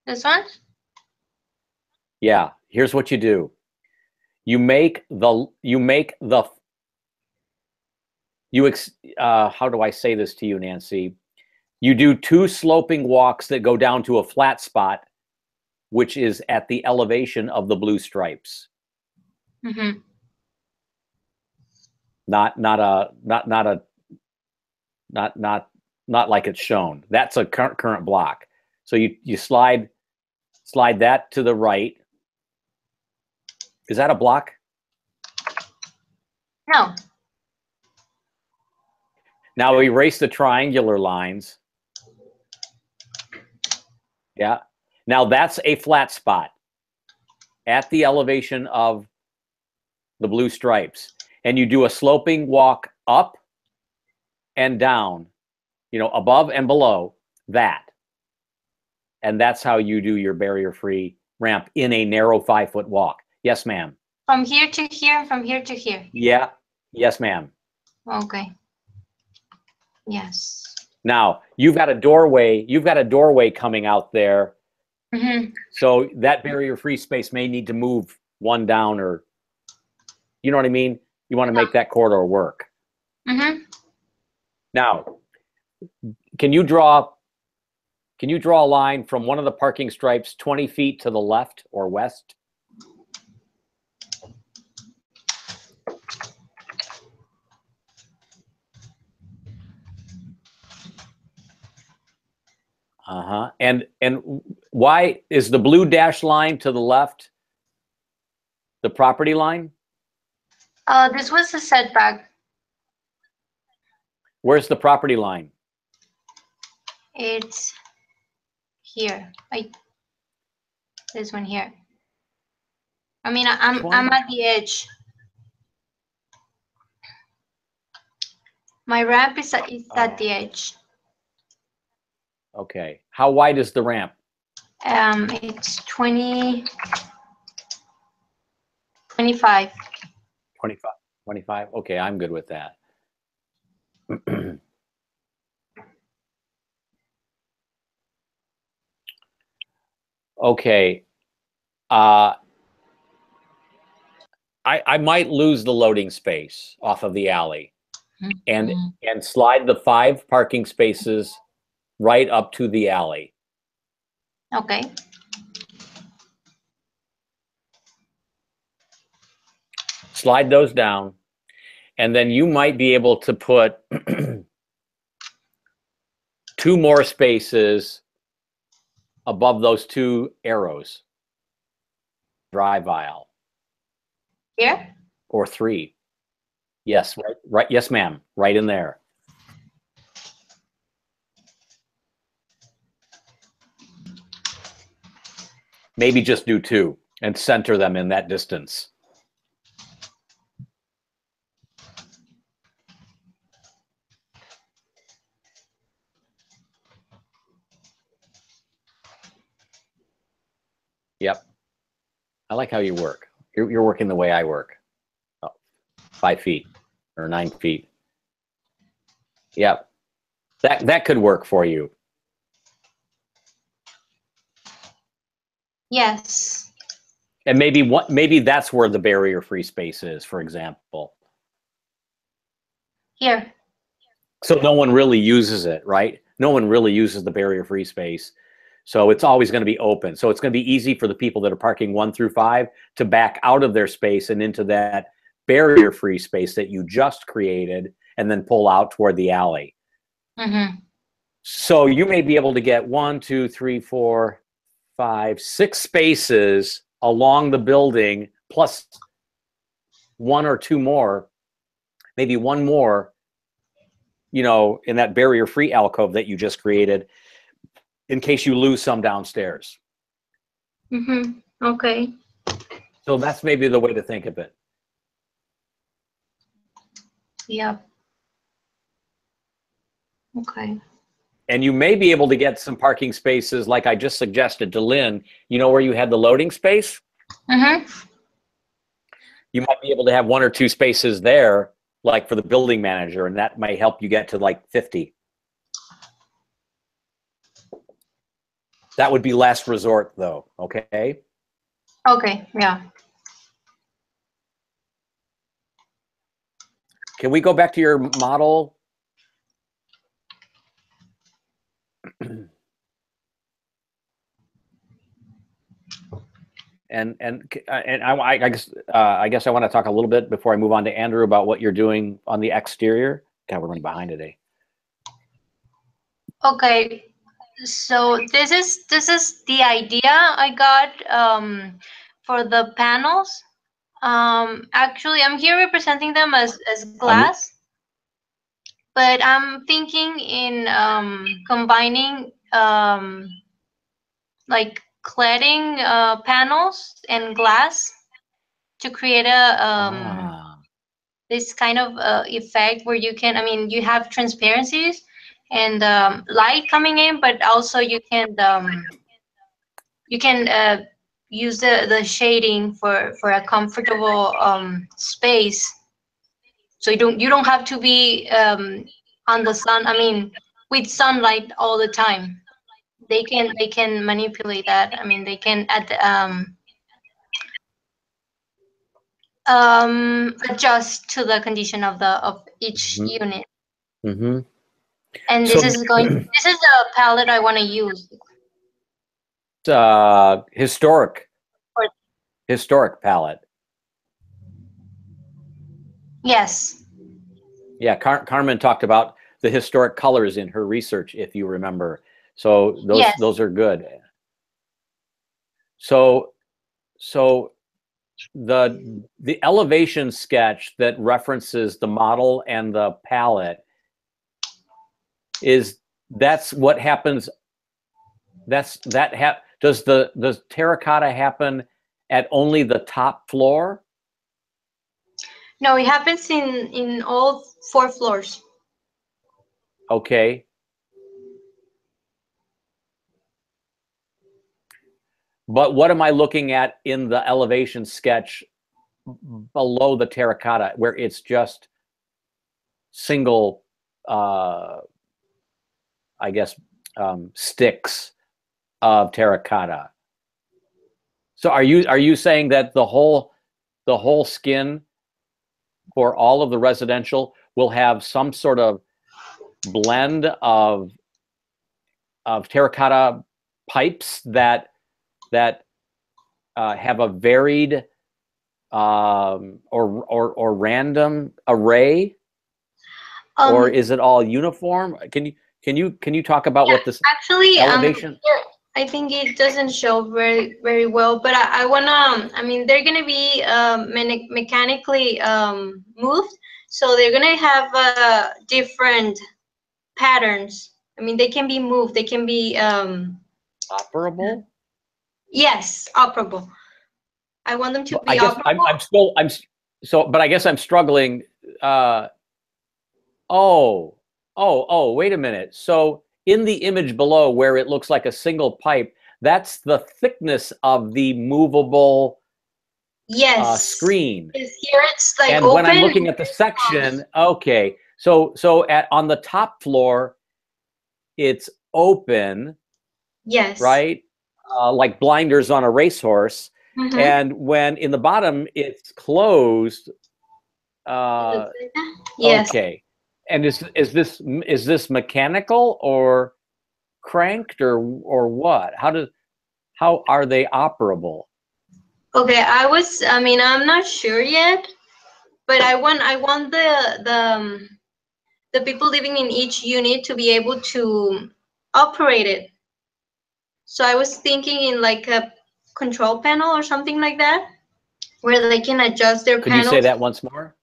This one? Yeah. Here's what you do. You make the how do I say this to you, Nancy? You do 2 sloping walks that go down to a flat spot, which is at the elevation of the blue stripes. Mm-hmm. Not like it's shown. That's a current block. So you slide that to the right. Is that a block? No. Now erase the triangular lines. Yeah. Now that's a flat spot at the elevation of the blue stripes. And you do a sloping walk up and down, above and below that. And that's how you do your barrier-free ramp in a narrow 5-foot walk. Yes, ma'am. From here to here, from here to here. Yeah. Yes, ma'am. Okay. Yes. Now, you've got a doorway coming out there. Mm-hmm. So that barrier-free space may need to move one down, or you know what I mean? You want to make that corridor work. Mm-hmm. Now, can you draw a line from one of the parking stripes 20 feet to the left or west? Uh-huh. And why is the blue dashed line to the left the property line? This was the setback. Where's the property line? It's here. This one here. I mean, I'm at the edge. My ramp is at the edge. Okay. How wide is the ramp? It's 25. 25. 25. Okay, I'm good with that. Okay. I might lose the loading space off of the alley, and slide the 5 parking spaces right up to the alley. Okay. Slide those down, and then you might be able to put 2 more spaces above those 2 arrows. Drive aisle. Here? Or 3. Yes, right. Yes, ma'am. Right in there. Maybe just do 2 and center them in that distance. Yep. I like how you work. You're working the way I work. 5 feet or 9 feet. Yep. That could work for you. Yes. And maybe that's where the barrier-free space is, for example. Here. So no one really uses it, right? No one really uses the barrier-free space. So it's always going to be open. So it's going to be easy for the people that are parking 1 through 5 to back out of their space and into that barrier-free space that you just created and then pull out toward the alley. Mm-hmm. So you may be able to get 1, 2, 3, 4, 5, 6 spaces along the building, plus 1 or 2 more, maybe 1 more, you know, in that barrier-free alcove that you just created, in case you lose some downstairs. Mm-hmm. Okay. So that's maybe the way to think of it. Yeah. Okay. And you may be able to get some parking spaces like I just suggested to Lynn. You know where you had the loading space? Mm-hmm. You might be able to have 1 or 2 spaces there, like for the building manager, and that might help you get to like 50. That would be last resort though, okay? Okay, yeah. Can we go back to your model? And I guess I want to talk a little bit before I move on to Andrew about what you're doing on the exterior. God, we're running behind today. Okay, so this is the idea I got for the panels. Actually, I'm here representing them as glass, but I'm thinking in combining like cladding panels and glass to create a this kind of effect where you can, I mean, you have transparencies and light coming in, but also you can use the shading for a comfortable space. So you don't have to be on the sun. I mean, with sunlight all the time. They can manipulate that. I mean, they can adjust to the condition of each unit. Mm-hmm. And this is a palette I want to use. Historic palette. Yes. Yeah, Carmen talked about the historic colors in her research, if you remember. So those are good. So the elevation sketch that references the model and the palette that's what happens. Does the terracotta happen at only the top floor? No, it happens in all 4 floors. Okay. But what am I looking at in the elevation sketch below the terracotta, where it's just single, I guess, sticks of terracotta? So are you saying that the whole skin for all of the residential will have some sort of blend of terracotta pipes that have a varied or random array, or is it all uniform? Can you talk about what this actually elevation? I think it doesn't show very well, but I wanna. I mean, they're gonna be mechanically moved, so they're gonna have different patterns. I mean, they can be moved. They can be operable. Yes, operable. I want them to be operable. But I guess I'm struggling. Wait a minute. So in the image below, where it looks like a single pipe, that's the thickness of the movable screen. Here it's like and open. When I'm looking at the section, okay. So on the top floor, it's open. Yes. Right? Like blinders on a racehorse. Mm-hmm. And when in the bottom it's closed. Yes. Okay. And is this mechanical or cranked or what? How are they operable? Okay, I mean, I'm not sure yet, but I want the people living in each unit to be able to operate it. So I was thinking in like a control panel or something like that, where they can adjust their panels. Could you say that once more?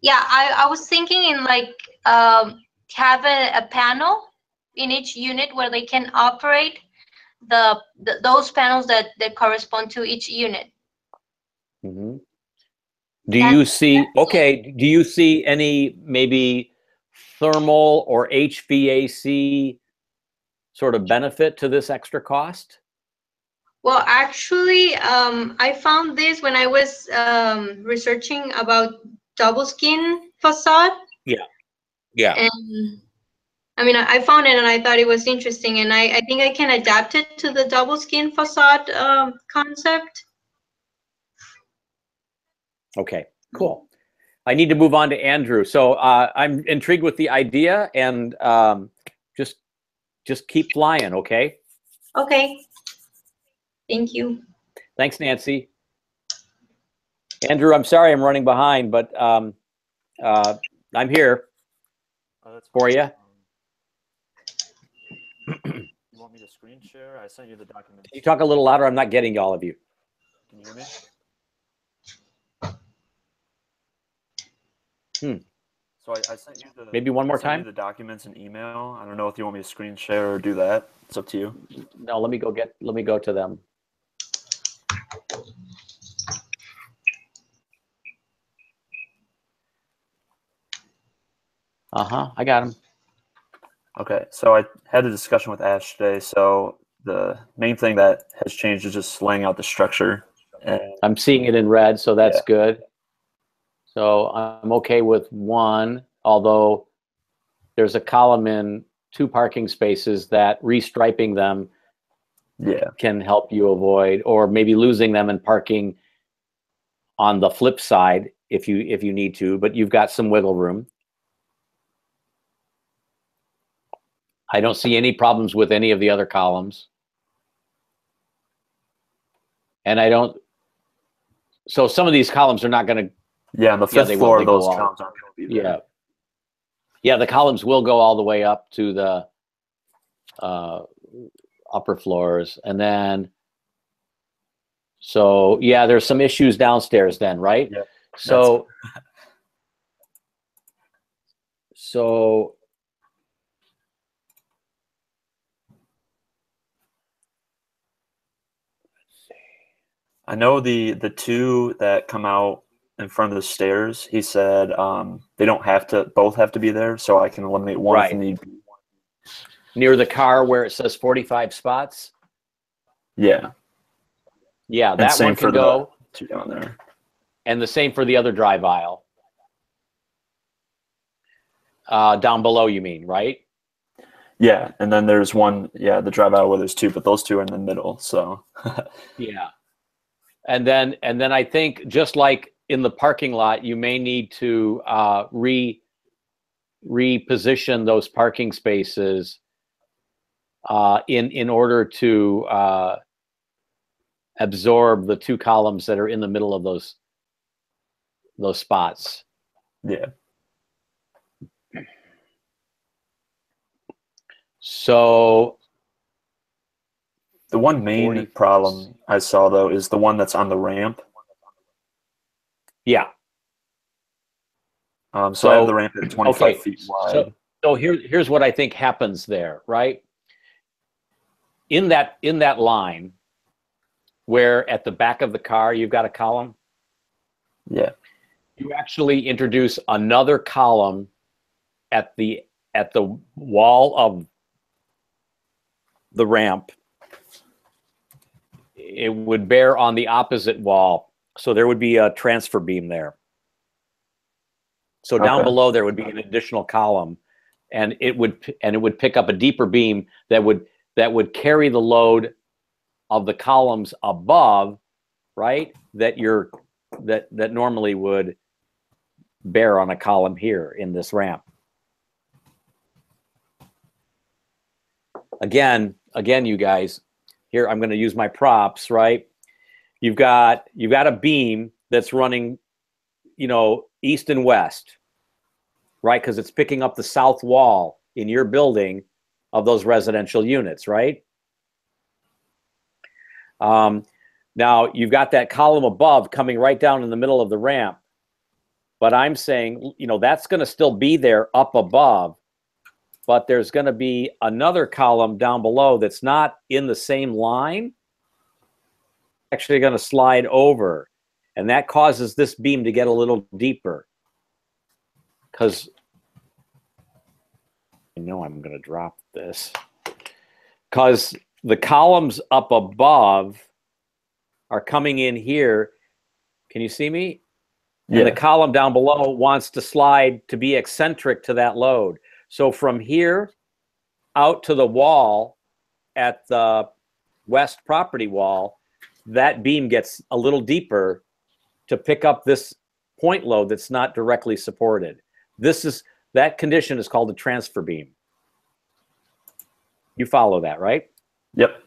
Yeah, I was thinking in like have a panel in each unit where they can operate those panels that correspond to each unit. Mm-hmm. Do you see any maybe thermal or HVAC sort of benefit to this extra cost? Well, actually, I found this when I was researching about double skin facade. Yeah. And I mean, I found it and I thought it was interesting, and I think I can adapt it to the double skin facade concept. Okay, cool. I need to move on to Andrew. So I'm intrigued with the idea, and just keep flying, okay? Okay. Thank you. Thanks, Nancy. Andrew, I'm sorry I'm running behind, but I'm here for you. You want me to screen share? I sent you the document. Can you talk a little louder? I'm not getting all of you. Can you hear me? So I sent you the maybe one more time. The documents in email. I don't know if you want me to screen share or do that. It's up to you. No, let me go to them. I got them. Okay, so I had a discussion with Ash today. So the main thing that has changed is just laying out the structure. And I'm seeing it in red, so that's good. So I'm okay with one, although there's a column in 2 parking spaces that restriping them can help you avoid, or maybe losing them and parking on the flip side if you need to, but you've got some wiggle room. I don't see any problems with any of the other columns. And so some of these columns are not going to. Yeah, on the 5th floor, those columns aren't going to be there. Yeah, the columns will go all the way up to the upper floors. And then, so yeah, there's some issues downstairs then, right? Yeah. So I know the 2 that come out in front of the stairs, he said they don't have to both have to be there, so I can eliminate one if need be. Near the car where it says 45 spots? Yeah, that one can go. 2 down there. And the same for the other drive aisle. Down below, you mean, right? Yeah, and then there's one, the drive aisle where there's 2, but those 2 are in the middle, so. Yeah. And then I think just like in the parking lot, you may need to reposition those parking spaces in order to absorb the 2 columns that are in the middle of those spots. Yeah. So the one main problem I saw, though, is the one that's on the ramp. Yeah. So I have the ramp at 25 feet wide. So here's what I think happens there, right? In that line, where at the back of the car you've got a column. Yeah. You actually introduce another column at the wall of the ramp. It would bear on the opposite wall, so there would be a transfer beam there. So down below there would be an additional column, and it would pick up a deeper beam that would carry the load of the columns above, right? That normally would bear on a column here in this ramp. again, you guys, here I'm going to use my props, right? You've got a beam that's running, east and west, right? Because it's picking up the south wall in your building of those residential units, right? Now you've got that column above coming right down in the middle of the ramp, but I'm saying, that's going to still be there up above, but there's going to be another column down below that's not in the same line, actually going to slide over, and that causes this beam to get a little deeper, because I know I'm going to drop this, because the columns up above are coming in here. Can you see me? Yeah. And the column down below wants to slide to be eccentric to that load. So from here out to the wall at the west property wall, that beam gets a little deeper to pick up this point load that's not directly supported. That condition is called a transfer beam. You follow that, right? Yep.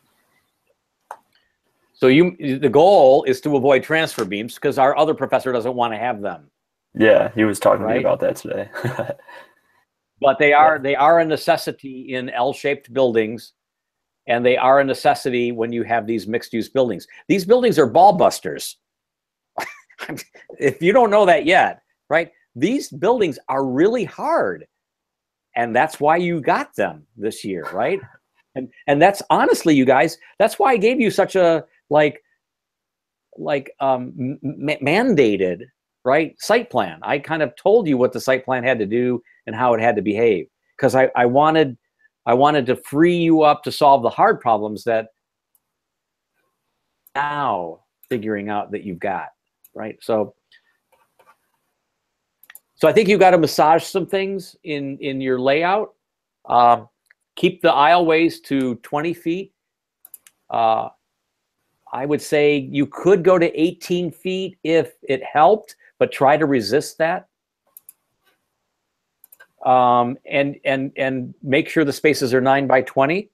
So the goal is to avoid transfer beams because our other professor doesn't want to have them. Yeah, he was talking to me about that today. But they are a necessity in L-shaped buildings, and they are a necessity when you have these mixed-use buildings. These buildings are ball busters. If you don't know that yet, right? These buildings are really hard, and that's why you got them this year, right? And that's honestly, you guys, that's why I gave you such a mandated, right, site plan. I kind of told you what the site plan had to do and how it had to behave, because I wanted to free you up to solve the hard problems that now figuring out that you've got, right? So I think you've got to massage some things in your layout. Keep the aisleways to 20 feet. I would say you could go to 18 feet if it helped, but try to resist that. And make sure the spaces are 9 by 20.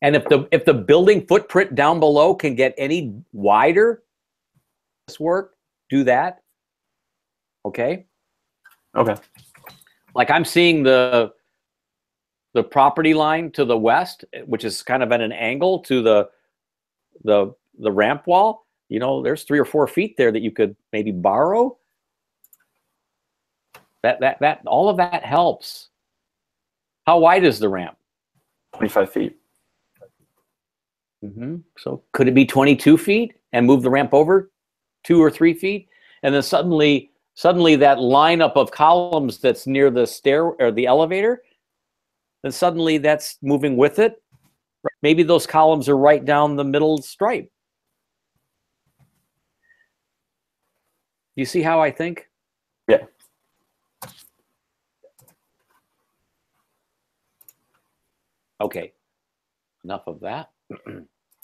And if the building footprint down below can get any wider, this work, do that. Okay. Okay. Like I'm seeing the property line to the west, which is kind of at an angle to the ramp wall. There's 3 or 4 feet there that you could maybe borrow. That all of that helps. How wide is the ramp? 25 feet. Mm-hmm. So could it be 22 feet and move the ramp over 2 or 3 feet, and then suddenly that lineup of columns that's near the stair or the elevator, then suddenly that's moving with it. Maybe those columns are right down the middle stripe. You see how I think? Yeah. Okay. Enough of that.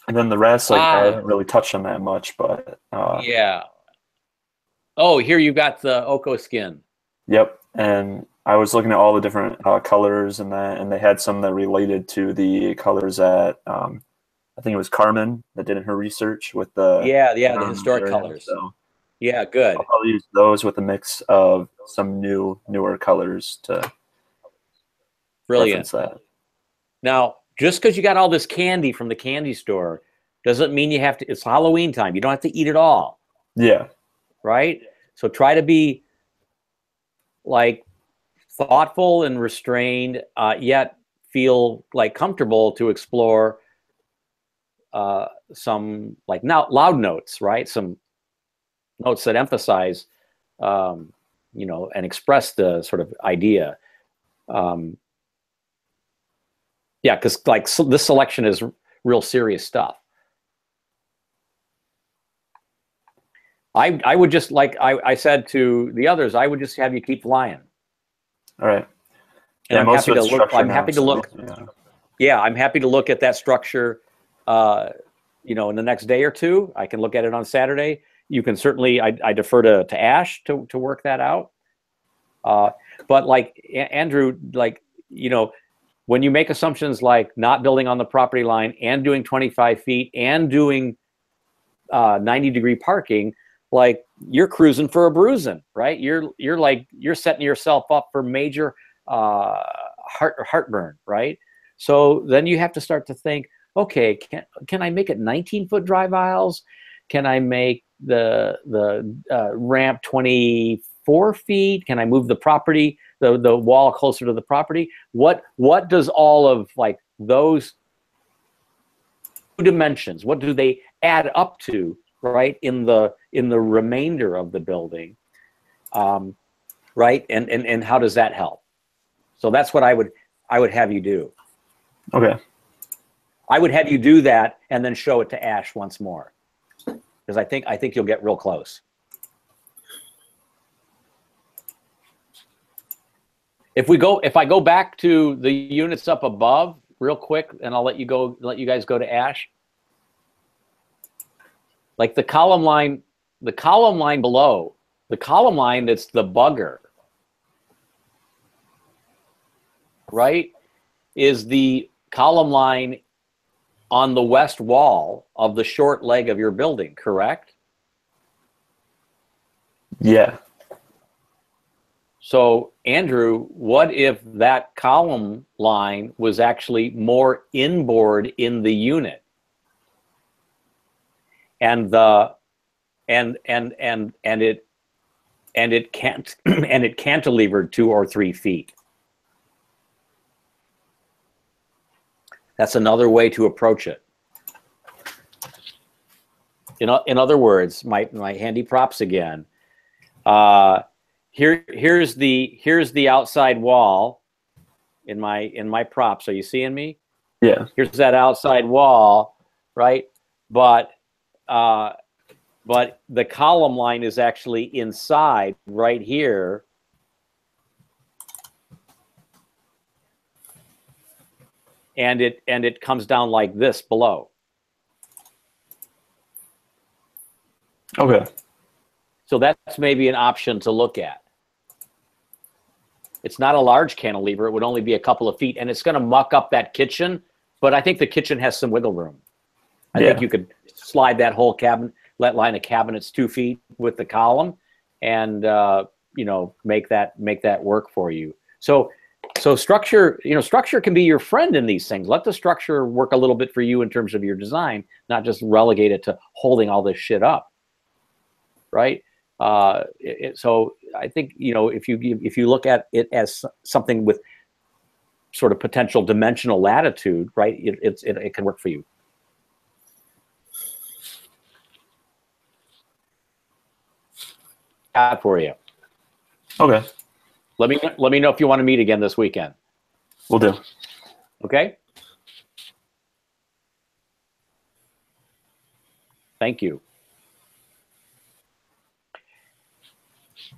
And then the rest, I haven't really touched on that much, but yeah. Oh, here you got the Oko skin. Yep. And I was looking at all the different colors and they had some that related to the colors that I think it was Carmen that did in her research with the the historic colors. So yeah, good. I'll probably use those with a mix of some newer colors to reference that. Now, just because you got all this candy from the candy store doesn't mean you have to. It's Halloween time. You don't have to eat it all. Yeah. Right. So try to be thoughtful and restrained, yet feel comfortable to explore some loud notes, right? Some notes that emphasize, and express the sort of idea. Yeah, because this selection is real serious stuff. I would just, I said to the others, I would just have you keep flying. All right. And I'm happy to look. I'm happy to look. Yeah, I'm happy to look at that structure. In the next day or two, I can look at it on Saturday. You can certainly. I defer to Ash to work that out. But Andrew, when you make assumptions like not building on the property line and doing 25 feet and doing 90-degree parking, like you're cruising for a bruising, right? You're setting yourself up for major heartburn, right? So then you have to start to think, okay, can I make it 19-foot drive aisles? Can I make the ramp 24 feet? Can I move the property, the wall closer to the property? What does all of like those dimensions, what do they add up to, right, in the remainder of the building, right? And how does that help? So that's what I would have you do. Okay. I would have you do that and then show it to Ash once more, because I think you'll get real close. If I go back to the units up above real quick, and I'll let you guys go to Ash. Like the column line below, the column line that's the bugger, right, is the column line on the west wall of the short leg of your building, correct? Yeah. So, Andrew, what if that column line was actually more inboard in the unit? And it cantilevered 2 or 3 feet. That's another way to approach it. In other words, my handy props again. Here's the outside wall in my props. Are you seeing me? Yeah. Here's that outside wall, right? But the column line is actually inside right here. And it comes down like this below. Okay. So that's maybe an option to look at. It's not a large cantilever. It would only be a couple of feet, and it's going to muck up that kitchen. But I think the kitchen has some wiggle room. I think you could slide that whole line of cabinets 2 feet with the column, and make that work for you. So structure can be your friend in these things. Let the structure work a little bit for you in terms of your design, not just relegate it to holding all this shit up, right? So I think if you look at it as something with sort of potential dimensional latitude, right, it can work for you. For you. Okay. Let me know if you want to meet again this weekend. Will do. Okay. Thank you.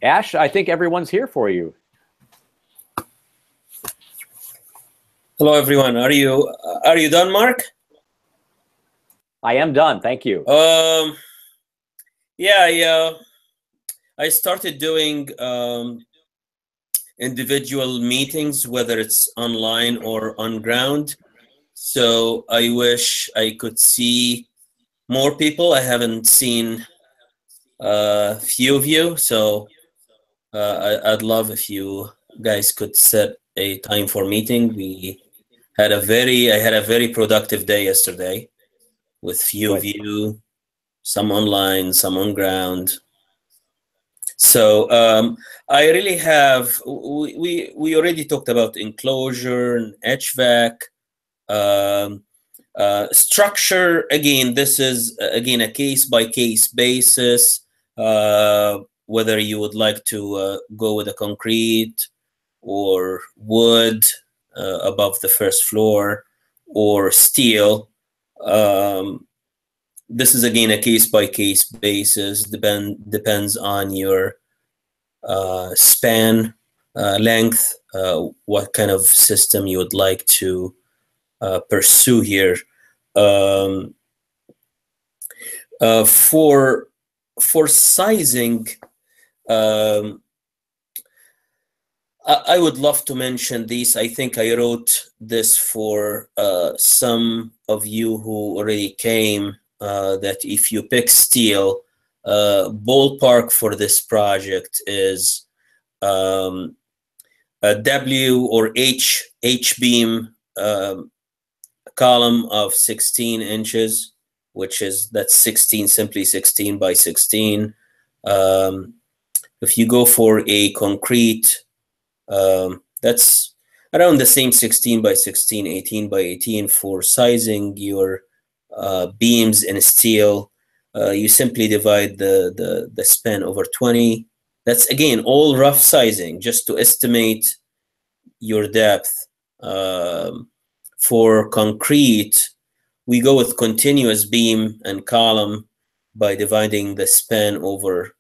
Ash, I think everyone's here for you. Hello, everyone. Are you done, Mark? I am done. Thank you. Yeah. I started doing individual meetings, whether it's online or on ground. So I wish I could see more people. I haven't seen a few of you, so I'd love if you guys could set a time for meeting. I had a very productive day yesterday with few of you, some online, some on ground. So I really have, we already talked about enclosure and HVAC. Structure, again, this is, again, a case-by-case basis, whether you would like to go with a concrete or wood above the first floor or steel. This is, again, a case-by-case basis, depends on your span, length, what kind of system you would like to pursue here. For sizing, I would love to mention these. I think I wrote this for some of you who already came, that if you pick steel, ballpark for this project is a W or H beam column of 16 inches, which is, that's 16, simply 16 by 16. If you go for a concrete, that's around the same 16 by 16, 18 by 18 for sizing your beams in steel. You simply divide the span over 20. That's, again, all rough sizing, just to estimate your depth. For concrete, we go with continuous beam and column by dividing the span over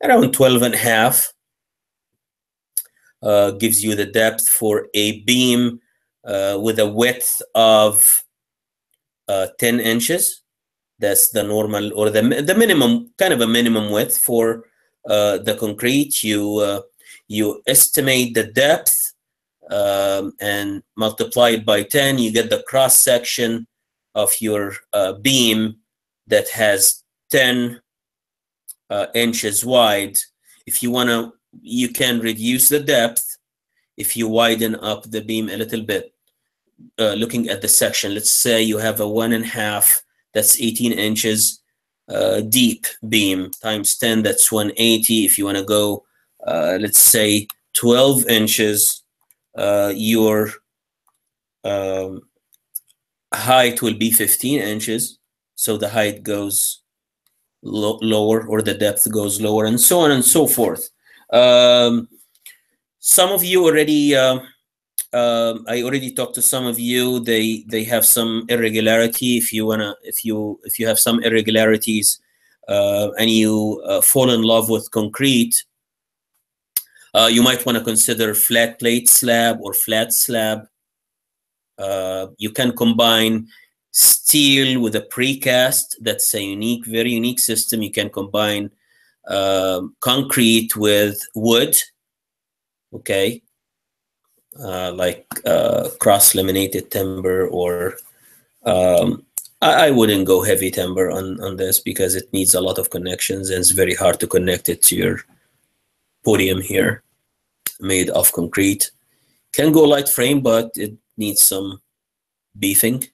around 12.5. Gives you the depth for a beam with a width of 10 inches. That's the normal, or the minimum, kind of a minimum width for the concrete. You estimate the depth and multiply it by 10. You get the cross section of your beam that has 10 inches wide. If you want to, you can reduce the depth if you widen up the beam a little bit. Looking at the section, let's say you have a 1.5, that's 18 inches deep beam, times 10, that's 180. If you want to go, let's say 12 inches, your height will be 15 inches. So the height goes lower, or the depth goes lower, and so on and so forth. Some of you already, I already talked to some of you. They have some irregularity. If you wanna, if you have some irregularities and you fall in love with concrete, you might want to consider flat plate slab or flat slab. You can combine steel with a precast. That's a unique, very unique system. You can combine concrete with wood, okay, like cross-laminated timber, or I wouldn't go heavy timber on this because it needs a lot of connections and it's very hard to connect it to your podium here, made of concrete. Can go light frame, but it needs some beefing.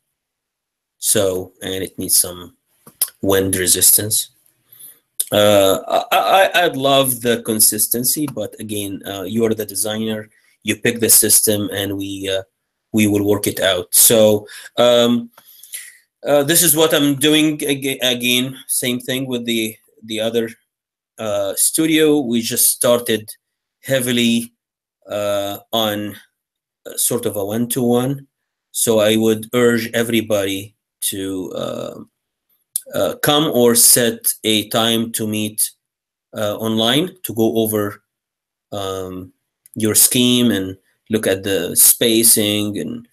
So, and it needs some wind resistance. I'd love the consistency, but again, you are the designer. You pick the system, and we will work it out. So this is what I'm doing. Again, same thing with the other studio. We just started heavily on sort of a one-to-one. So I would urge everybody to come or set a time to meet online to go over your scheme and look at the spacing and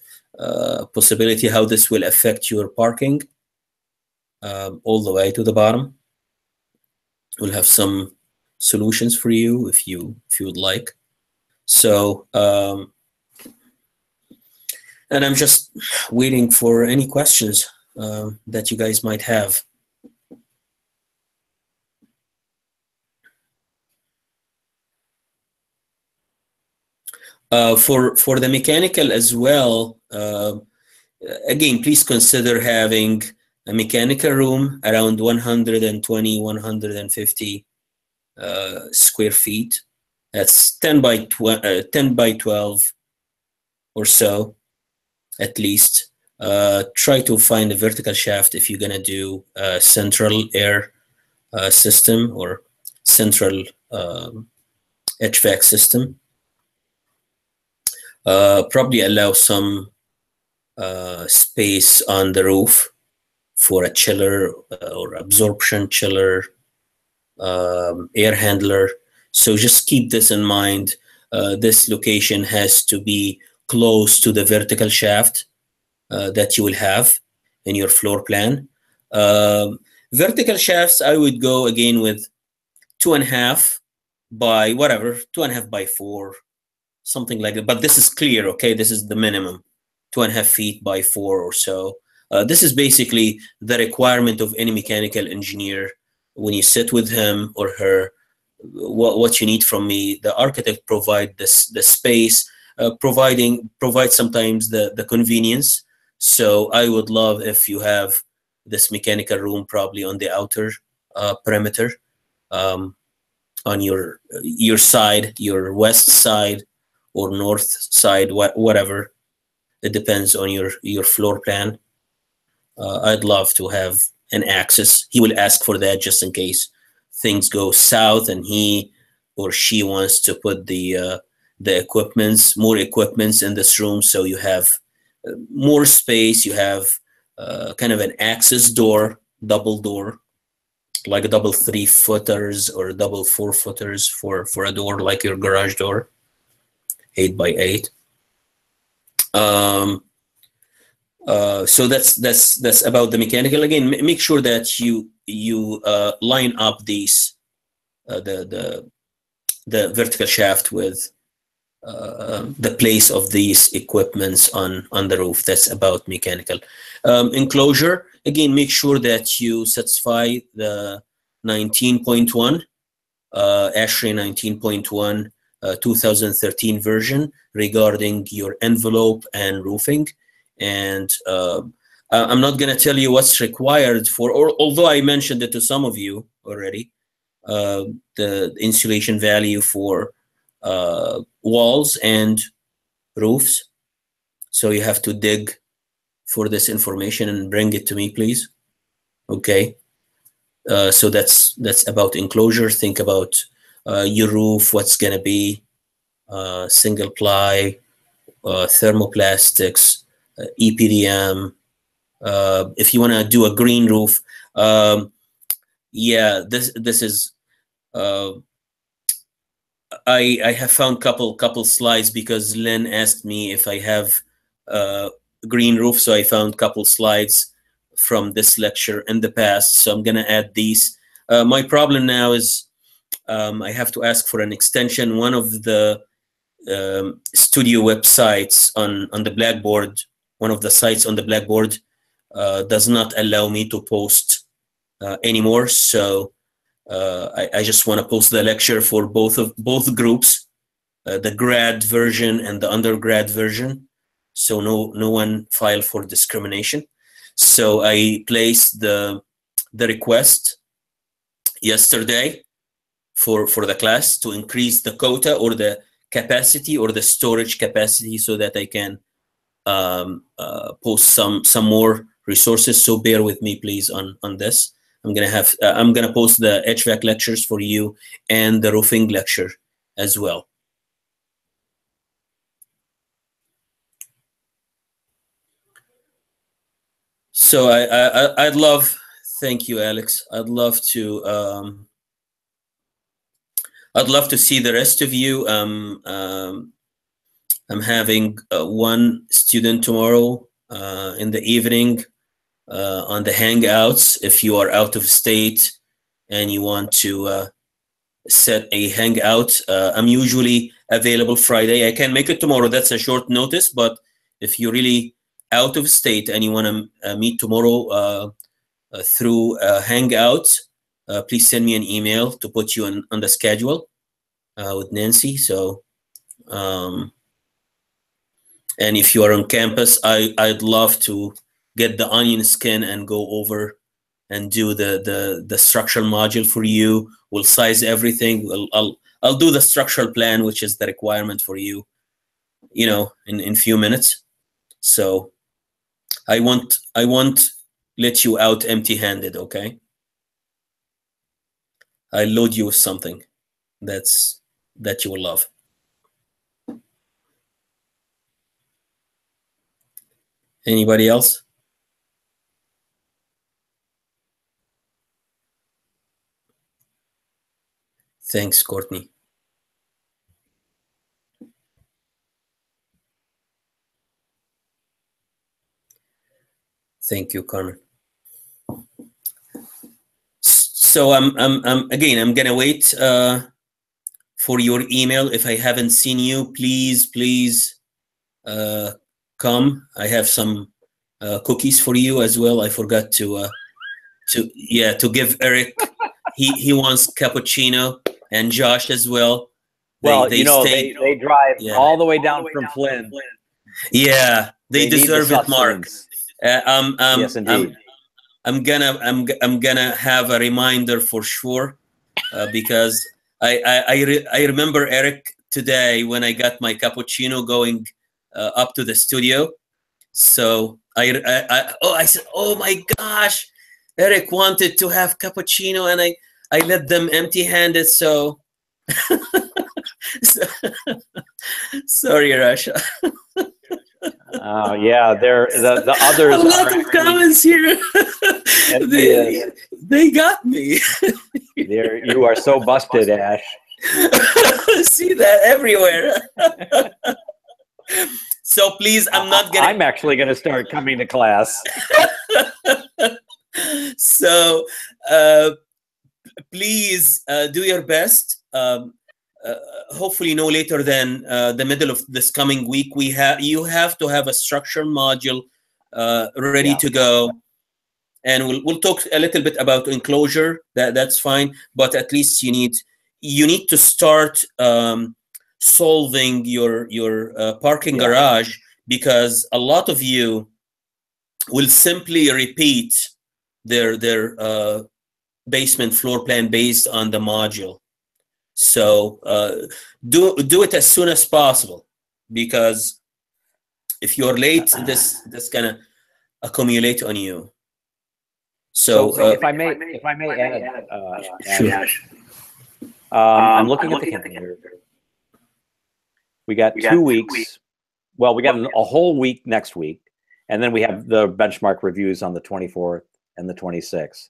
possibility how this will affect your parking all the way to the bottom. We'll have some solutions for you if you would like. So and I'm just waiting for any questions that you guys might have. For the mechanical as well, again, please consider having a mechanical room around 120, 150 square feet. That's 10 by 12 or so, at least. Try to find a vertical shaft if you're gonna do a central air system or central HVAC system. Probably allow some space on the roof for a chiller or absorption chiller, air handler. So just keep this in mind. This location has to be close to the vertical shaft that you will have in your floor plan. Vertical shafts, I would go again with 2.5 by whatever, 2.5 by 4 something like that. But this is clear, okay? This is the minimum, 2.5 feet by 4 or so. This is basically the requirement of any mechanical engineer. When you sit with him or her, what you need from me, the architect provide the space, provide sometimes the convenience. So I would love if you have this mechanical room probably on the outer perimeter, on your side, your west side or north side, whatever. It depends on your floor plan. I'd love to have an access. He will ask for that just in case things go south and he or she wants to put the more equipments in this room, so you have more space. You have kind of an access door, double door, like a double 3-footers or double 4-footers for a door like your garage door, 8 by 8. So that's about the mechanical. Again, make sure that you line up these the vertical shaft with the place of these equipments on the roof. That's about mechanical. Enclosure, again, make sure that you satisfy the 19.1 ASHRAE 19.1 2013 version regarding your envelope and roofing. And I'm not going to tell you what's required for, although I mentioned it to some of you already, the insulation value for walls and roofs. So you have to dig for this information and bring it to me, please. Okay. So that's about enclosure. Think about your roof, what's going to be single ply, thermoplastics, EPDM. If you want to do a green roof, yeah, this is. I have found couple slides because Lynn asked me if I have green roof, so I found couple slides from this lecture in the past. So I'm gonna add these. My problem now is I have to ask for an extension. One of the studio websites on the Blackboard, one of the sites on the Blackboard does not allow me to post anymore. So I just want to post the lecture for both groups, the grad version and the undergrad version. So no one filed for discrimination. So I placed the request yesterday for the class to increase the quota or the capacity or the storage capacity so that I can post some more resources. So bear with me, please, on this. I'm gonna post the HVAC lectures for you and the roofing lecture as well. So I'd love, thank you, Alex. I'd love to see the rest of you. I'm having one student tomorrow in the evening on the Hangouts. If you are out of state and you want to set a Hangout, I'm usually available Friday. I can make it tomorrow. That's a short notice, but if you're really out of state and you want to meet tomorrow through Hangout, please send me an email to put you on the schedule with Nancy. So, and if you are on campus, I'd love to get the onion skin and go over and do the structural module for you. We'll size everything. I'll do the structural plan, which is the requirement for you, you know, in few minutes. So I won't let you out empty-handed, okay? I'll load you with something that you will love. Anybody else? Thanks, Courtney. Thank you, Carmen. So I'm gonna wait for your email. If I haven't seen you, please come. I have some cookies for you as well. I forgot to give Eric. he wants cappuccino, and Josh as well. They drive all the way down from Flynn. Yeah, they deserve it, Mark. Yes, indeed. I'm gonna have a reminder for sure, because I remember Eric today when I got my cappuccino going up to the studio. So I said, oh my gosh, Eric wanted to have cappuccino, and I let them empty-handed. So, sorry, Rasha. Yeah, the others. A lot of comments here. They got me. You are so busted, Ash. See that everywhere. So please, I'm actually gonna start coming to class. So please do your best. Hopefully no later than the middle of this coming week. You have to have a structure module ready to go, and we'll talk a little bit about enclosure. That's fine, but at least you need to start solving your parking garage, because a lot of you will simply repeat their basement floor plan based on the module. So do it as soon as possible, because if you're late, this gonna accumulate on you. So if I may add, I'm looking at the calendar. We got 2 weeks. Well, we got a whole week next week, and then we have the benchmark reviews on the 24th and the 26th.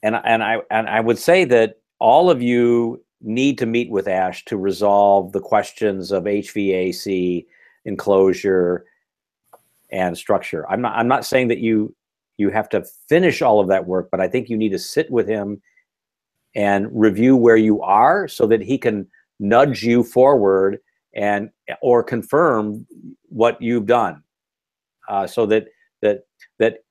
And I would say that all of you need to meet with Ash to resolve the questions of HVAC, enclosure, and structure. I'm not saying that you have to finish all of that work, but I think you need to sit with him and review where you are, so that he can nudge you forward or confirm what you've done, so that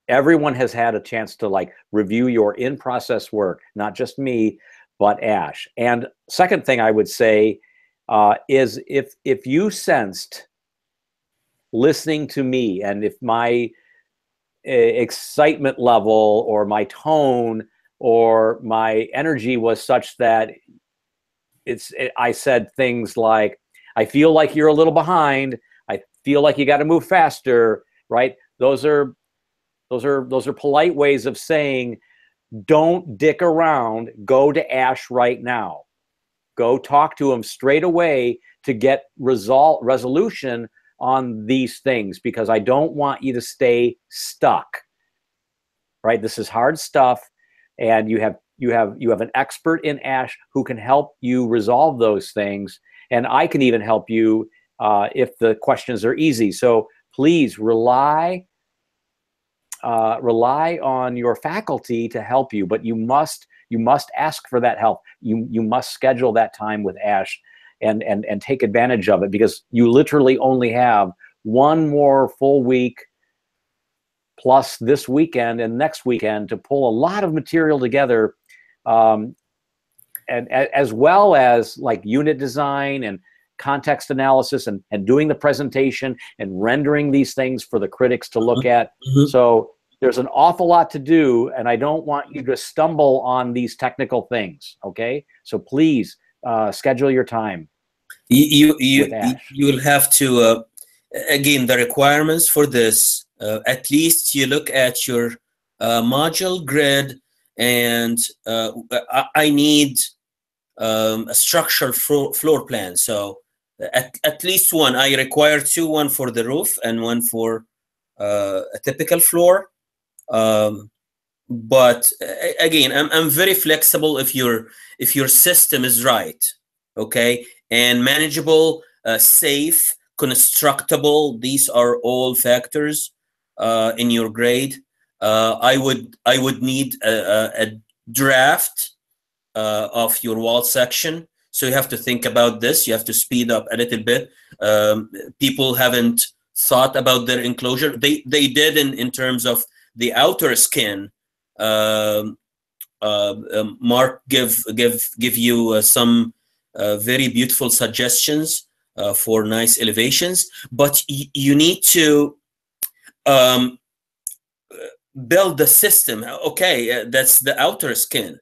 everyone has had a chance to review your in-process work, not just me, but Ash. And second thing I would say is if you sensed, listening to me, and if my excitement level or my tone or my energy was such that I said things like, I feel like you're a little behind, I feel like you got to move faster, right? Those are polite ways of saying, don't dick around, go to Ash right now. Go talk to him straight away to get resolution on these things, because I don't want you to stay stuck, right? This is hard stuff, and you have an expert in Ash who can help you resolve those things, and I can even help you if the questions are easy. So please rely on your faculty to help you, but you must ask for that help. You must schedule that time with Ash and take advantage of it, because you literally only have one more full week plus this weekend and next weekend to pull a lot of material together, and as well as unit design and context analysis and doing the presentation and rendering these things for the critics to look at. So there's an awful lot to do, and I don't want you to stumble on these technical things, okay? So please schedule your time. You'll have to, again, the requirements for this, at least you look at your module grid, and I need a structural floor plan. So at least one. I require two, one for the roof and one for a typical floor. But again, I'm very flexible if your system is right, okay, and manageable, safe, constructible. These are all factors in your grade. I would need a draft of your wall section. So you have to think about this. You have to speed up a little bit. People haven't thought about their enclosure. They did in terms of the outer skin. Mark give you some very beautiful suggestions for nice elevations, but you need to build the system. Okay, that's the outer skin.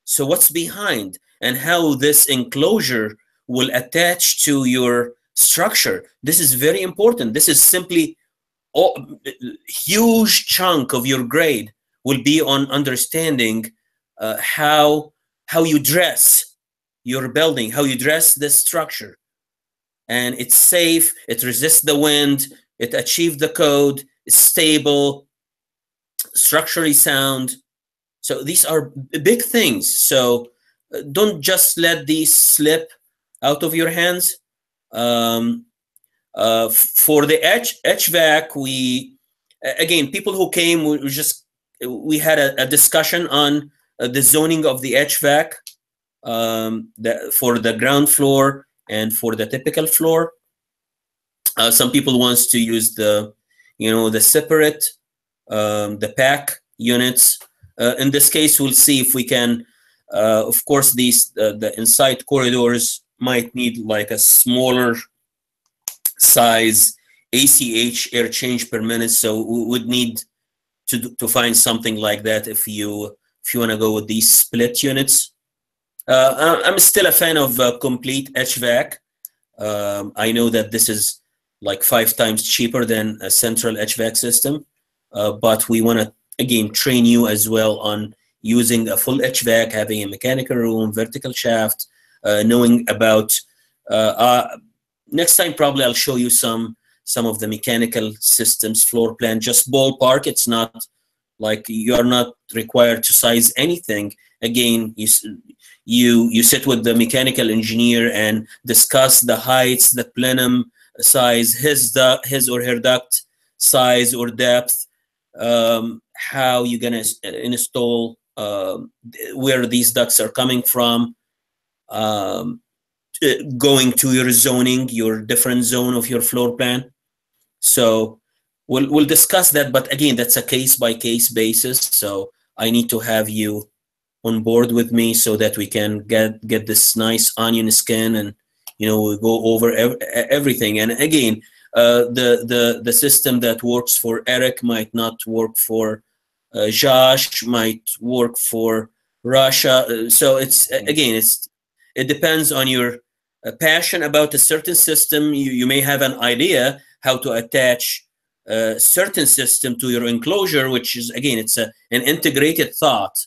So what's behind, and how this enclosure will attach to your structure? This is very important. This is simply a huge chunk of your grade will be on understanding how you dress your building, how you dress the structure, and it's safe, it resists the wind, it achieves the code, it's stable, structurally sound. So these are big things. So don't just let these slip out of your hands. For the HVAC, again, people who came, we had a discussion on the zoning of the HVAC for the ground floor and for the typical floor. Some people wants to use the separate, the pack units. In this case, we'll see if we can. Of course, the inside corridors might need like a smaller size ACH, air change per minute. So we would need to find something like that if you want to go with these split units. I'm still a fan of complete HVAC. I know that this is like 5 times cheaper than a central HVAC system, but we want to again train you as well on using a full HVAC, having a mechanical room, vertical shaft, knowing about. Next time probably I'll show you some of the mechanical systems floor plan, just ballpark. It's not like you are not required to size anything. Again, you sit with the mechanical engineer and discuss the heights, the plenum size, his or her duct size or depth, how you're gonna install, where these ducts are coming from, going to your zoning, your different zone of your floor plan. So we'll discuss that, but again, that's a case-by-case basis. So I need to have you on board with me so that we can get this nice onion skin, and we go over everything. And again, the system that works for Eric might not work for Josh, might work for Russia. So it depends on your passion about a certain system. You may have an idea how to attach a certain system to your enclosure, which is, again, it's an integrated thought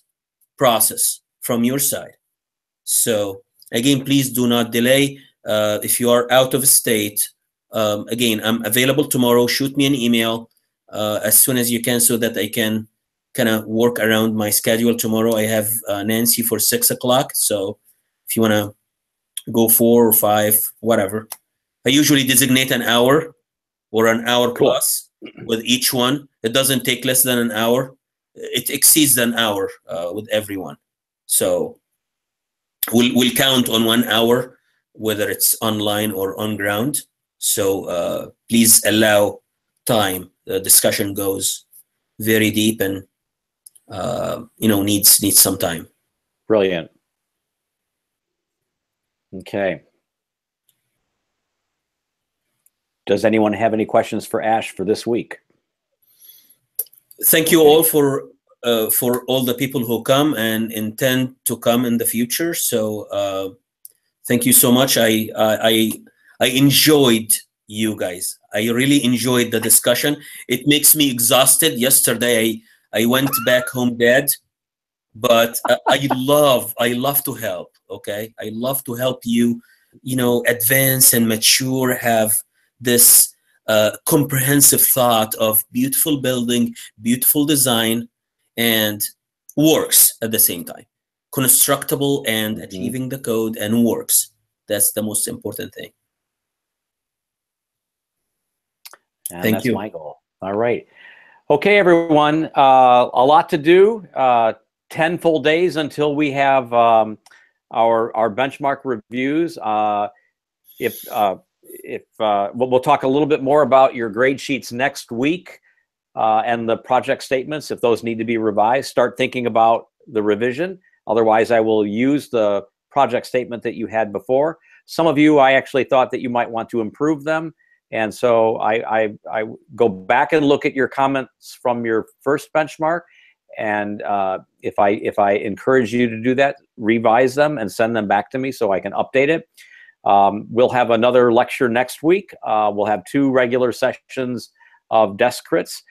process from your side. So again, please do not delay. If you are out of state, again, I'm available tomorrow. Shoot me an email as soon as you can so that I can kind of work around my schedule tomorrow. I have Nancy for 6 o'clock. So if you want to go 4 or 5, whatever. I usually designate an hour or an hour plus with each one. It doesn't take less than an hour. It exceeds an hour with everyone. So we'll count on 1 hour, whether it's online or on ground. So please allow time. The discussion goes very deep and needs some time. Brilliant. Okay. Does anyone have any questions for Ash for this week? Thank you all for all the people who come and intend to come in the future. So thank you so much. I enjoyed you guys. I really enjoyed the discussion. It makes me exhausted. Yesterday I went back home dead, but I love to help. Okay, I love to help you, advance and mature, have this comprehensive thought of beautiful building, beautiful design, and works at the same time. Constructible and achieving the code and works. That's the most important thing. And Thank you. That's my goal. All right. Okay, everyone. A lot to do. 10 full days until we have our benchmark reviews. We'll talk a little bit more about your grade sheets next week and the project statements. If those need to be revised, start thinking about the revision. Otherwise, I will use the project statement that you had before. Some of you, I actually thought that you might want to improve them. And so I go back and look at your comments from your first benchmark. And if I encourage you to do that, revise them and send them back to me so I can update it. We'll have another lecture next week. We'll have 2 regular sessions of desk crits.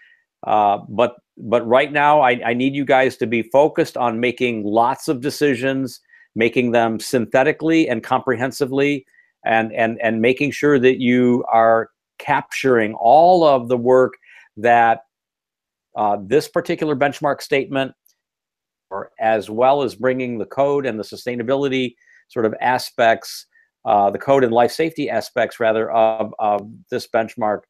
But right now, I need you guys to be focused on making lots of decisions, making them synthetically and comprehensively, and making sure that you are capturing all of the work that this particular benchmark statement, or as well as bringing the code and the sustainability sort of aspects, the code and life safety aspects, rather, of this benchmark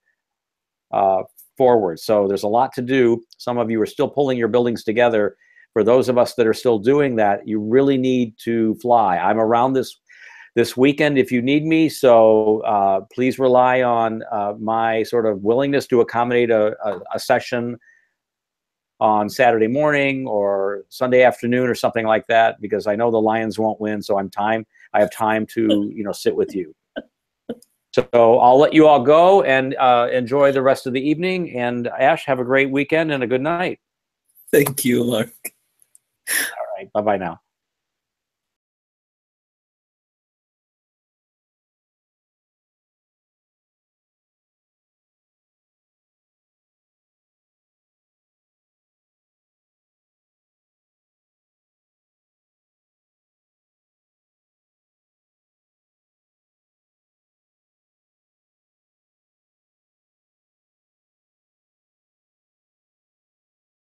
forward. So there's a lot to do. Some of you are still pulling your buildings together. For those of us that are still doing that, you really need to fly. I'm around this weekend if you need me, so please rely on my sort of willingness to accommodate a session on Saturday morning or Sunday afternoon or something like that, because I know the Lions won't win, so I have time to sit with you. So I'll let you all go and enjoy the rest of the evening. And Ash, have a great weekend and a good night. Thank you, Mark. All right. Bye-bye now.